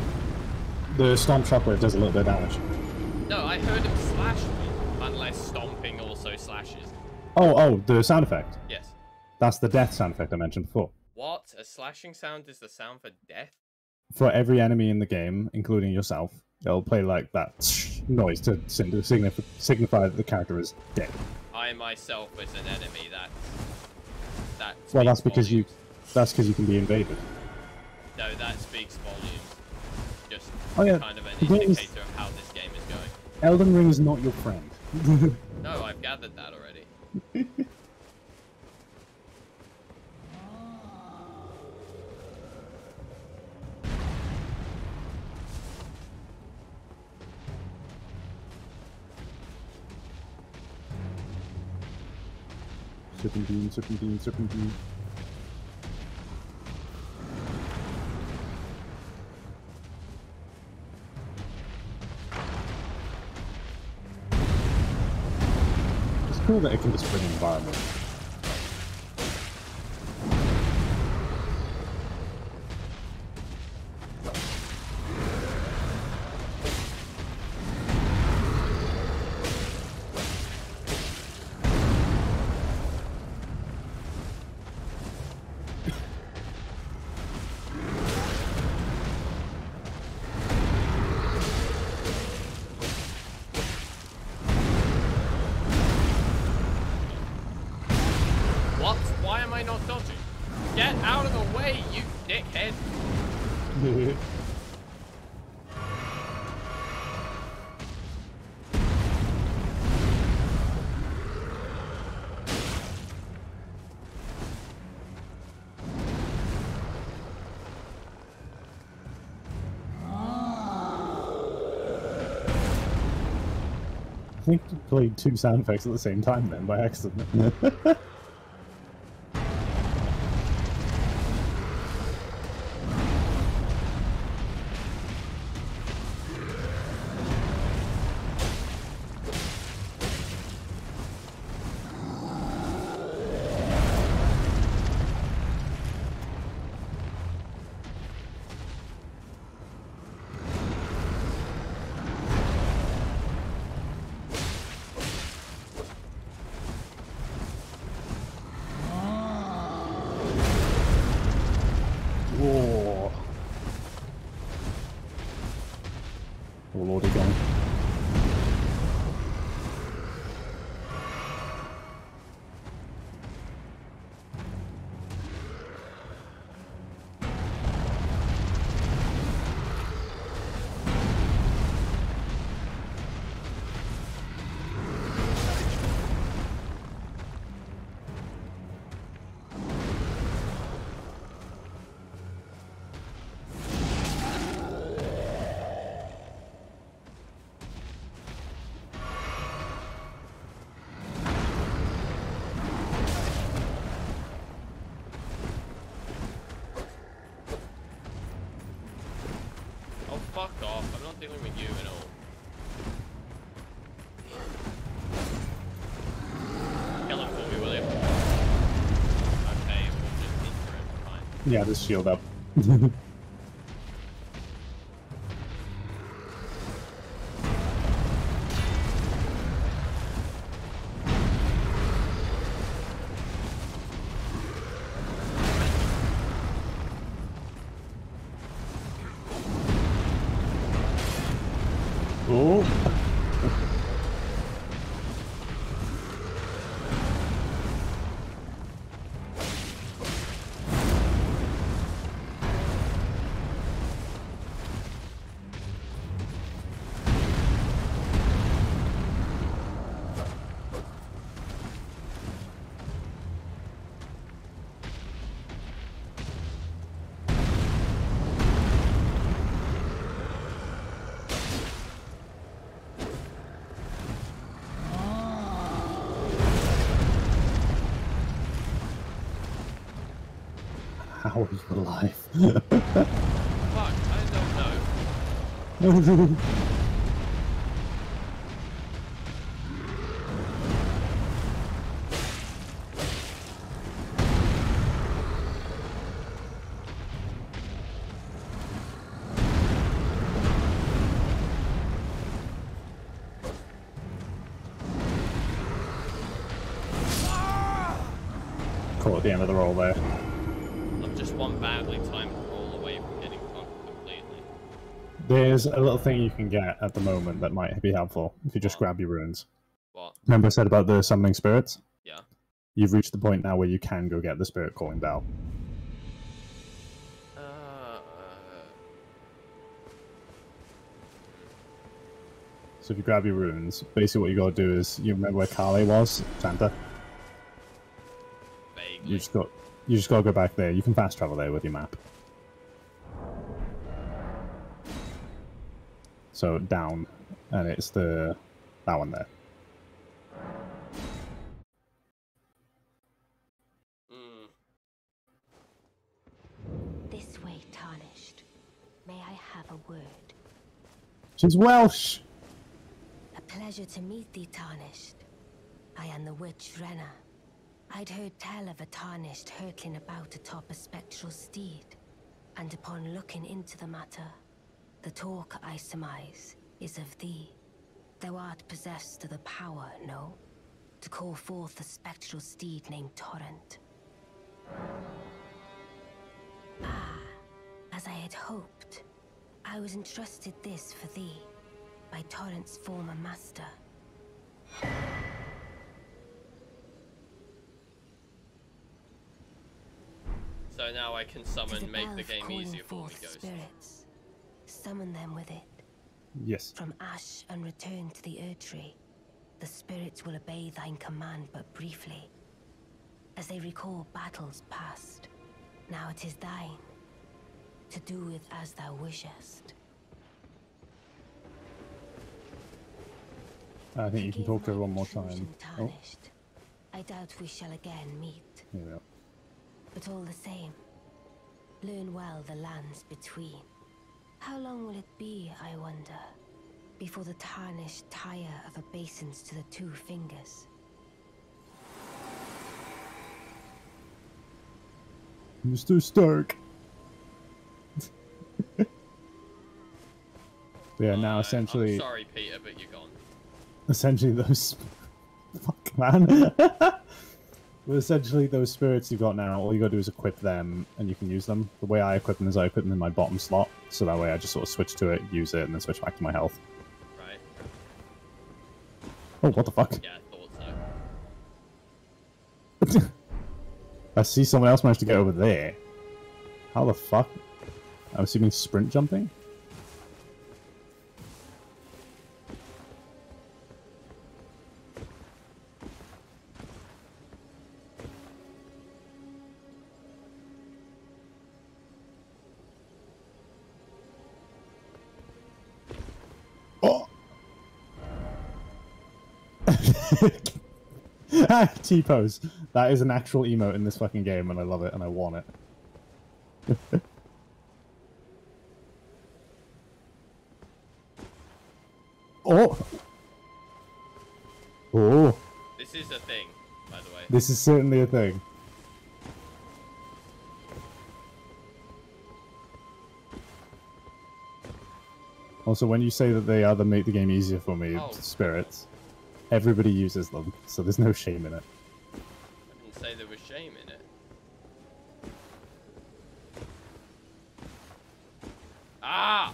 The Stomp Shockwave does a little bit of damage. No, I heard him slash me. Unless stomping also slashes. Oh, the sound effect. Yes. That's the death sound effect I mentioned before. What? A slashing sound is the sound for death? For every enemy in the game, including yourself, it'll play like that noise to signify that the character is dead. I myself as an enemy, that Well, that's speaks because volumes. that's because you can be invaded. No, that speaks volumes. Just Oh, kind of an the game is- indicator of how this game is going. Elden Ring is not your friend. No, I've gathered that already. Serpentine, serpentine, serpentine. cool that it can just bring an environment. Why am I not dodging? Get out of the way, you dickhead! I think you played 2 sound effects at the same time then, by accident. Whoa. Oh lordy gone. Oh, fuck off. I'm not dealing with you at all. Kill him for me, will you? Okay, we'll just injure him. Fine. Yeah, just shield up. Oh. How are you alive? Fuck, I don't know. Caught at the end of the roll there. I'm just one badly timed roll away from getting fucked completely. There's a little thing you can get at the moment that might be helpful if you just What? grab your runes. What? Remember I said about the summoning spirits? Yeah. You've reached the point now where you can go get the spirit calling bell. So if you grab your runes, basically what you gotta do is, you remember where Kale was? Santa? Vaguely. You just gotta go back there. You can fast travel there with your map. So down, and it's that one there. This way, Tarnished. May I have a word? She's Welsh! A pleasure to meet thee, Tarnished. I am the witch Renna. I'd heard tell of a tarnished hurtling about atop a spectral steed, and upon looking into the matter, the talk I surmise is of thee. Thou art possessed of the power, no? To call forth a spectral steed named Torrent. Ah, as I had hoped, I was entrusted this for thee by Torrent's former master. So now I can summon, make the game easier for me, Ghost. Spirits. Summon them with it. Yes. From ash and return to the Erdtree. The spirits will obey thine command but briefly, as they recall battles past. Now it is thine, to do with as thou wishest. I think you can talk to her one more time. Oh, I doubt we shall again meet. here we go. But all the same, learn well the lands between. How long will it be, I wonder, before the tarnished tire of obeisance to the two fingers? Mr. Stark. Yeah, now essentially... I'm sorry, Peter, but you're gone. Essentially those... Fuck, man. Well, essentially those spirits you've got now, all you gotta do is equip them, and you can use them. The way I equip them is I equip them in my bottom slot, so that way I just sort of switch to it, use it, and then switch back to my health. Right. Oh, what the fuck? Yeah, I thought so. I see someone else managed to get over there. How the fuck? I'm assuming sprint jumping? Oh! T-pose. That is an actual emote in this fucking game, and I love it, and I want it. Oh! Oh! This is a thing, by the way. This is certainly a thing. Also, when you say that they either make the game easier for me, spirits, everybody uses them, so there's no shame in it. I didn't say there was shame in it. Ah!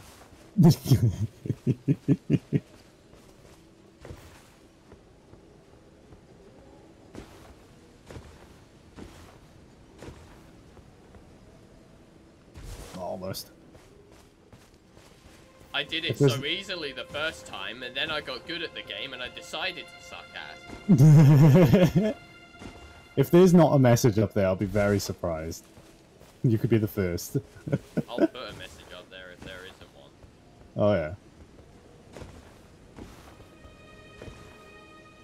Almost. I did it so easily the first time, and then I got good at the game, and I decided to suck ass. If there's not a message up there, I'll be very surprised. You could be the first. I'll put a message up there if there isn't one. Oh yeah.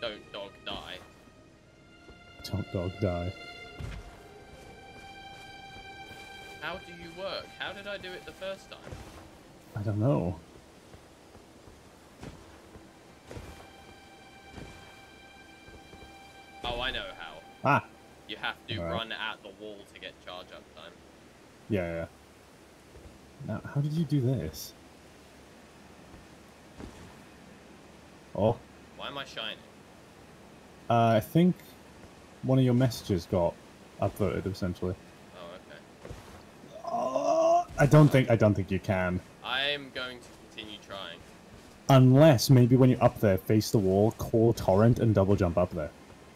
Don't dog die. Don't dog die. How do you work? How did I do it the first time? I don't know. Oh, I know how. Ah! You have to run at the wall to get charge up time. Yeah, yeah. Now, how did you do this? Oh. Why am I shining? I think one of your messages got upvoted, essentially. Oh, okay. I don't think you can. I'm going to continue trying. Unless maybe when you're up there, face the wall, call torrent, and double jump up there.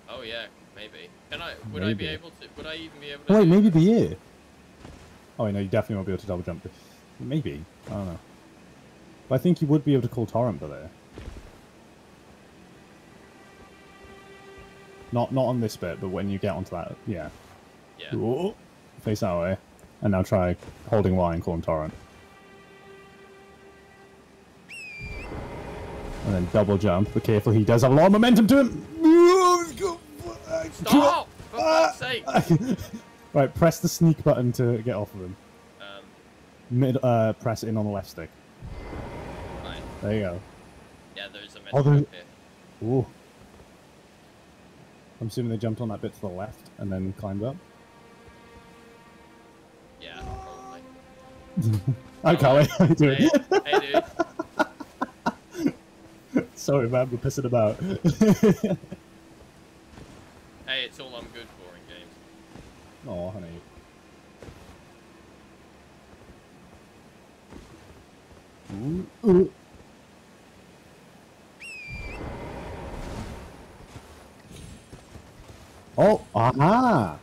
Oh yeah, maybe. Can I? Would I be able to? Would I even be able to? Oh, wait, maybe the ear. Oh, no, you definitely won't be able to double jump. Maybe. I don't know. But I think you would be able to call torrent by there. Not on this bit, but when you get onto that, yeah. Yeah. Ooh, face that way, and now try holding Y and calling torrent. And then double jump. Be careful, he does have a lot of momentum to him. Stop! For fuck's sake! Right, press the sneak button to get off of him. Press it in on the left stick. Right. There you go. Yeah, there's a message up here. Ooh. I'm assuming they jumped on that bit to the left and then climbed up. Yeah, probably. Hi, Carly. How you doing? Hey, dude. Sorry, man. We're pissing about. Hey, it's all I'm good for in games. Oh, honey. Ooh, ooh. Oh, aha!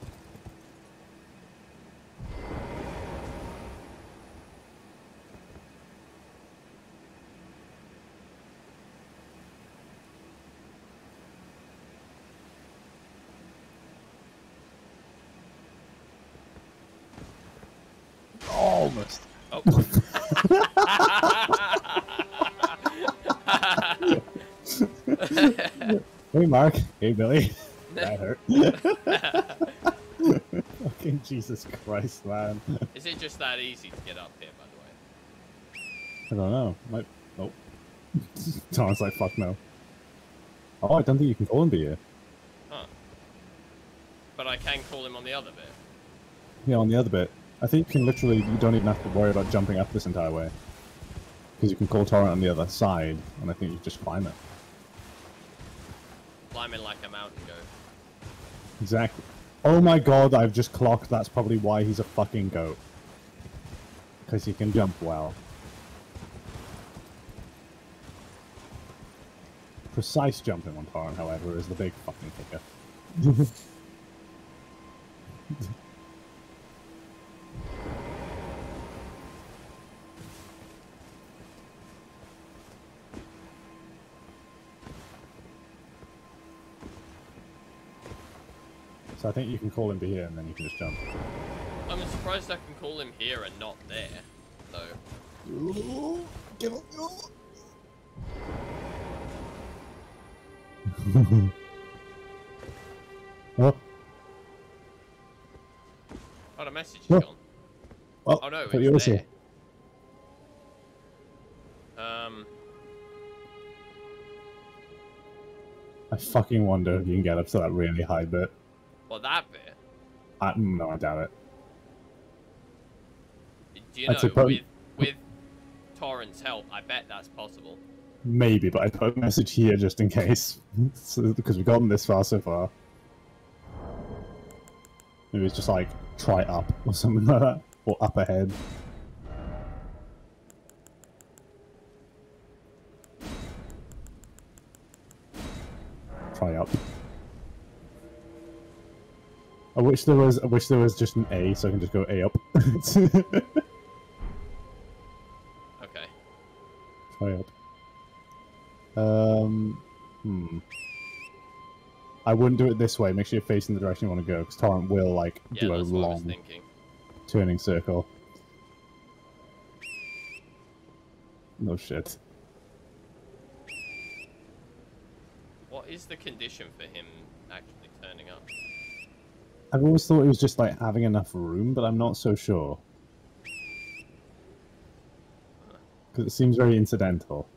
Almost. Oh. Hey, Mark. Hey, Billy. That hurt. Fucking Jesus Christ, man. Is it just that easy to get up here, by the way? I don't know. Might. Oh. Tom's like, fuck no. Oh, I don't think you can call him to you. Huh. But I can call him on the other bit. Yeah, on the other bit. I think you can literally, you don't even have to worry about jumping up this entire way. Because you can call Torrent on the other side, and I think you just climb it. Climbing like a mountain goat. Exactly. Oh my god, I've just clocked that's probably why he's a fucking goat. Because he can jump well. Precise jumping on Torrent, however, is the big fucking kicker. So I think you can call him to here and then you can just jump. I'm surprised I can call him here and not there, though. Get on. Oh. Oh, the message is Oh. gone. Oh no, thought you it's were there. I fucking wonder if you can get up to that really high bit. Well, that bit. No, I doubt it. Do you I'd know, say with Torrent's help, I bet that's possible. Maybe, but I put a message here just in case. Because we've gotten this far so far. Maybe it's just like, try up or something like that. Or up ahead. Try up. I wish there was just an A so I can just go A up. Okay. Try up. I wouldn't do it this way. Make sure you're facing the direction you want to go, because Torrent will like Yeah, do a that's what I was long thinking. turning circle. No shit. What is the condition for him actually turning up? I've always thought it was just like having enough room, but I'm not so sure. Because it seems very incidental.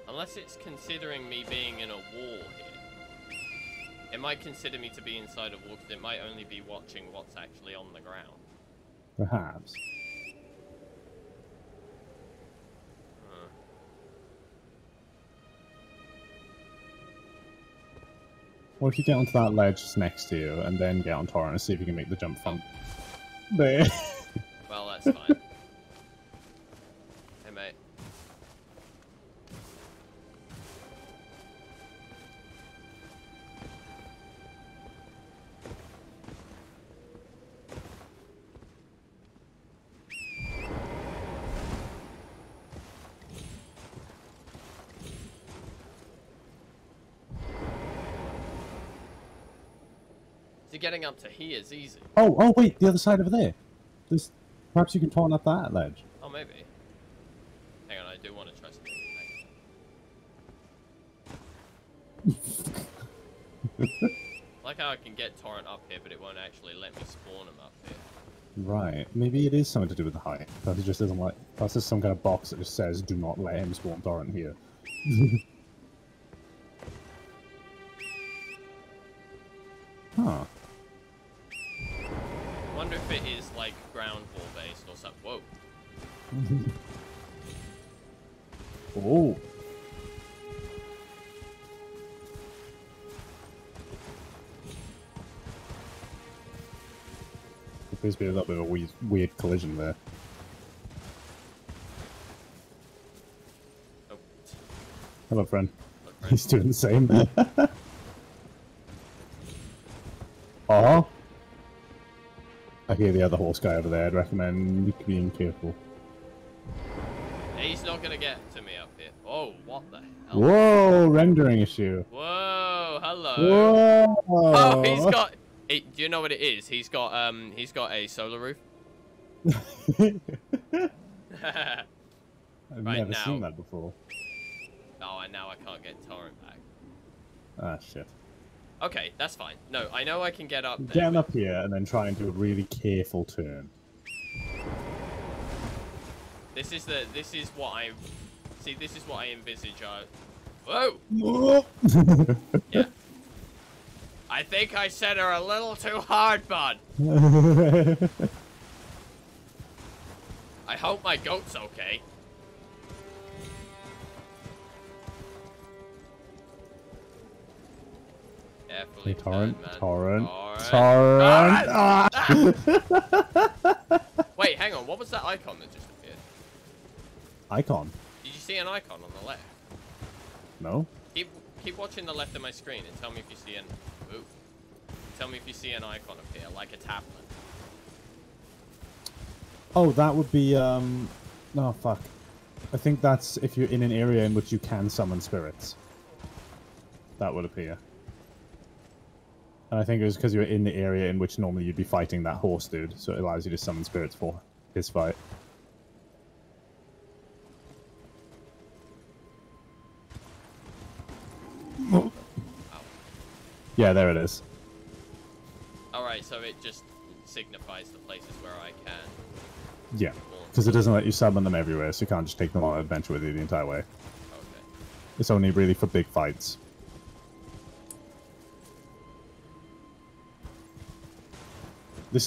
Unless it's considering me being in a wall here. It might consider me to be inside a wall, because it might only be watching what's actually on the ground. Perhaps. Or if you get onto that ledge just next to you, and then get on Torrent and see if you can make the jump from there. Well, that's fine. Hey, mate. So getting up to here is easy. Oh, wait, the other side over there. There's, perhaps you can Torrent up that ledge. Oh, maybe. Hang on, I do want to try something. Like how I can get Torrent up here, but it won't actually let me spawn him up here. Right. Maybe it is something to do with the height. Perhaps he just doesn't like... Perhaps there's some kind of box that just says, do not let him spawn torrent here. Huh. I wonder if it is like ground ball based or something. Whoa. Oh. There appears to be a little bit of a weird collision there. Oh. Hello, friend. Hello, friend. He's doing the same. Oh. I hear the other horse guy over there. I'd recommend being careful. He's not gonna get to me up here. Oh, what the hell? Whoa, rendering issue. Whoa, hello. Whoa. Oh, he's got. Do you know what it is? He's got a solar roof. I've Right never now. seen that before. Oh, and now I can't get torrent back. Ah, shit. Okay, that's fine. No, I know I can get up there. Get him with- up here and then try and do a really careful turn. This is what I see. This is what I envisage. Whoa! Yeah. I think I set her a little too hard, bud. I hope my goat's okay. Carefully, Torrent, man. torrent, Torrent. torrent. Ah! Wait, hang on. What was that icon that just appeared? Icon? Did you see an icon on the left? No? Keep watching the left of my screen and tell me if you see an. Ooh. Tell me if you see an icon appear, like a tablet. Oh, that would be, No, fuck. I think that's if you're in an area in which you can summon spirits. That would appear. And I think it was because you're in the area in which normally you'd be fighting that horse dude, so it allows you to summon spirits for his fight. Ow. Yeah, there it is. Alright, so it just signifies the places where I can. Yeah, because it doesn't let you summon them everywhere, so you can't just take them on an adventure with you the entire way. Okay. It's only really for big fights. This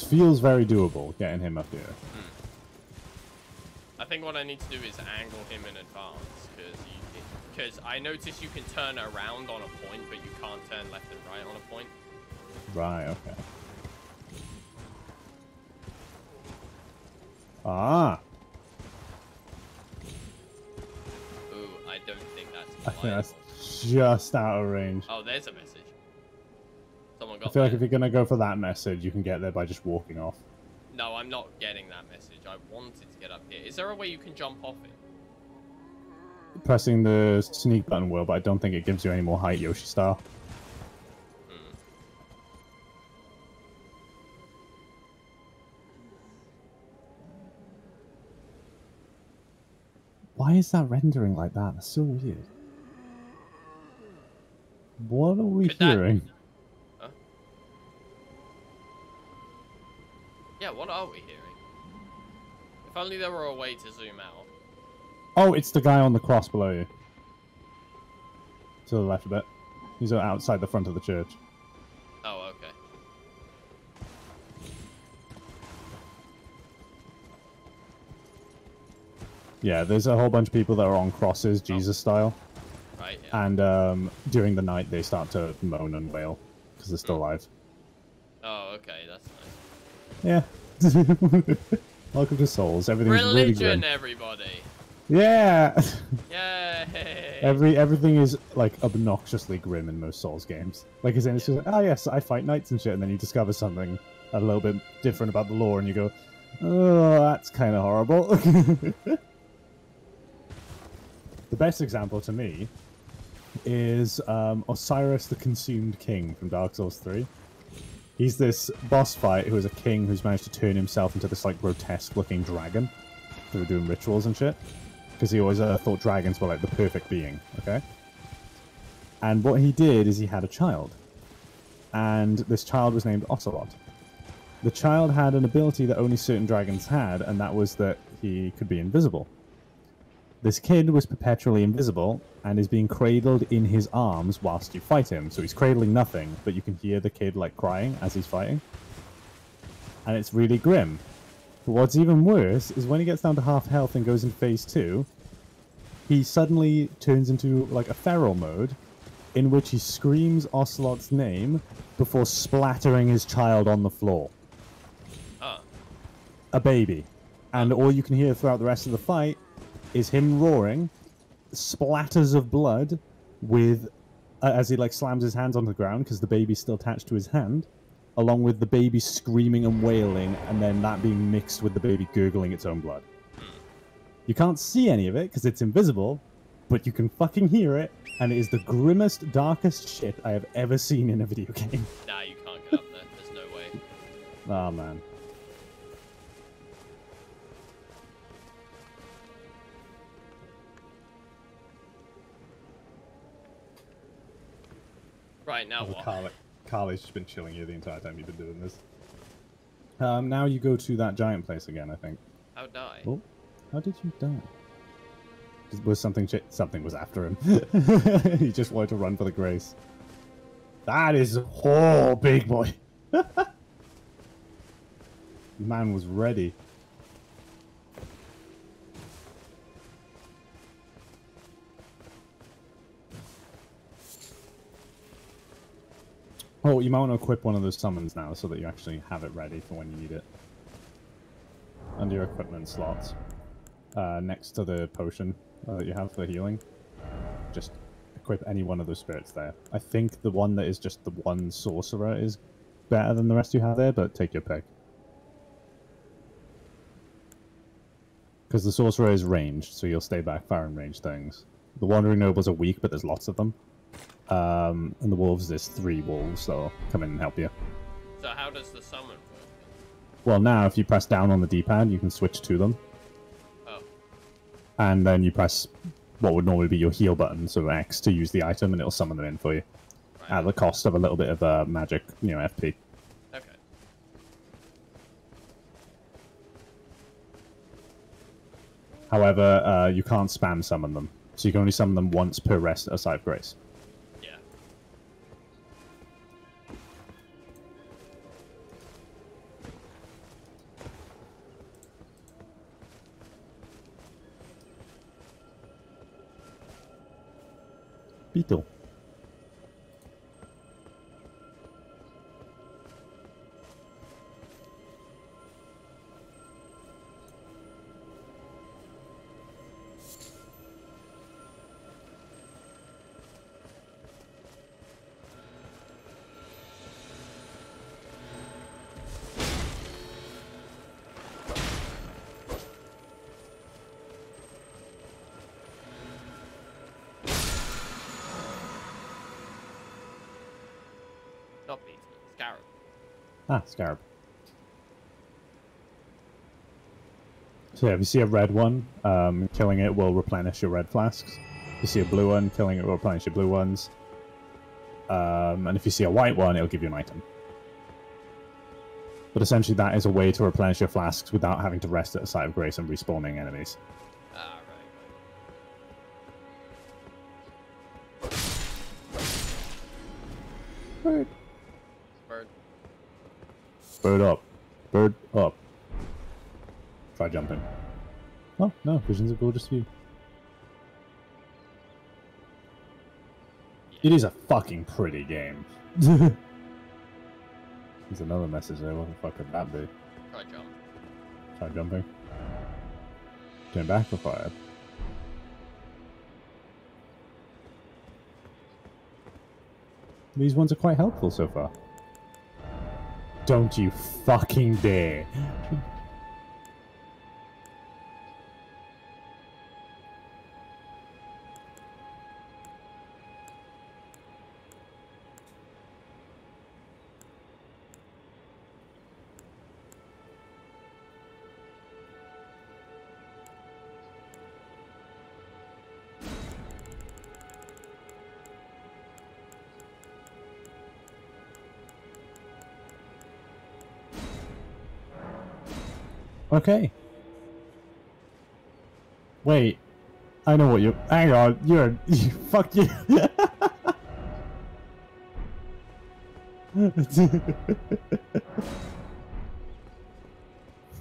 feels very doable, getting him up here. I think what I need to do is angle him in advance, because I notice you can turn around on a point, but you can't turn left and right on a point. Right, okay. Ah! Ooh, I don't think that's I think viable. that's just out of range. Oh, there's a message. Someone I got feel like that. if you're gonna go for that message, you can get there by just walking off. No, I'm not getting that message. I wanted to get up here. Is there a way you can jump off it? Pressing the sneak button will, but I don't think it gives you any more height, Yoshi style. Why is that rendering like that? That's so weird. What are we Could that- hearing? Huh? Yeah, what are we hearing? If only there were a way to zoom out. Oh, it's the guy on the cross below you. To the left a bit. He's outside the front of the church. Oh, okay. Yeah, there's a whole bunch of people that are on crosses, Jesus style. Right, yeah. And during the night, they start to moan and wail because they're still alive. Oh, okay, that's nice. Yeah. Welcome to Souls. Everything's really Religion, grim. everybody! Yeah. Yay! Everything is like obnoxiously grim in most Souls games. Like, it's just like, oh yes, I fight knights and shit, and then you discover something a little bit different about the lore, and you go, oh, that's kind of horrible. The best example to me is Osiris the Consumed King from Dark Souls 3. He's this boss fight who is a king who's managed to turn himself into this like grotesque looking dragon through doing rituals and shit. Because he always thought dragons were like the perfect being, okay? And what he did is he had a child. And this child was named Ocelot. The child had an ability that only certain dragons had, and that was that he could be invisible. This kid was perpetually invisible and is being cradled in his arms whilst you fight him. So he's cradling nothing, but you can hear the kid like crying as he's fighting. And it's really grim. But what's even worse is when he gets down to half health and goes into phase 2, he suddenly turns into like a feral mode in which he screams Ocelot's name before splattering his child on the floor. A baby. And all you can hear throughout the rest of the fight is him roaring, splatters of blood with as he like slams his hands on the ground because the baby's still attached to his hand, along with the baby screaming and wailing, and then that being mixed with the baby gurgling its own blood. You can't see any of it because it's invisible, but you can fucking hear it, and it is the grimmest, darkest shit I have ever seen in a video game. Nah, you can't get up there. There's no way. Oh, man. Right, now what? Carly's just been chilling here the entire time you've been doing this. Now you go to that giant place again, I think. How die? Oh, how did you die? Was something was after him. He just wanted to run for the grace. That is big boy. Man was ready. Oh, you might want to equip one of those summons now so that you actually have it ready for when you need it. Under your equipment slots. Next to the potion that you have for healing. Just equip any one of those spirits there. I think the one that is just the one sorcerer is better than the rest you have there, but take your pick. Because the sorcerer is ranged, so you'll stay back far and range things. The wandering nobles are weak, but there's lots of them. And the wolves, there's 3 wolves that'll come in and help you. So how does the summon work? Well, now if you press down on the D-pad, you can switch to them. Oh. And then you press what would normally be your heal button, so X, to use the item, and it'll summon them in for you. Right. At the cost of a little bit of magic, FP. Okay. However, you can't spam summon them. So you can only summon them once per rest at a site of grace. Yeah. Beetle. Not beetle. Scarab. Ah, Scarab. So yeah, if you see a red one, killing it will replenish your red flasks. If you see a blue one, killing it will replenish your blue ones. And if you see a white one, it'll give you an item. But essentially that is a way to replenish your flasks without having to rest at a site of grace and respawning enemies. Ah, right. Bird. Bird. Bird up. Bird up. Try jumping. Oh, no. Vision's a gorgeous view. It is a fucking pretty game. There's another message there. What the fuck could that be? Try jump. Try jumping. Turn back or fire. These ones are quite helpful so far. Don't you fucking dare. Okay. Wait. I know what you... Hang on. You're... Fuck you.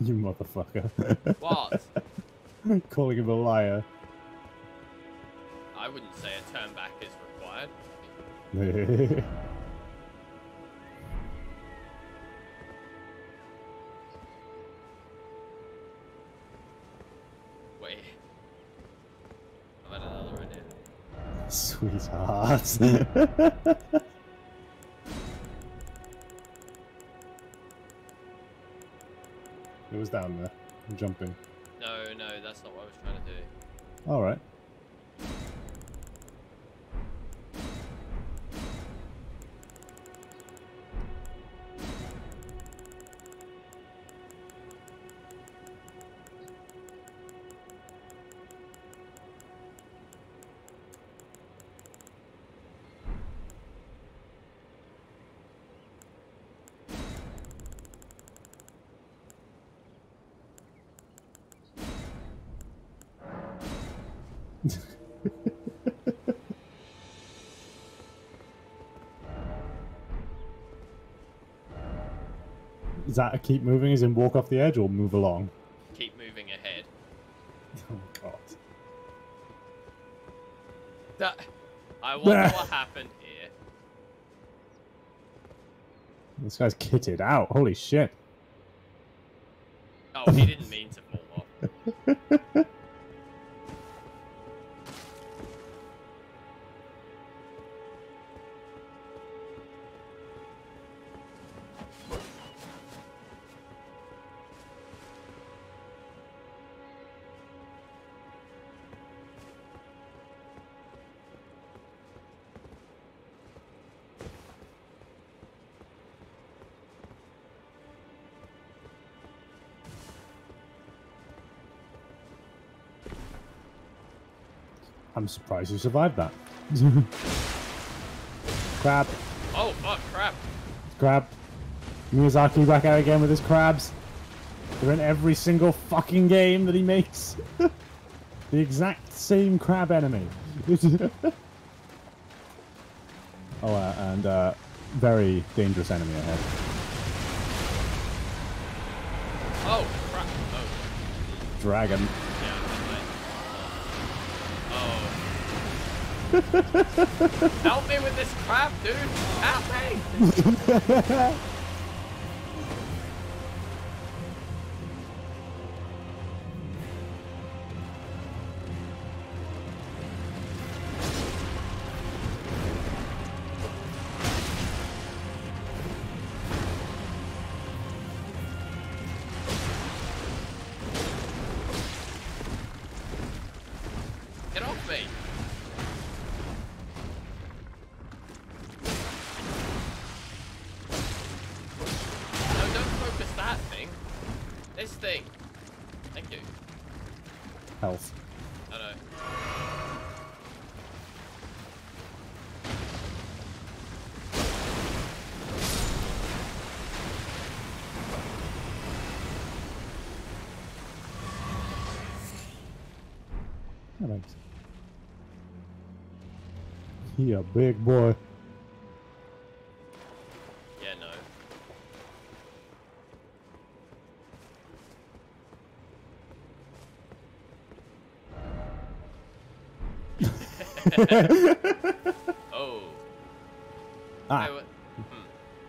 You motherfucker. What? Calling him a liar. I wouldn't say a turn back is required. Wait. I've had another idea. Sweetheart. It was down there. I'm jumping. No, that's not what I was trying to do. Alright. Is that a keep moving as in walk off the edge or move along? Keep moving ahead. Oh god. I wonder what happened here. This guy's kitted out. Holy shit. Oh, he didn't mean to fall off. I'm surprised you survived that. Crab. Oh, fuck, crap. Crab. Miyazaki back out again with his crabs. They're in every single fucking game that he makes. The exact same crab enemy. Oh, and very dangerous enemy ahead. Oh, crap. Oh. Dragon. Yeah, oh. Help me with this crap, dude. Help me. Get off me. No, don't focus that thing. This thing. Thank you. Health. I know. Alright. He a big boy. Yeah, no. Oh. Ah.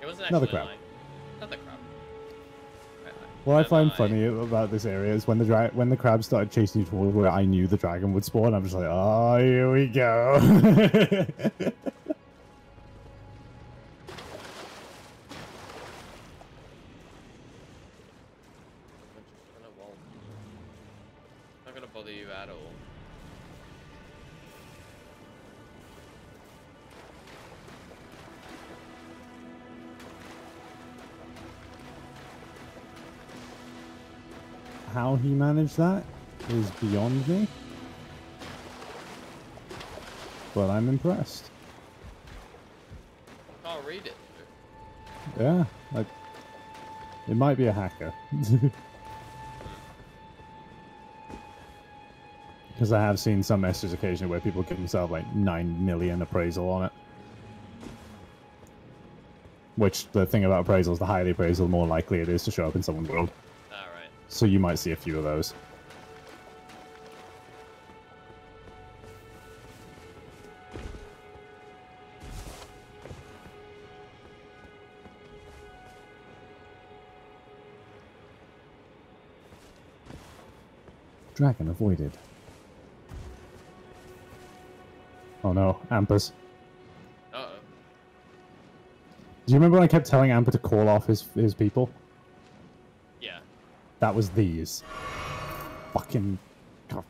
It wasn't Another actually crab. mine. Another crab. What I find I- funny about this area is when the crabs started chasing you toward where I knew the dragon would spawn, I'm just like, oh, here we go. Not gonna bother you at all. How he managed that is beyond me. But I'm impressed. Can't read it. Yeah, it might be a hacker. Because I have seen some messages occasionally where people give themselves like 9 million appraisal on it. Which, the thing about appraisals, the higher the appraisal, the more likely it is to show up in someone's world. Alright. So you might see a few of those. Dragon avoided. Oh no, Ampers. Uh-oh. Do you remember when I kept telling Amper to call off his people? Yeah. That was these. Fucking... God.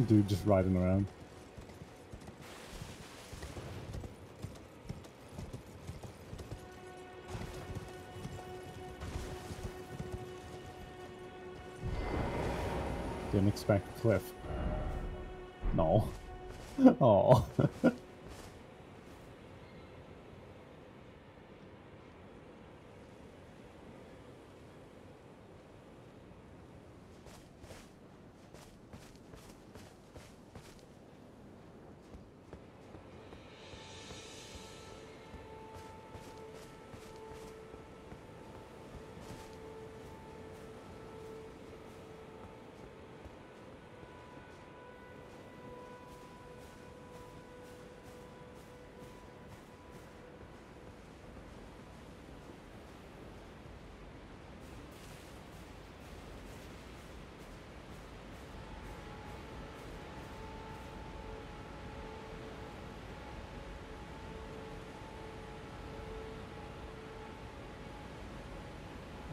Dude just riding around. Didn't expect a cliff. No. Oh.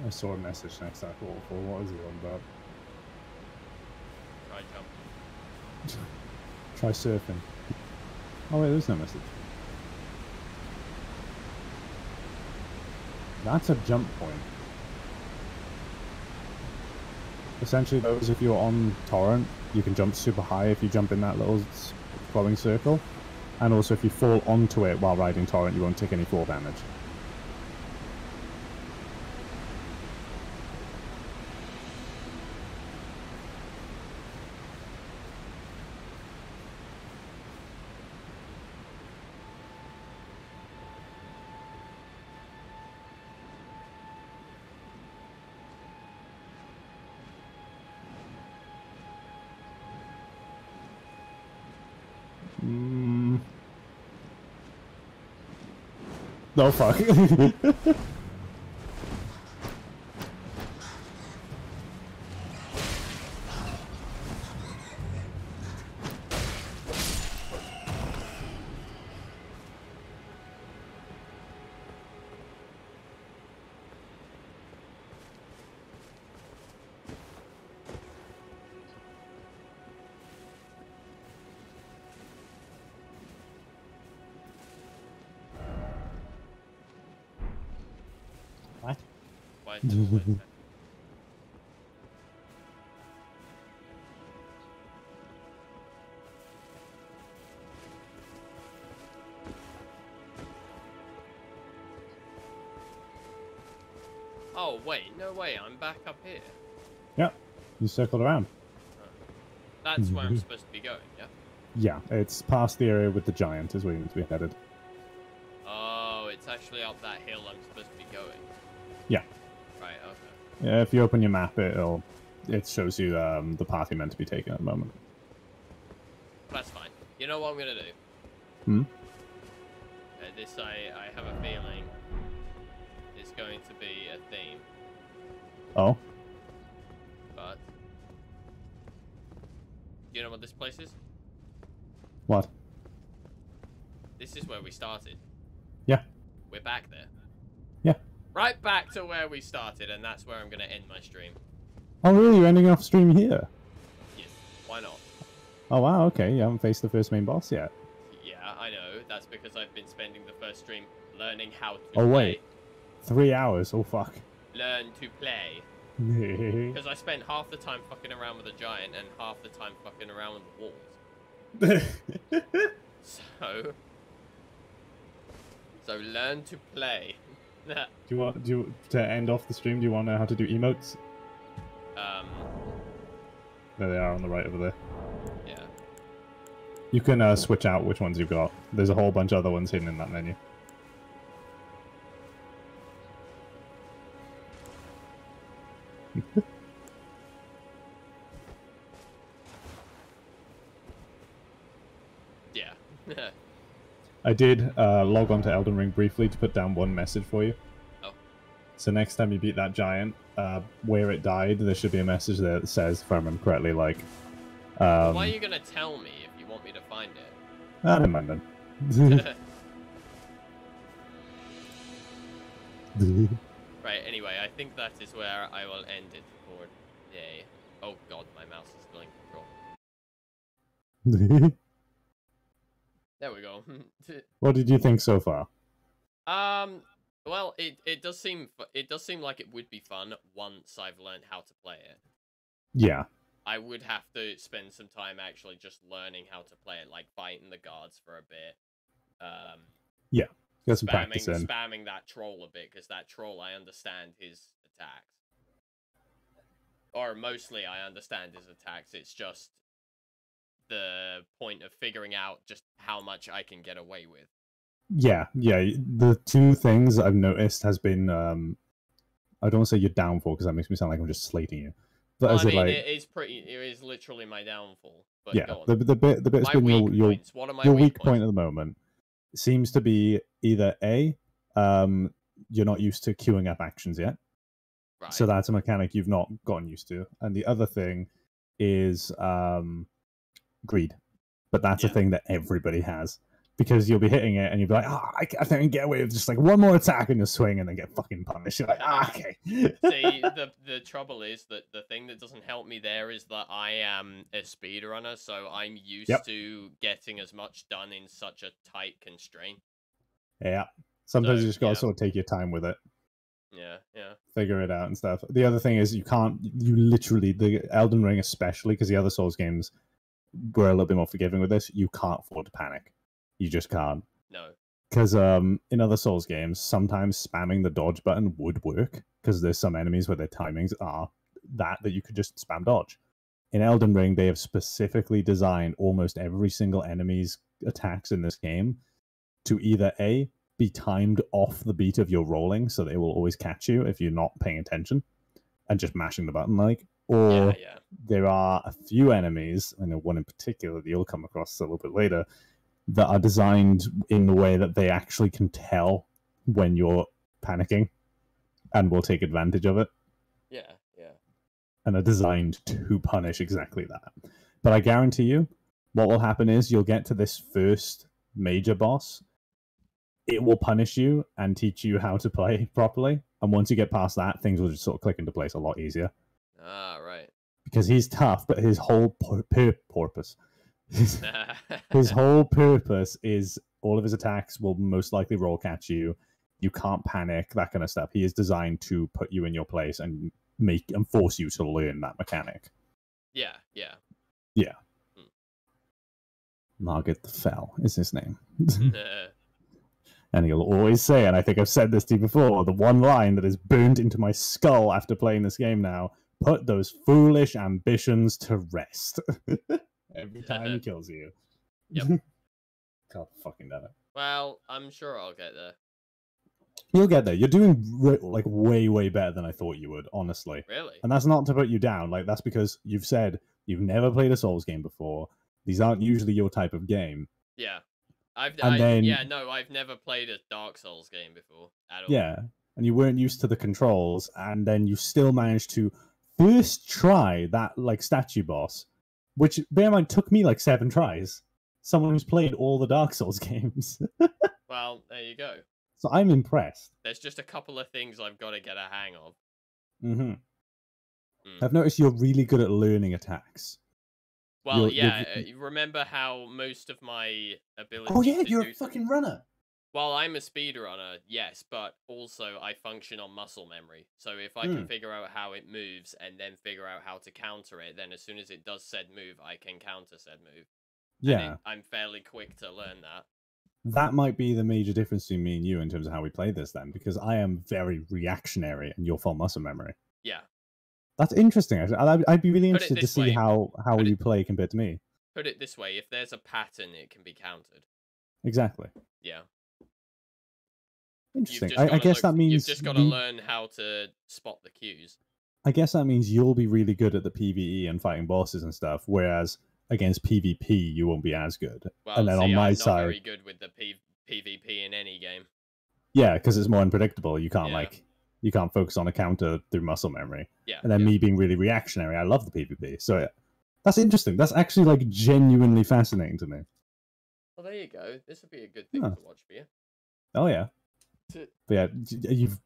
I saw a message next to that waterfall. What is he on about? Try jump. Try surfing. Oh wait, there's no message. That's a jump point. Essentially, those, if you're on torrent, you can jump super high if you jump in that little glowing circle. And also, if you fall onto it while riding torrent, you won't take any fall damage. No, fuck. What? Why? Oh, wait, no way, I'm back up here. Yep, you circled around. That's where I'm supposed to be going, yeah? Yeah, it's past the area with the giant is where you need to be headed. Oh, it's actually up that hill I'm supposed to be going. Yeah. Right, okay. Yeah, if you open your map, it shows you the path you're meant to be taking at the moment. That's fine. You know what I'm gonna do? Hmm? This, I have a feeling, is going to be a theme. Oh? But... you know what this place is? What? This is where we started. Yeah. We're back there. Yeah. Right back to where we started, and that's where I'm going to end my stream. Oh really? You're ending off stream here? Yes. Why not? Oh wow, okay, you haven't faced the first main boss yet. Yeah, I know. That's because I've been spending the first stream learning how to Oh play. wait, 3 hours. Oh fuck. Learn to play. Because I spent half the time fucking around with a giant and half the time fucking around with the walls. So learn to play. Do you to end off the stream? Do you want to know how to do emotes? There they are on the right over there. Yeah. You can switch out which ones you've got. There's a whole bunch of other ones hidden in that menu. Yeah. I did log on to Elden Ring briefly to put down one message for you. Oh. So next time you beat that giant, where it died, there should be a message there that says, if I remember correctly, like... Why are you going to tell me if you want me to find it? I don't mind then. Right, anyway, I think that is where I will end it for today. Oh god, my mouse is still in control. There we go. What did you think so far? Well, it does seem like it would be fun once I've learned how to play it. Yeah. I would have to spend some time actually just learning how to play it, like fighting the guards for a bit. Yeah, get some practice in. Spamming that troll a bit, because that troll, I understand his attacks. Or mostly I understand his attacks, it's just the point of figuring out just how much I can get away with. Yeah. The two things I've noticed has been, I don't want to say your downfall, because that makes me sound like I'm just slating you. But Well, I mean, like, it is literally my downfall. But yeah, go on. the bit that's been your What are my your weak weak point at the moment seems to be either A, you're not used to queuing up actions yet. Right. So that's a mechanic you've not gotten used to. And the other thing is greed. But that's a thing that everybody has. Because you'll be hitting it and you'll be like, I think I can get away with just like one more attack and you'll swing and then get fucking punished. You're like, okay. See, the trouble is that the thing that doesn't help me there is that I am a speedrunner, so I'm used to getting as much done in such a tight constraint. Yeah. Sometimes you just gotta sort of take your time with it. Yeah. Figure it out and stuff. The other thing is you literally, the Elden Ring especially, because the other Souls games were a little bit more forgiving with this, you can't afford to panic. You just can't. No. Because in other Souls games, sometimes spamming the dodge button would work, because there's some enemies where their timings are that you could just spam dodge. In Elden Ring, they have specifically designed almost every single enemy's attacks in this game to either A, be timed off the beat of your rolling, so they will always catch you if you're not paying attention, and just mashing the button, or there are a few enemies, I know one in particular that you'll come across a little bit later, that are designed in the way that they actually can tell when you're panicking and will take advantage of it. Yeah. And are designed to punish exactly that. But I guarantee you, what will happen is you'll get to this first major boss, it will punish you and teach you how to play properly. And once you get past that, things will just sort of click into place a lot easier. Ah, right. Because he's tough, but his whole purpose... his whole purpose is all of his attacks will most likely roll catch you. You can't panic, that kind of stuff. He is designed to put you in your place and force you to learn that mechanic. Yeah. Margaret the Fell is his name. And he'll always say, and I think I've said this to you before, the one line that is burned into my skull after playing this game now, put those foolish ambitions to rest. Every time he kills you. Yep. God fucking damn it. Well, I'm sure I'll get there. You'll get there. You're doing like way, way better than I thought you would, honestly. Really? And that's not to put you down. Like, that's because you've said you've never played a Souls game before. These aren't usually your type of game. Yeah. I've never played a Dark Souls game before at all. Yeah. And you weren't used to the controls, and then you still managed to first try that like statue boss, which, bear in mind, took me like 7 tries. Someone who's played all the Dark Souls games. Well, there you go. So I'm impressed. There's just a couple of things I've got to get a hang of. I've noticed you're really good at learning attacks. Well, You're- yeah. You remember how most of my ability. Oh yeah, to you're do a fucking runner. Well, I'm a speedrunner, yes, but also I function on muscle memory. So if I Hmm. can figure out how it moves and then figure out how to counter it, then as soon as it does said move, I can counter said move. Yeah, I'm fairly quick to learn that. that might be the major difference between me and you in terms of how we play this then, because I am very reactionary and you're full muscle memory. Yeah. That's interesting. I'd be really Put it interested to this see way. how Put you it- play compared to me. Put it this way, if there's a pattern, it can be countered. Exactly. Yeah. Interesting. I guess that means you've just got to learn how to spot the cues. I guess that means you'll be really good at the PvE and fighting bosses and stuff, whereas against PvP you won't be as good. Well, and then see, on my I'm side, not very good with the PvP in any game. yeah, because it's more unpredictable. You can't Yeah. you can't focus on a counter through muscle memory. Yeah. And then me being really reactionary, I love the PvP. So yeah, that's interesting. That's actually like genuinely fascinating to me. Well, there you go. This would be a good thing Huh. to watch for you. Oh yeah. To- But yeah,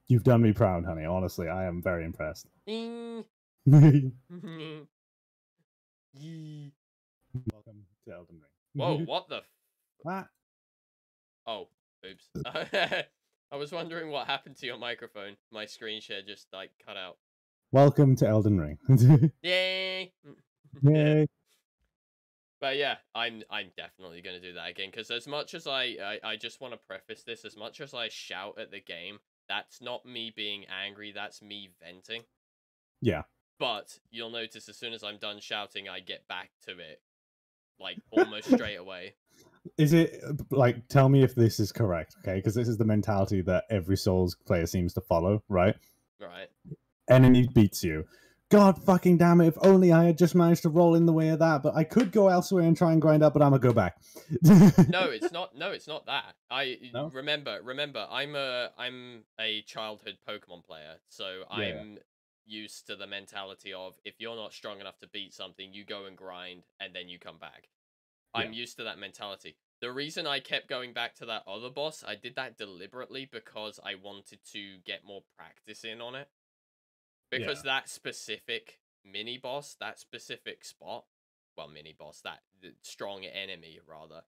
you've done me proud, honey. Honestly, I am very impressed. Yee. Welcome Yee. to Elden Ring. Whoa, what the? Ah, Oh, oops. I was wondering what happened to your microphone. My screen share just like cut out. welcome to Elden Ring. Yay! Yay. But yeah, I'm definitely gonna do that again because as much as I just want to preface this, as much as I shout at the game, that's not me being angry. That's me venting. Yeah. But you'll notice as soon as I'm done shouting, I get back to it, like almost straight away. Is it like, tell me if this is correct, okay? Because this is the mentality that every Souls player seems to follow, right? Right. Enemy beats you. God fucking damn it, if only I had just managed to roll in the way of that, but I could go elsewhere and try and grind up, but I'm gonna go back. No, it's not. No, it's not that. No? Remember. I'm a childhood Pokemon player, so Yeah. I'm used to the mentality of if you're not strong enough to beat something, you go and grind, and then you come back. I'm used to that mentality. The reason I kept going back to that other boss, I did that deliberately because I wanted to get more practice in on it. Because that specific mini boss, that specific spot, well, mini boss, that strong enemy rather,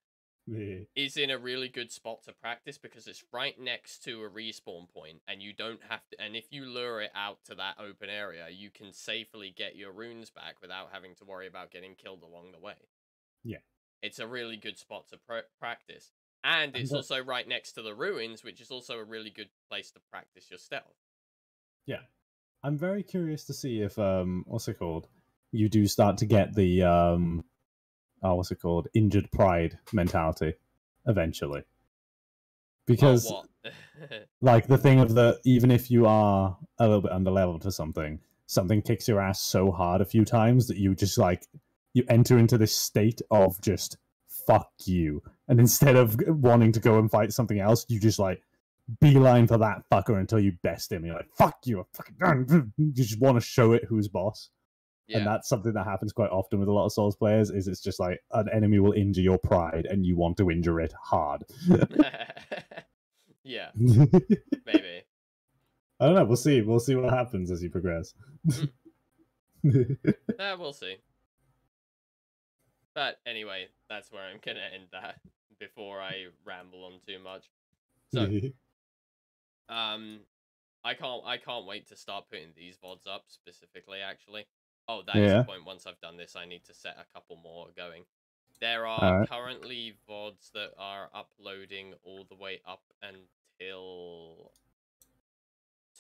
is in a really good spot to practice because it's right next to a respawn point and you don't have to, and if you lure it out to that open area, you can safely get your runes back without having to worry about getting killed along the way. Yeah. It's a really good spot to practice. And it's also right next to the ruins, which is also a really good place to practice your stealth. Yeah. I'm very curious to see if what's it called? You do start to get the what's it called? Injured pride mentality eventually. Because what? like the thing of the even if you are a little bit underleveled to something kicks your ass so hard a few times that you just like you enter into this state of just fuck you. And instead of wanting to go and fight something else, you just like beeline for that fucker until you best him. You're like, fuck you, I'm fucking done. You just want to show it who's boss. Yeah. And that's something that happens quite often with a lot of Souls players, is it's just like an enemy will injure your pride and you want to injure it hard. Yeah. Maybe. I don't know, we'll see. We'll see what happens as you progress. We'll see. But anyway, that's where I'm gonna end that before I ramble on too much. So, I can't wait to start putting these VODs up specifically. Actually, oh, that is the point. Once I've done this, I need to set a couple more going. There are currently VODs that are uploading all the way up until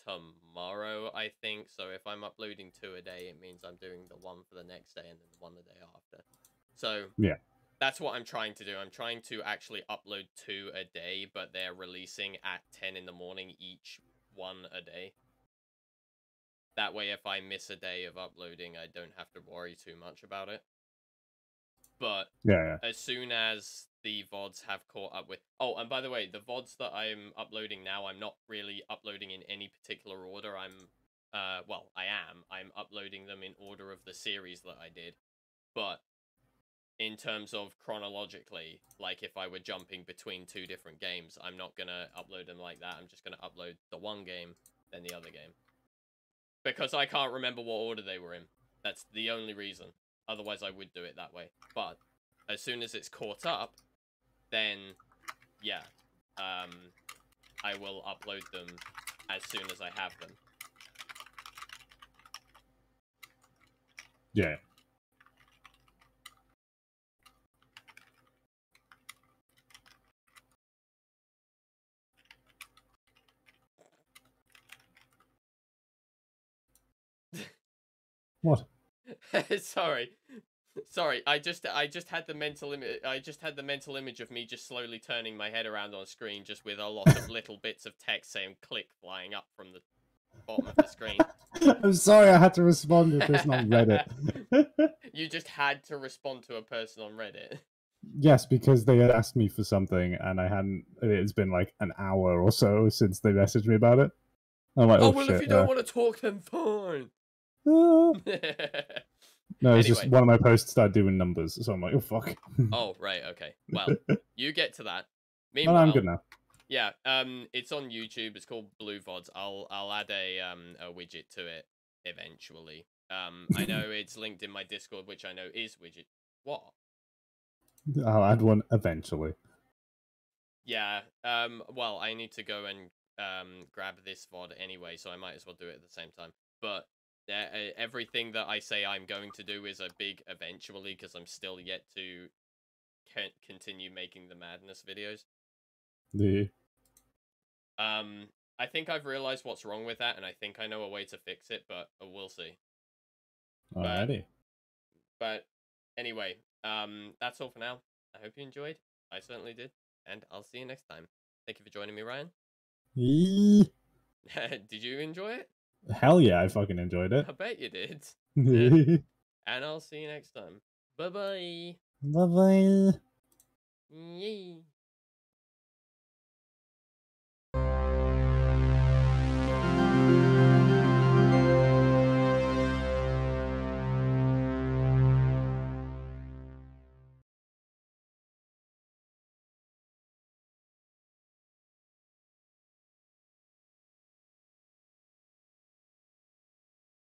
tomorrow, I think. So if I'm uploading 2 a day, it means I'm doing the one for the next day and then the one the day after. So yeah, that's what I'm trying to do. I'm trying to actually upload 2 a day, but they're releasing at 10 in the morning each, 1 a day. That way, if I miss a day of uploading, I don't have to worry too much about it. But as soon as the VODs have caught up with... Oh, and by the way, the VODs that I'm uploading now, I'm not really uploading in any particular order. Well, I am. I'm uploading them in order of the series that I did. But in terms of chronologically, like if I were jumping between 2 different games, I'm not going to upload them like that. I'm just going to upload the one game, then the other game. Because I can't remember what order they were in. That's the only reason. Otherwise, I would do it that way. But as soon as it's caught up, then yeah, I will upload them as soon as I have them. Yeah. What? Sorry. Sorry, I just had the mental image of me just slowly turning my head around on screen, just with a lot of little bits of text saying "click" flying up from the bottom of the screen. I'm sorry, I had to respond to a person on Reddit. You just had to respond to a person on Reddit. Yes, because they had asked me for something, and I hadn't. It's been like an hour or so since they messaged me about it. I'm like, oh well, shit. if you don't want to talk, then fine. No, it's Anyway. just one of my posts started doing numbers, so I'm like, oh fuck. Oh, right, okay. Well, you get to that. No, Meanwhile, I'm good now. Yeah, it's on YouTube. It's called Blue VODs. I'll add a widget to it eventually. I know it's linked in my Discord, which I know is widget. What? I'll add one eventually. Yeah. Well, I need to go and grab this VOD anyway, so I might as well do it at the same time. But everything that I say I'm going to do is a big eventually, because I'm still yet to continue making the madness videos. The I think I've realized what's wrong with that, and I think I know a way to fix it, but we'll see. Alrighty. But anyway, that's all for now. I hope you enjoyed. I certainly did, and I'll see you next time. Thank you for joining me, Ryan. Did you enjoy it? Hell yeah, I fucking enjoyed it. I bet you did. And I'll see you next time. Bye-bye. Bye-bye. Yay.